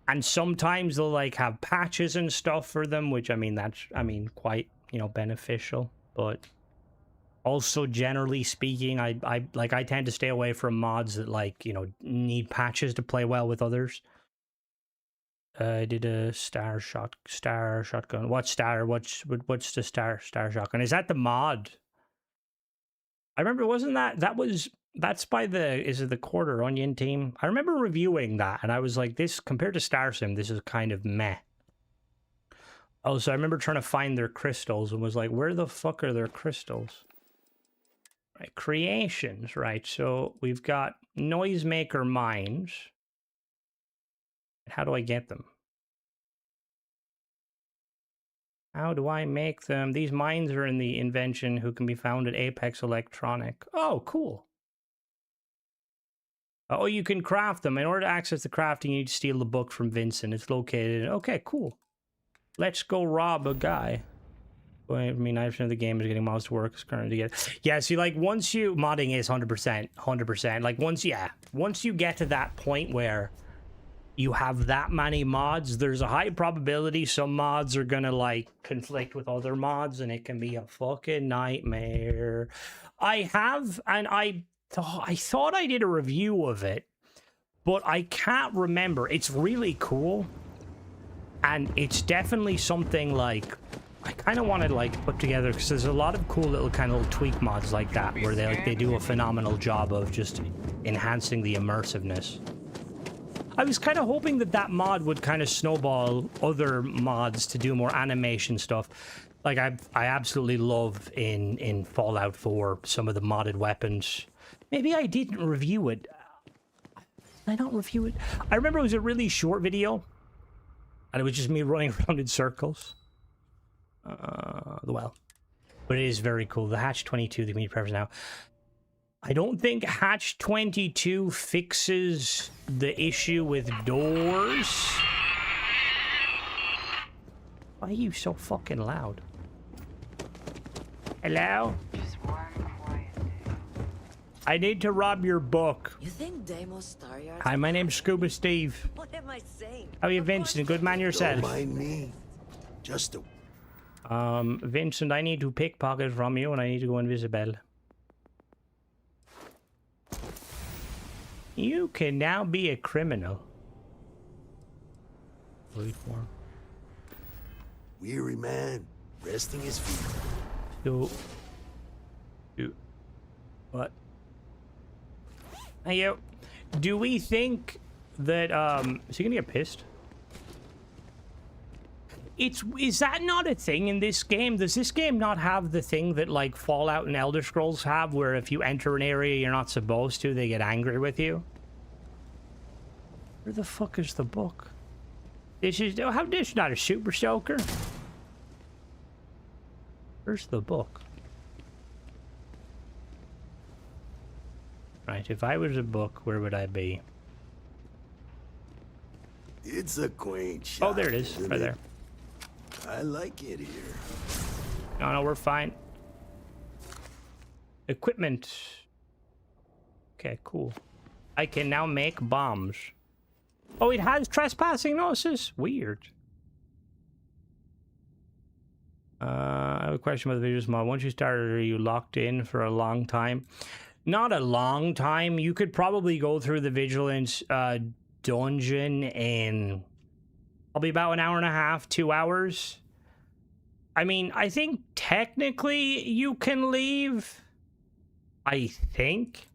And sometimes they'll, like, have patches and stuff for them, which, I mean, that's, I mean, quite, you know, beneficial. But also, generally speaking, I tend to stay away from mods that, like, you know, need patches to play well with others. I did a star shotgun. What's the star shotgun? Is that the mod? I remember, wasn't that's by is it the Quarter Onion team? I remember reviewing that and I was like, this compared to Star Sim, this is kind of meh. Also, I remember trying to find their crystals and was like, where the fuck are their crystals? Right, creations, right? So we've got Noisemaker mines. How do I get them? How do I make them? These mines are in the invention who can be found at Apex Electronic. Oh, cool. Oh, you can craft them. In order to access the crafting, you need to steal the book from Vincent. It's located. Okay, cool. Let's go rob a guy. I mean, 90% of the game is getting mods to work. It's currently to get. Yeah, see, like, once you modding is 100%. Like, once you get to that point where you have that many mods, there's a high probability some mods are gonna, like, conflict with other mods, and it can be a fucking nightmare. I thought I did a review of it, but I can't remember. It's really cool, and it's definitely something, like, I kind of want to, like, put together, because there's a lot of cool little kind of tweak mods like that, where they do a phenomenal job of just enhancing the immersiveness. I was kind of hoping that mod would kind of snowball other mods to do more animation stuff. Like, I absolutely love in Fallout 4 some of the modded weapons. Maybe I didn't review it. Did I not review it? I remember it was a really short video, and it was just me running around in circles. Well, but it is very cool. The Hatch 22, the community preference now. I don't think Hatch 22 fixes the issue with doors. Why are you so fucking loud? Hello? Just one quiet day. I need to rob your book. You think Deimos Staryard? Hi, my name's Scuba Steve. What am I saying? How are you, Vincent? Good man yourself. Don't mind me. Just a... Vincent, I need to pickpocket from you and I need to go invisible. You can now be a criminal. Wait for him. Weary man, resting his feet. What? Hey, yo. Do we think that, is he gonna get pissed? Is that not a thing in this game? Does this game not have the thing that, like, Fallout and Elder Scrolls have, where if you enter an area you're not supposed to, they get angry with you? Where the fuck is the book? This is not a super soaker. Where's the book? Right, if I was a book, where would I be? It's a quaint shop. Oh, there it is, right there. I like it here. No, we're fine. Equipment. Okay, cool. I can now make bombs. Oh, it has trespassing notices? Weird. I have a question about the videos mod. Once you started, are you locked in for a long time? Not a long time. You could probably go through the vigilance dungeon in probably about an hour and a half, 2 hours. I mean, I think technically you can leave. I think.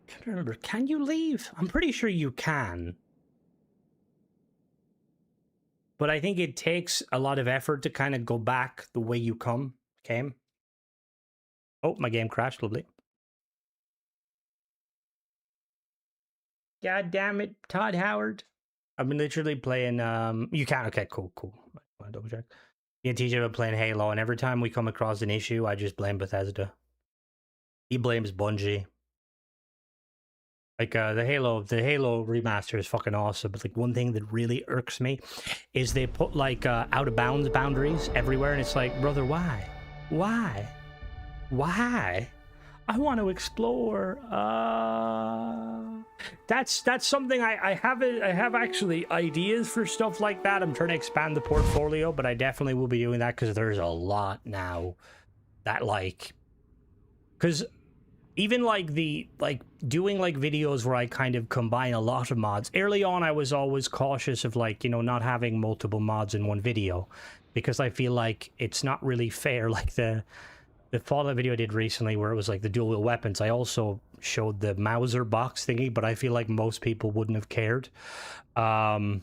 Can't remember. Can you leave? I'm pretty sure you can. But I think it takes a lot of effort to kind of go back the way you came. Oh, my game crashed. Lovely. God damn it, Todd Howard. I've been literally playing, you can, okay, cool. I want to double check. Me and TJ have been playing Halo, and every time we come across an issue, I just blame Bethesda. He blames Bungie. Like, the Halo remaster is fucking awesome, but like one thing that really irks me is they put like out of bounds boundaries everywhere, and it's like, brother, why? I want to explore. That's something I have actually ideas for stuff like that. I'm trying to expand the portfolio, but I definitely will be doing that because there's a lot now that like, because even like doing like videos where I kind of combine a lot of mods. Early on, I was always cautious of like, you know, not having multiple mods in one video because I feel like it's not really fair. Like the Fallout video I did recently where it was like the dual wheel weapons, I also showed the Mauser box thingy, but I feel like most people wouldn't have cared. But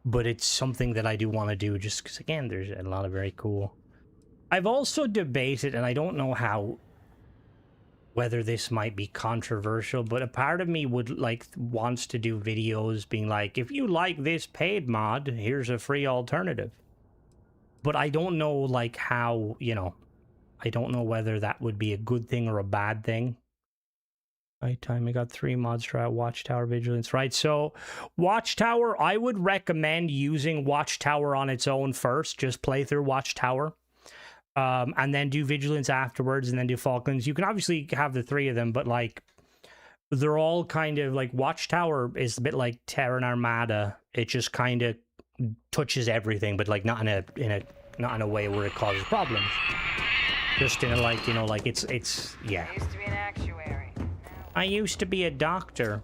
it's something that I do want to do just because, again, there's a lot of very cool. I've also debated, and I don't know whether this might be controversial, but a part of me would wants to do videos being like, if you like this paid mod, here's a free alternative. But I don't know, like, how, you know, I don't know whether that would be a good thing or a bad thing. Right time, I got 3 mods to try out Watchtower Vigilance, right? So, Watchtower, I would recommend using Watchtower on its own first. Just play through Watchtower. And then do Vigilance afterwards, and then do Falklands. You can obviously have the 3 of them, but, like, they're all kind of, like, Watchtower is a bit like Terran Armada. It just kind of touches everything, but like not in a way where it causes problems. Just in a, like, you know, like it's yeah. I used to be an actuary. I used to be a doctor.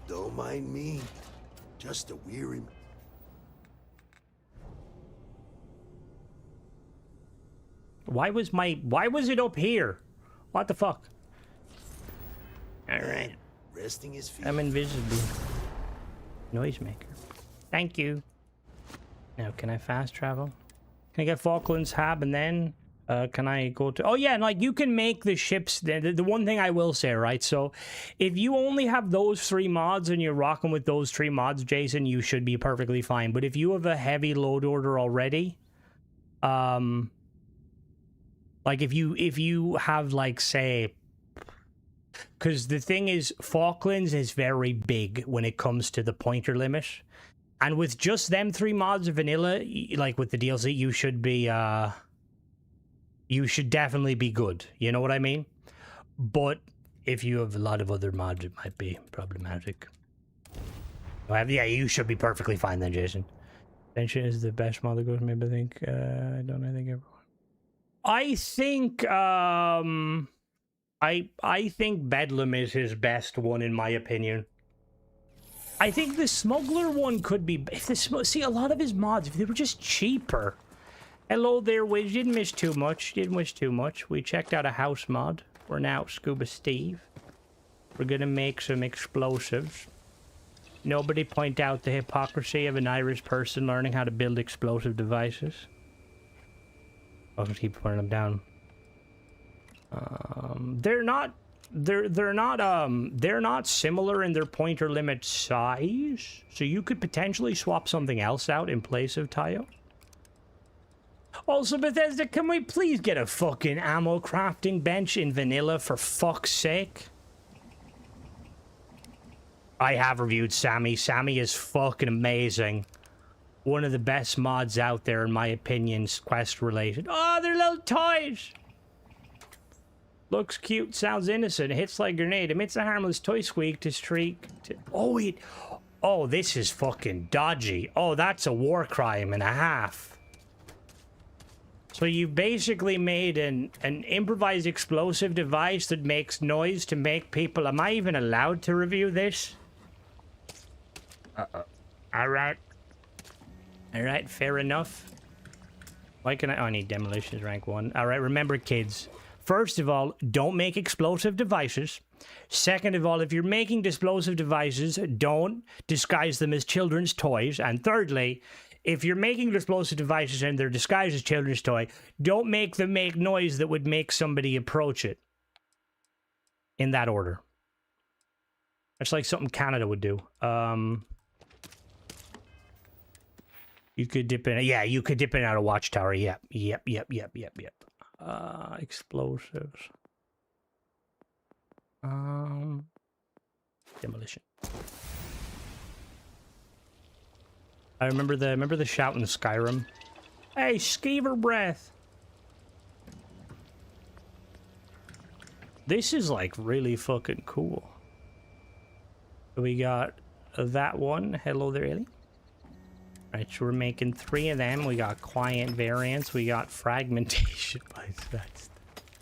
Don't mind me. Just a weary. Why was it up here? What the fuck? All right. Resting his feet. I'm invisible. Noisemaker. Thank you. Now, can I fast travel? Can I get Falklands Hab and then can I go to... Oh, yeah, and like you can make the ships... The one thing I will say, right? So if you only have those 3 mods and you're rocking with those 3 mods, Jason, you should be perfectly fine. But if you have a heavy load order already, like if you have, like, say... Because the thing is, Falklands is very big when it comes to the pointer limit. And with just them 3 mods of vanilla, like with the DLC, you should be, you should definitely be good. You know what I mean? But if you have a lot of other mods, it might be problematic. Yeah, you should be perfectly fine then, Jason. Tension is the best mod that goes, maybe I think, I think everyone. I think Bedlam is his best one, in my opinion. I think the Smuggler one could be... See, a lot of his mods, if they were just cheaper. Hello there, we didn't miss too much. We checked out a house mod. We're now Scuba Steve. We're gonna make some explosives. Nobody point out the hypocrisy of an Irish person learning how to build explosive devices. I'll just keep putting them down. They're not similar in their pointer limit size, so you could potentially swap something else out in place of Tayo. Also, Bethesda, can we please get a fucking ammo crafting bench in vanilla, for fuck's sake? I have reviewed Sammy. Sammy is fucking amazing. One of the best mods out there, in my opinion, quest related. Oh, they're little toys. Looks cute, sounds innocent, hits like a grenade, emits a harmless toy squeak to streak. Oh, wait. Oh, this is fucking dodgy. Oh, that's a war crime and a half. So you basically made an improvised explosive device that makes noise to make people... Am I even allowed to review this? Alright. Alright, fair enough. Why can I... Oh, I need demolitions rank 1. Alright, remember, kids. First of all, don't make explosive devices. Second of all, if you're making explosive devices, don't disguise them as children's toys. And thirdly, if you're making explosive devices and they're disguised as children's toy, don't make them make noise that would make somebody approach it. In that order. That's like something Canada would do. You could dip in... Yeah, you could dip in out a watchtower. Yep. Explosives. Demolition. I remember the shout in Skyrim. Hey, skeever breath. This is like really fucking cool. We got that one. Hello there, Ellie. Right, so we're making 3 of them. We got quiet variants. We got fragmentation. That's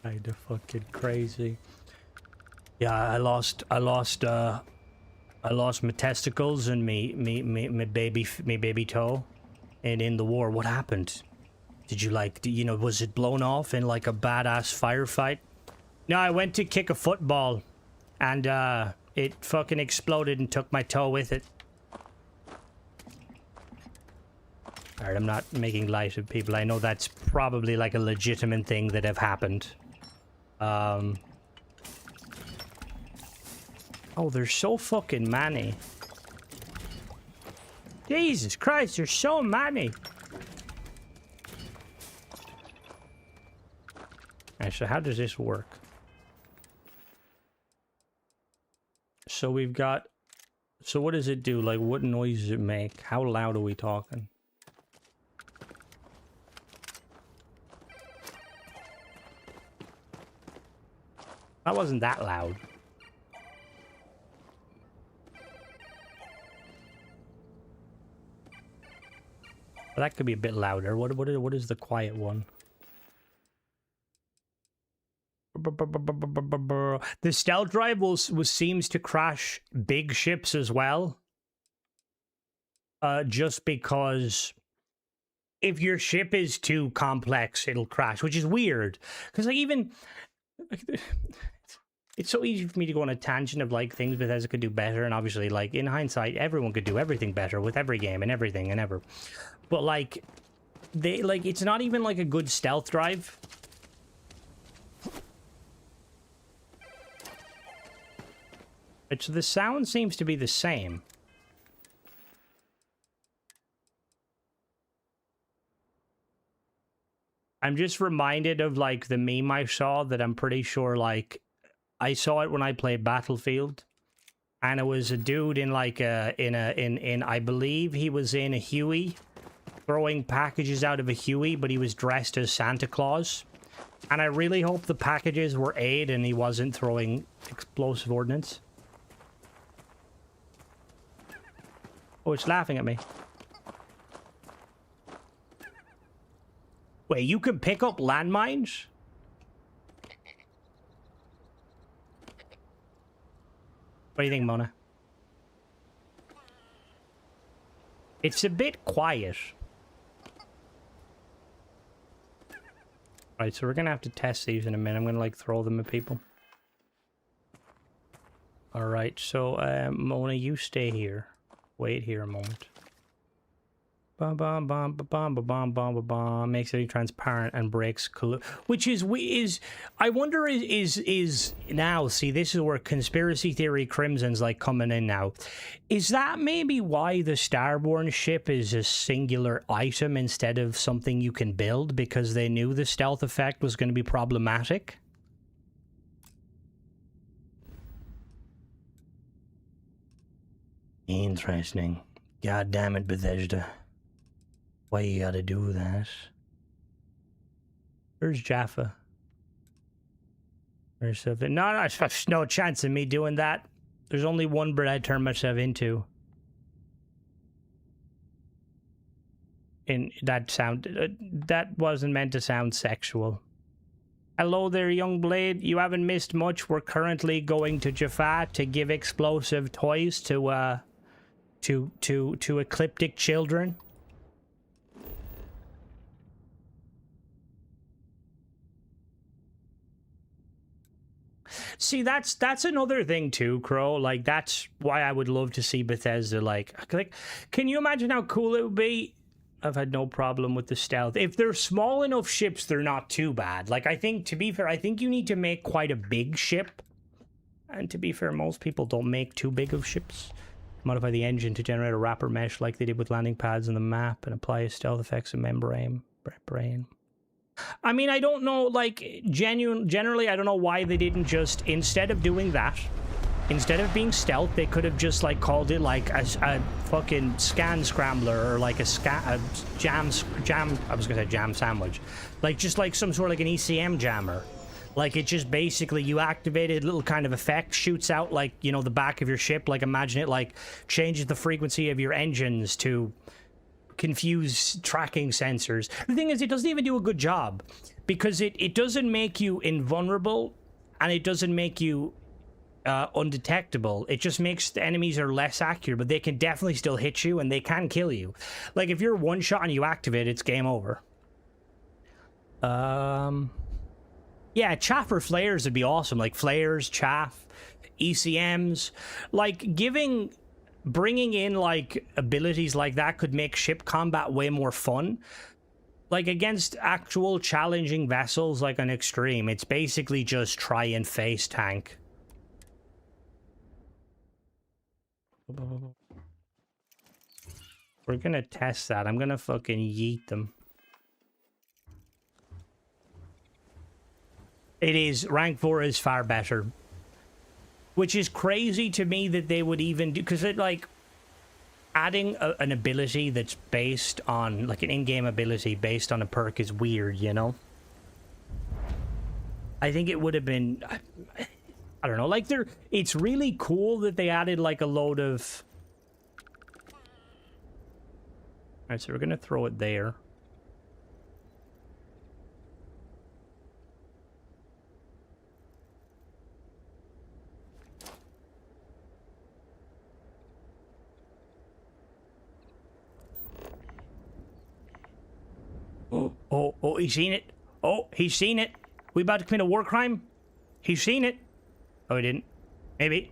kind of fucking crazy. Yeah, I lost my testicles and me baby toe, and in the war, what happened? Did you was it blown off in like a badass firefight? No, I went to kick a football, and it fucking exploded and took my toe with it. Alright, I'm not making light of people. I know that's probably like a legitimate thing that have happened. Oh, there's so fucking many. Jesus Christ, there's so many. Alright, so how does this work? So we've got... So what does it do? Like, what noise does it make? How loud are we talking? That wasn't that loud. Well, that could be a bit louder. What is the quiet one? The stealth drive seems to crash big ships as well. Just because if your ship is too complex, it'll crash, which is weird. Because like even... It's so easy for me to go on a tangent of like things Bethesda could do better, and obviously like in hindsight everyone could do everything better with every game and everything and ever, but like they like it's not even like a good stealth drive. It's the sound seems to be the same. I'm just reminded of like the meme I saw that I'm pretty sure like I saw it when I played Battlefield, and it was a dude in like I believe he was in a Huey, throwing packages out of a Huey, but he was dressed as Santa Claus, and I really hope the packages were aid and he wasn't throwing explosive ordnance. Oh, it's laughing at me. Wait, you can pick up landmines? What do you think, Mona? It's a bit quiet. Right, so we're gonna have to test these in a minute. I'm gonna like throw them at people. Alright, so Mona, you stay here. Wait here a moment. Bum bum bum bum bum bum bum bum, makes it transparent and breaks which is I wonder is now, see, this is where conspiracy theory crimson's like coming in now. Is that maybe why the Starborn ship is a singular item instead of something you can build, because they knew the stealth effect was going to be problematic? Interesting. God damn it, Bethesda. Why you gotta do that? Where's Jaffa? Or something. No, there's no chance of me doing that. There's only one bird I turn myself into. And that wasn't meant to sound sexual. Hello there, young blade. You haven't missed much. We're currently going to Jaffa to give explosive toys to ecliptic children. See, that's another thing too, Crow. Like, that's why I would love to see Bethesda. Like, can you imagine how cool it would be? I've had no problem with the stealth. If they're small enough ships, they're not too bad. Like, I think, to be fair, I think you need to make quite a big ship. And to be fair, most people don't make too big of ships. Modify the engine to generate a wrapper mesh like they did with landing pads on the map and apply stealth effects and membrane. I mean, I don't know, like, generally, I don't know why they didn't just, instead of doing that, instead of being stealth, they could have just, like, called it, like, a fucking scan scrambler or, like, a jam, I was gonna say jam sandwich. Like, just, like, some sort of, like, an ECM jammer. Like, it just basically, you activate a little kind of effect, shoots out, like, you know, the back of your ship. Like, imagine it, like, changes the frequency of your engines to confuse tracking sensors. The thing is, it doesn't even do a good job because it doesn't make you invulnerable and it doesn't make you undetectable. It just makes the enemies are less accurate, but they can definitely still hit you and they can kill you. Like, if you're one shot and you activate, it's game over. Yeah, chaff or flares would be awesome. Like flares, chaff, ECMs, like bringing in like abilities like that could make ship combat way more fun. Like against actual challenging vessels like an Extreme, it's basically just try and face tank. We're gonna test that. I'm gonna fucking yeet them. It is, rank 4 is far better. Which is crazy to me that they would even do, because it like adding an ability that's based on, like an in-game ability based on a perk is weird, you know? I think it would have been, I don't know, like it's really cool that they added like a load of... Alright, so we're gonna throw it there. Oh, he's seen it. Oh, he's seen it. We about to commit a war crime? He's seen it. Oh, he didn't. Maybe.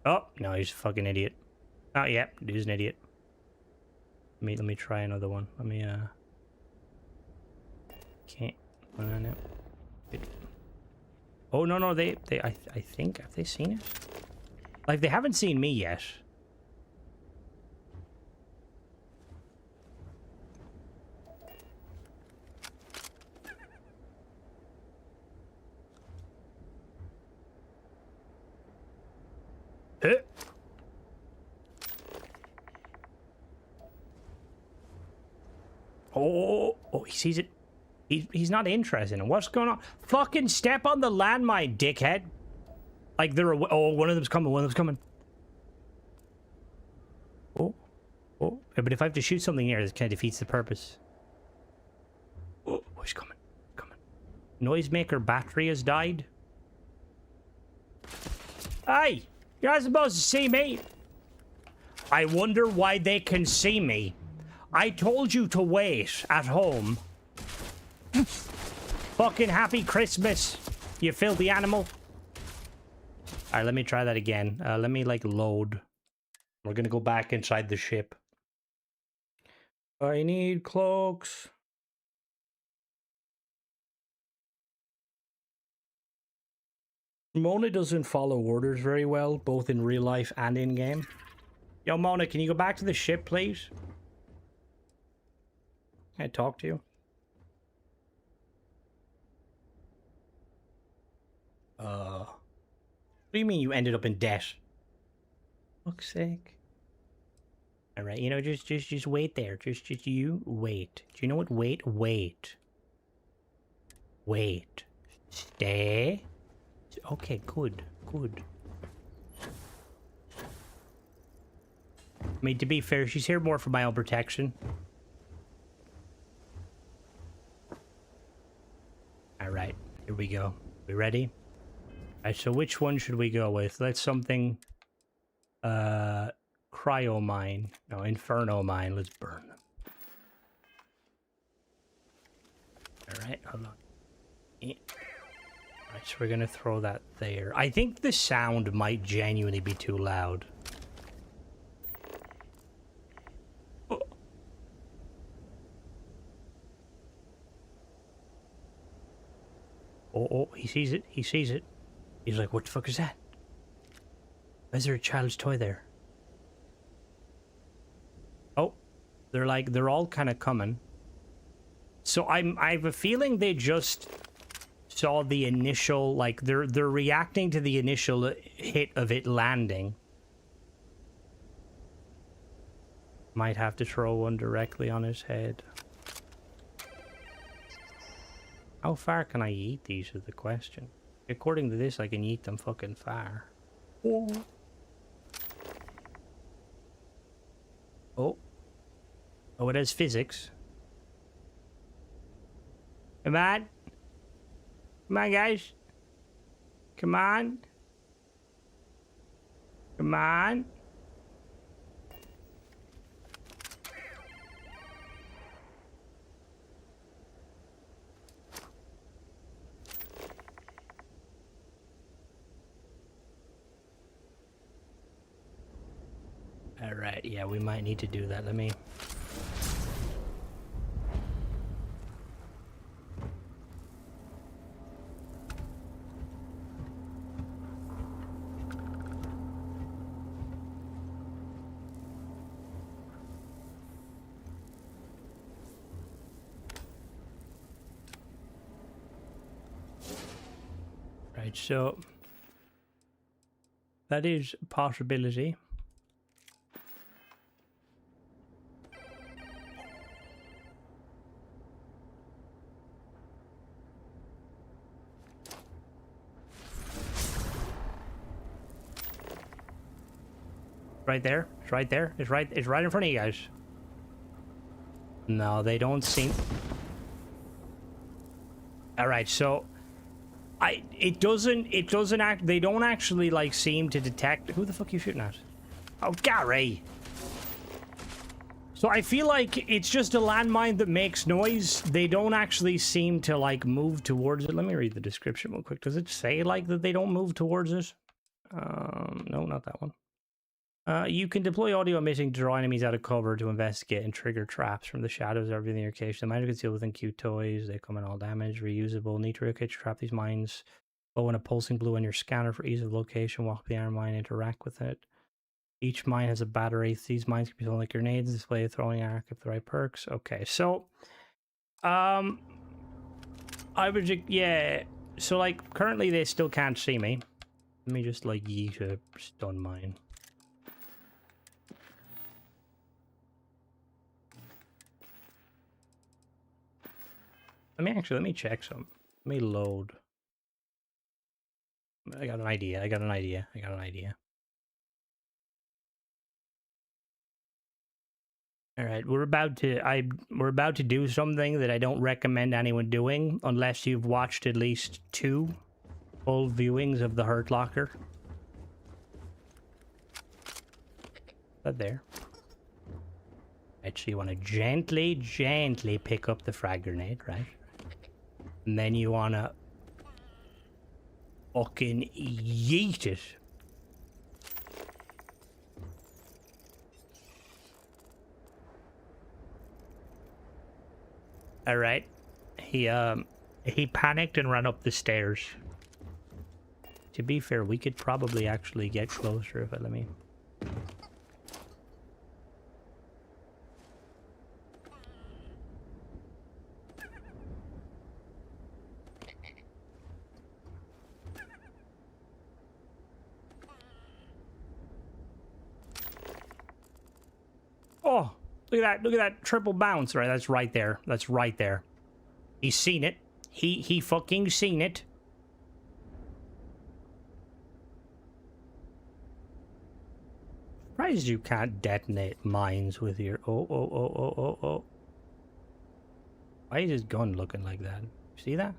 Oh, no, he's a fucking idiot. Oh, yeah, he's an idiot. Let me try another one. Let me, Can't. Oh, no. Oh, no, I think, have they seen it? Like, they haven't seen me yet. Oh, he sees it. He's not interested in what's going on. Fucking step on the landmine, dickhead. Like they're one of them's coming. Oh, but if I have to shoot something here, this kind of defeats the purpose. Oh, he's coming. Noisemaker battery has died. Hey, you're not supposed to see me. I wonder why they can see me. I told you to wait at home. Fucking happy Christmas, you filthy animal. Alright, let me try that again. Let me, like, load. We're gonna go back inside the ship. I need cloaks. Mona doesn't follow orders very well, both in real life and in-game. Yo, Mona, can you go back to the ship, please? Can I talk to you? What do you mean you ended up in debt? Fuck's sake. All right, you know, just wait there. Just you wait. Do you know what? Wait. Stay. Okay, good. I mean, to be fair, she's here more for my own protection. All right, here we go. We ready? All right, so which one should we go with? Let's something. Cryo mine. No, Inferno mine. Let's burn them. Alright, hold on. Alright, so we're gonna throw that there. I think the sound might genuinely be too loud. Oh, he sees it. He's like, what the fuck is that? Why is there a child's toy there? Oh, they're all kind of coming. So I have a feeling they just saw the initial, like, they're reacting to the initial hit of it landing. Might have to throw one directly on his head. How far can I eat these is the question. According to this, I can eat them fucking far. Oh, it has physics. Come on, guys. Come on. All right, yeah, we might need to do that. Let me... Right, so that is a possibility. Right there. It's right there. It's right in front of you guys. No, they don't seem... Alright, so... they don't actually, like, seem to detect... Who the fuck are you shooting at? Oh, Gary! So I feel like it's just a landmine that makes noise. They don't actually seem to, like, move towards it. Let me read the description real quick. Does it say, like, that they don't move towards it? No, not that one. You can deploy audio emitting to draw enemies out of cover to investigate and trigger traps from the shadows or within your location. The mines are concealed within cute toys. They come in all damage, reusable. Need to relocate to trap these mines. Blow in a pulsing blue on your scanner for ease of location. Walk the iron mine, interact with it. Each mine has a battery. These mines can be thrown like grenades. Display a throwing arc if the right perks. Okay, so... I would... Yeah... So, like, currently they still can't see me. Let me just, like, yeet a stun mine. Let me check some. Let me load. I got an idea. All right, we're about to do something that I don't recommend anyone doing unless you've watched at least 2 full viewings of the Hurt Locker. But there. Right, so you want to gently pick up the frag grenade, right? And then you want to fucking yeet it. All right. He panicked and ran up the stairs. To be fair, we could probably actually get closer if let me... Look at that triple bounce. Right, that's right there. That's right there. He's seen it. He fucking seen it. Surprised you can't detonate mines with your... Oh. Why is his gun looking like that? See that?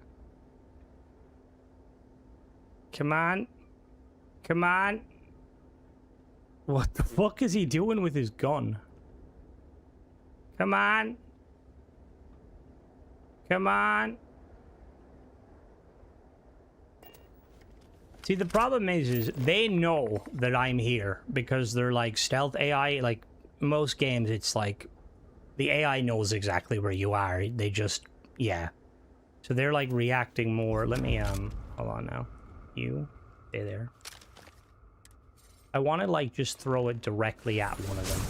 Come on. Come on. What the fuck is he doing with his gun? Come on. Come on. See, the problem is they know that I'm here because they're like stealth AI. Like most games, it's like the AI knows exactly where you are. They just, yeah. So they're like reacting more. Let me, hold on now. You, stay there. I want to like just throw it directly at one of them.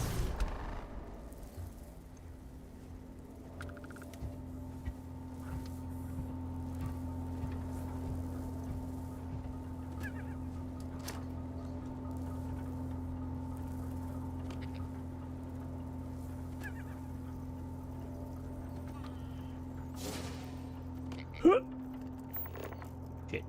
Shit.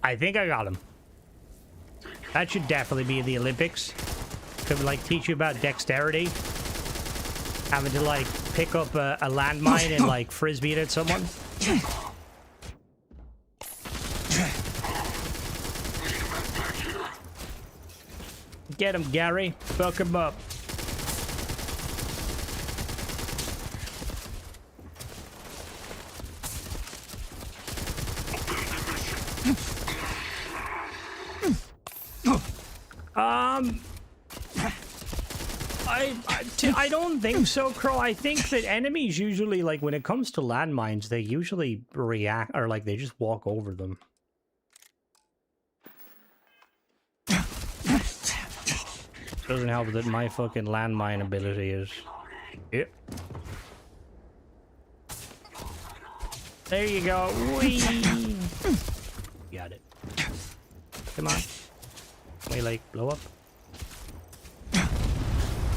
I think I got him. That should definitely be the Olympics. Could like teach you about dexterity. Having to like pick up a landmine and like frisbee it at someone. Get him, Gary. Fuck him up. I don't think so, Crow. I think that enemies usually, like, when it comes to landmines, they usually react, or, like, they just walk over them. Doesn't help that my fucking landmine ability is... Yep. There you go. Whee! Got it. Come on. Can we, like, blow up?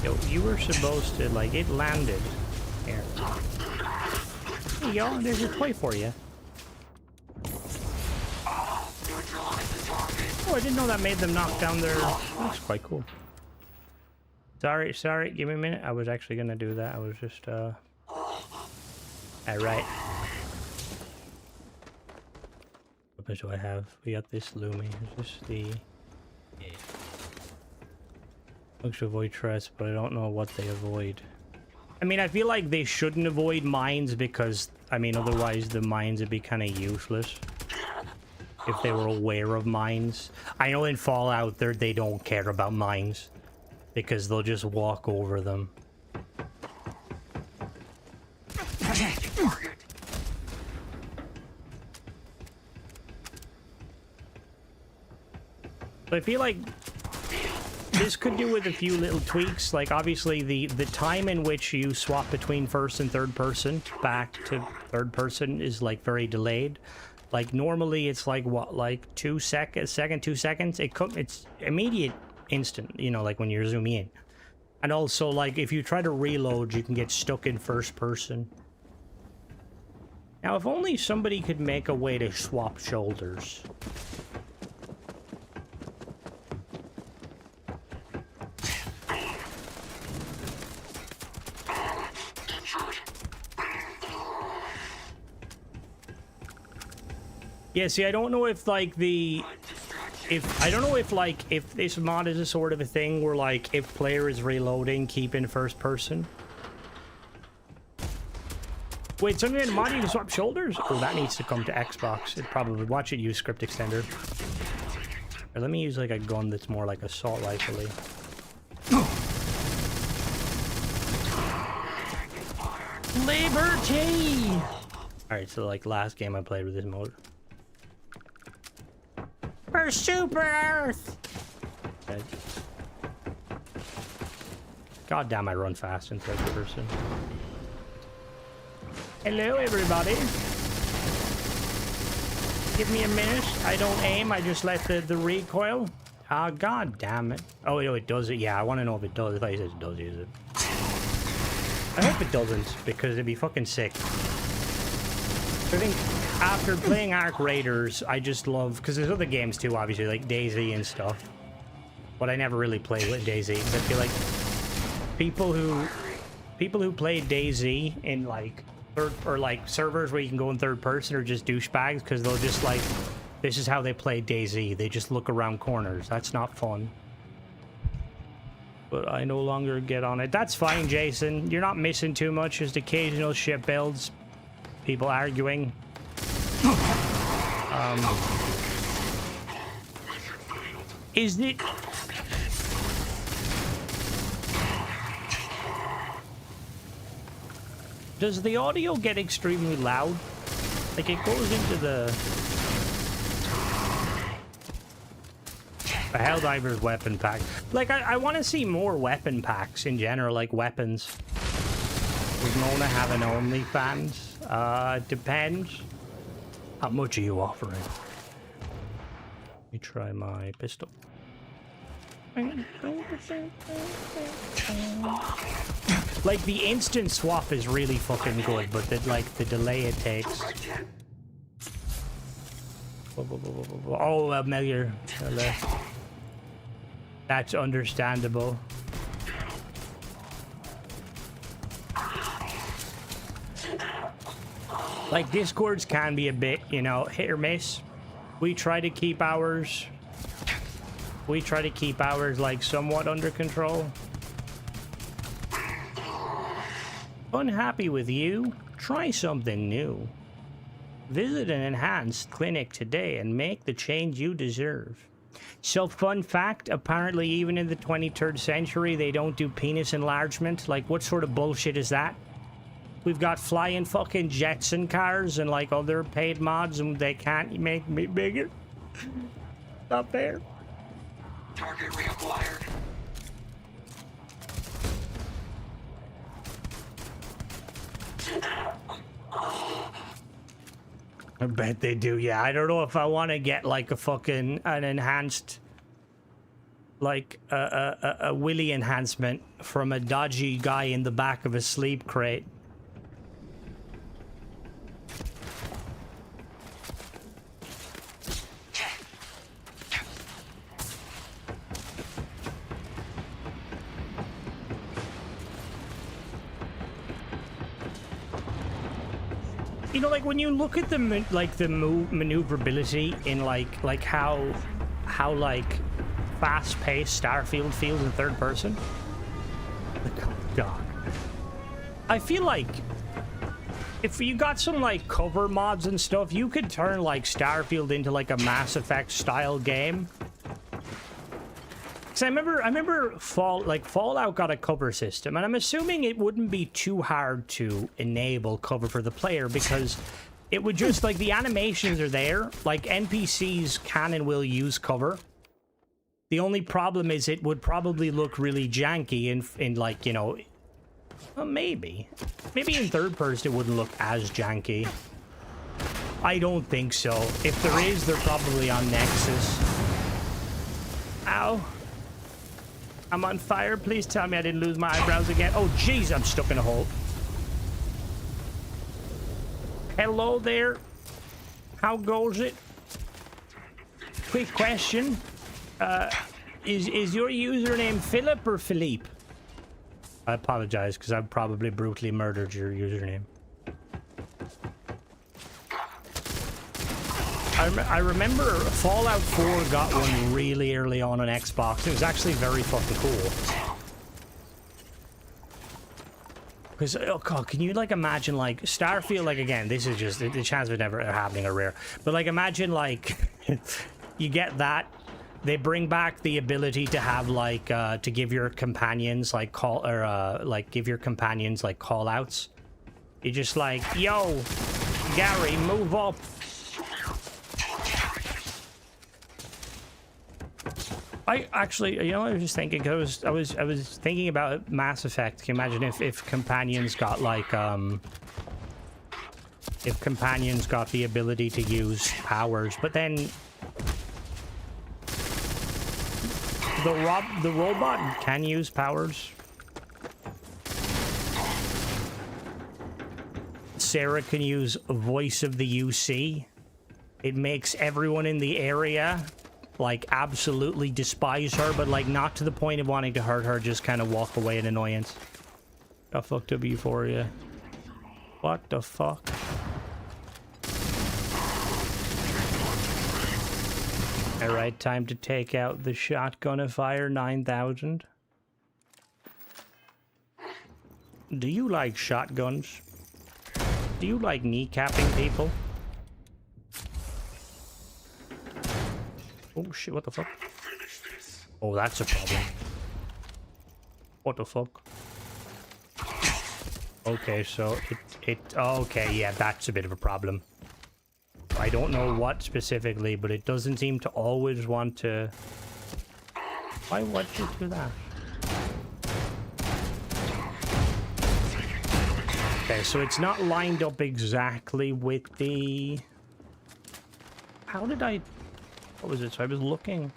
Yo, you were supposed to, like, it landed. Here. Hey, yo, there's a toy for you. Oh, I didn't know that made them knock down their... That's quite cool. Sorry, give me a minute. I was actually gonna do that. I was just, Alright. What else do I have? We got this Lumi. Is this the... Yeah. Looks to avoid threats, but I don't know what they avoid. I mean, I feel like they shouldn't avoid mines because, I mean, otherwise the mines would be kind of useless. If they were aware of mines. I know in Fallout they don't care about mines. Because they'll just walk over them. But I feel like this could do with a few little tweaks. Like obviously the time in which you swap between first and third person back to third person is like very delayed. Like normally it's like what, like 2 seconds, 2 seconds. It's immediate. Instant, you know, like when you're zooming in. And also, like, if you try to reload, you can get stuck in first person. Now, if only somebody could make a way to swap shoulders. Yeah, see, I don't know if, like, if this mod is a sort of a thing where like if player is reloading, keep in first person. Wait, something in the mod you can swap shoulders? Oh, that needs to come to Xbox. It probably watch it use script extender. Or let me use like a gun that's more like assault rifle-y. Liberty! Alright, so like last game I played with this mode. For Super Earth! Okay. God damn, I run fast in third person. Hello, everybody. Give me a minute. I don't aim, I just let the recoil. Ah, god damn it. Oh, it does it. Yeah, I want to know if it does. I thought you said it does use it. I hope it doesn't, because it'd be fucking sick. I think after playing Ark Raiders, I just love... Because there's other games too, obviously, like DayZ and stuff. But I never really played with DayZ, because I feel like people who play DayZ in, like, like servers where you can go in third person are just douchebags, because they'll just, like... This is how they play DayZ. They just look around corners. That's not fun. But I no longer get on it. That's fine, Jason. You're not missing too much. Just occasional shit builds. People arguing. Is it... Does the audio get extremely loud? Like, it goes into the Helldiver's weapon pack. Like, I want to see more weapon packs in general, like weapons. Does Mona have an OnlyFans? Depends. How much are you offering? Let me try my pistol. Like, the instant swap is really fucking good, but the delay it takes. Oh, Amelia. That's understandable. Like, Discords can be a bit, you know, hit or miss. We try to keep ours... like, somewhat under control. Unhappy with you? Try something new. Visit an enhanced clinic today and make the change you deserve. So, fun fact, apparently even in the 23rd century, they don't do penis enlargement. Like, what sort of bullshit is that? We've got flying fucking Jetson cars and, like, other paid mods, and they can't make me bigger. Not fair. Target reacquired. I bet they do, yeah. I don't know if I want to get, like, an enhanced, like, a willy enhancement from a dodgy guy in the back of a sleep crate. You know, like, when you look at the maneuverability in like how like fast-paced Starfield feels in third person. Oh god, I feel like if you got some like cover mods and stuff, you could turn like Starfield into like a Mass Effect style game. Cause I remember Fallout got a cover system, and I'm assuming it wouldn't be too hard to enable cover for the player, because it would just, like, the animations are there, like, NPCs can and will use cover. The only problem is it would probably look really janky in like, you know, well, maybe in third person it wouldn't look as janky. I don't think so. If there is, they're probably on Nexus. Ow. I'm on fire. Please tell me I didn't lose my eyebrows again. Oh, jeez, I'm stuck in a hole. Hello there. How goes it? Quick question. Is your username Philip or Philippe? I apologize, because I've probably brutally murdered your username. I remember Fallout 4 got one really early on Xbox. It was actually very fucking cool. Because, oh god, can you, like, imagine, like, Starfield, like, again, this is just, the chance of it never happening are rare. But, like, imagine, like, you get that, they bring back the ability to have, like, to give your companions, like, give your companions, like, call-outs. You're just like, yo, Gary, move up. I actually, you know, I was just thinking, I was thinking about Mass Effect. Can you imagine if companions got like, if companions got the ability to use powers, but then the robot can use powers. Sarah can use Voice of the UC. It makes everyone in the area like absolutely despise her, but like not to the point of wanting to hurt her, just kind of walk away in annoyance. The fuck W for you. What the fuck? Alright, time to take out the Shotgun-a-Fire 9000. Do you like shotguns? Do you like kneecapping people? Oh shit, what the fuck? Oh, that's a problem. What the fuck? Okay, so okay, yeah, that's a bit of a problem. I don't know what specifically, but it doesn't seem to always want to... Why would you do that? Okay, so it's not lined up exactly with the... How did I... What was it? So I was looking...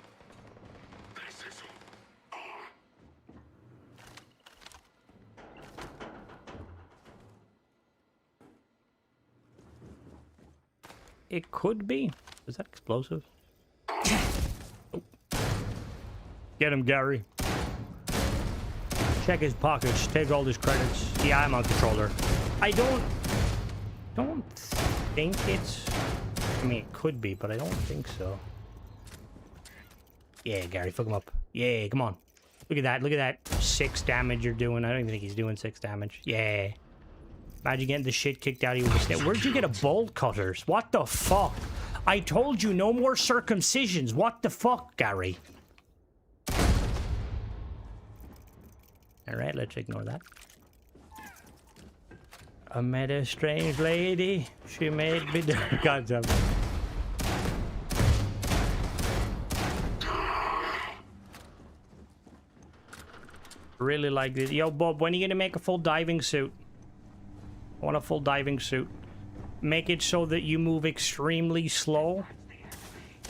It could be. Is that explosive? Oh. Get him, Gary. Check his pockets. Take all his credits. Yeah, I'm on controller. I don't think it's... I mean, it could be, but I don't think so. Yeah, Gary, fuck him up. Yeah, come on. Look at that. Look at that 6 damage you're doing. I don't even think he's doing 6 damage. Yeah. Imagine getting the shit kicked out of you with a stick. Where'd you get a bolt cutters? What the fuck? I told you no more circumcisions. What the fuck, Gary? Alright, let's ignore that. I met a strange lady. She made me do... God damn it. Really like this. Yo, Bob, when are you gonna make a full diving suit? I want a full diving suit. Make it so that you move extremely slow. I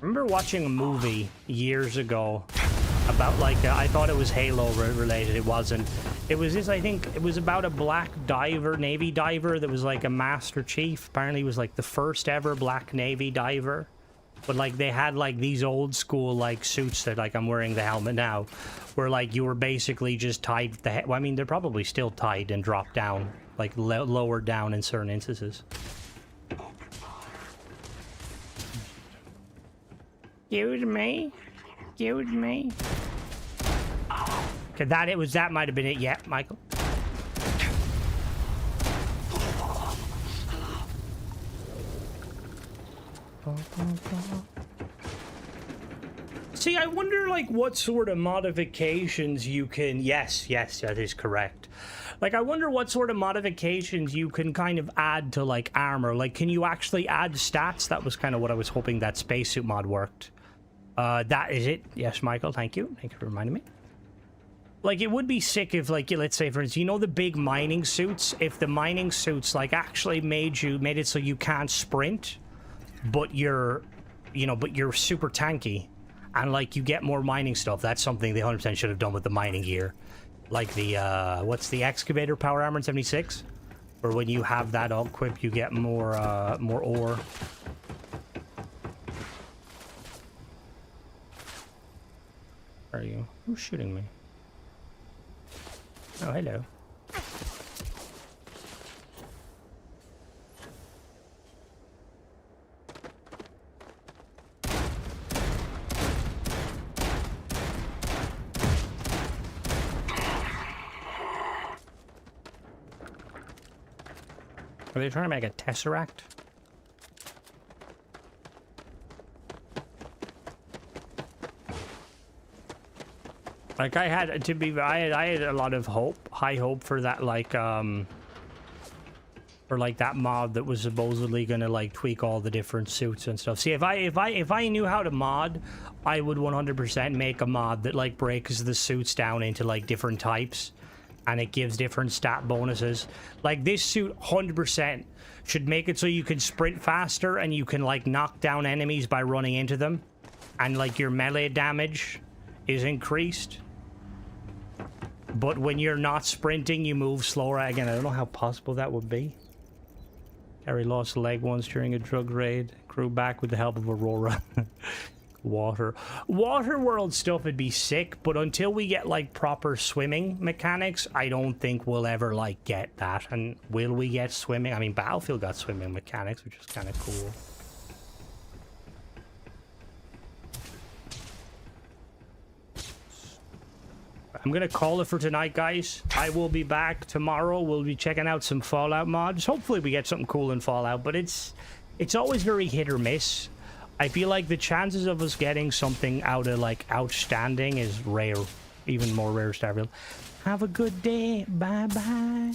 remember watching a movie years ago about like, I thought it was Halo related. It wasn't. It was this, I think, it was about a black diver, Navy diver that was like a Master Chief. Apparently he was like the first ever black Navy diver. But like they had like these old school like suits that like I'm wearing the helmet now, where like you were basically just tied the head. Well, I mean they're probably still tied and dropped down, like lowered down in certain instances. Excuse me, excuse me. Okay, that might have been it. Yeah, Michael. See, I wonder, like, what sort of modifications you can... Yes, that is correct. Like, I wonder what sort of modifications you can kind of add to, like, armor. Like, can you actually add stats? That was kind of what I was hoping that spacesuit mod worked. That is it. Yes, Michael, thank you. Thank you for reminding me. Like, it would be sick if, like, let's say, for instance, you know the big mining suits? If the mining suits, like, actually made it so you can't sprint... but you're super tanky and like you get more mining stuff. That's something they 100% should have done with the mining gear, like the what's the excavator power armor in 76, or when you have that all equipped you get more ore. Where are you? Who's shooting me? Oh, hello. Are they trying to make a tesseract? Like I had a lot of hope, high hope for that, like for like that mod that was supposedly gonna like tweak all the different suits and stuff. See, if I knew how to mod, I would 100% make a mod that like breaks the suits down into like different types, and it gives different stat bonuses. Like this suit 100% should make it so you can sprint faster and you can like knock down enemies by running into them, and like your melee damage is increased. But when you're not sprinting, you move slower. Again, I don't know how possible that would be. Harry lost a leg once during a drug raid. Grew back with the help of Aurora. Water world stuff would be sick, but until we get like proper swimming mechanics, I don't think we'll ever like get that. And will we get swimming? I mean, Battlefield got swimming mechanics, which is kind of cool. I'm gonna call it for tonight, guys. I will be back tomorrow. We'll be checking out some Fallout mods. Hopefully we get something cool in Fallout, but it's always very hit or miss. I feel like the chances of us getting something out of like outstanding is rare, even more rare. Starfield. Have a good day. Bye bye.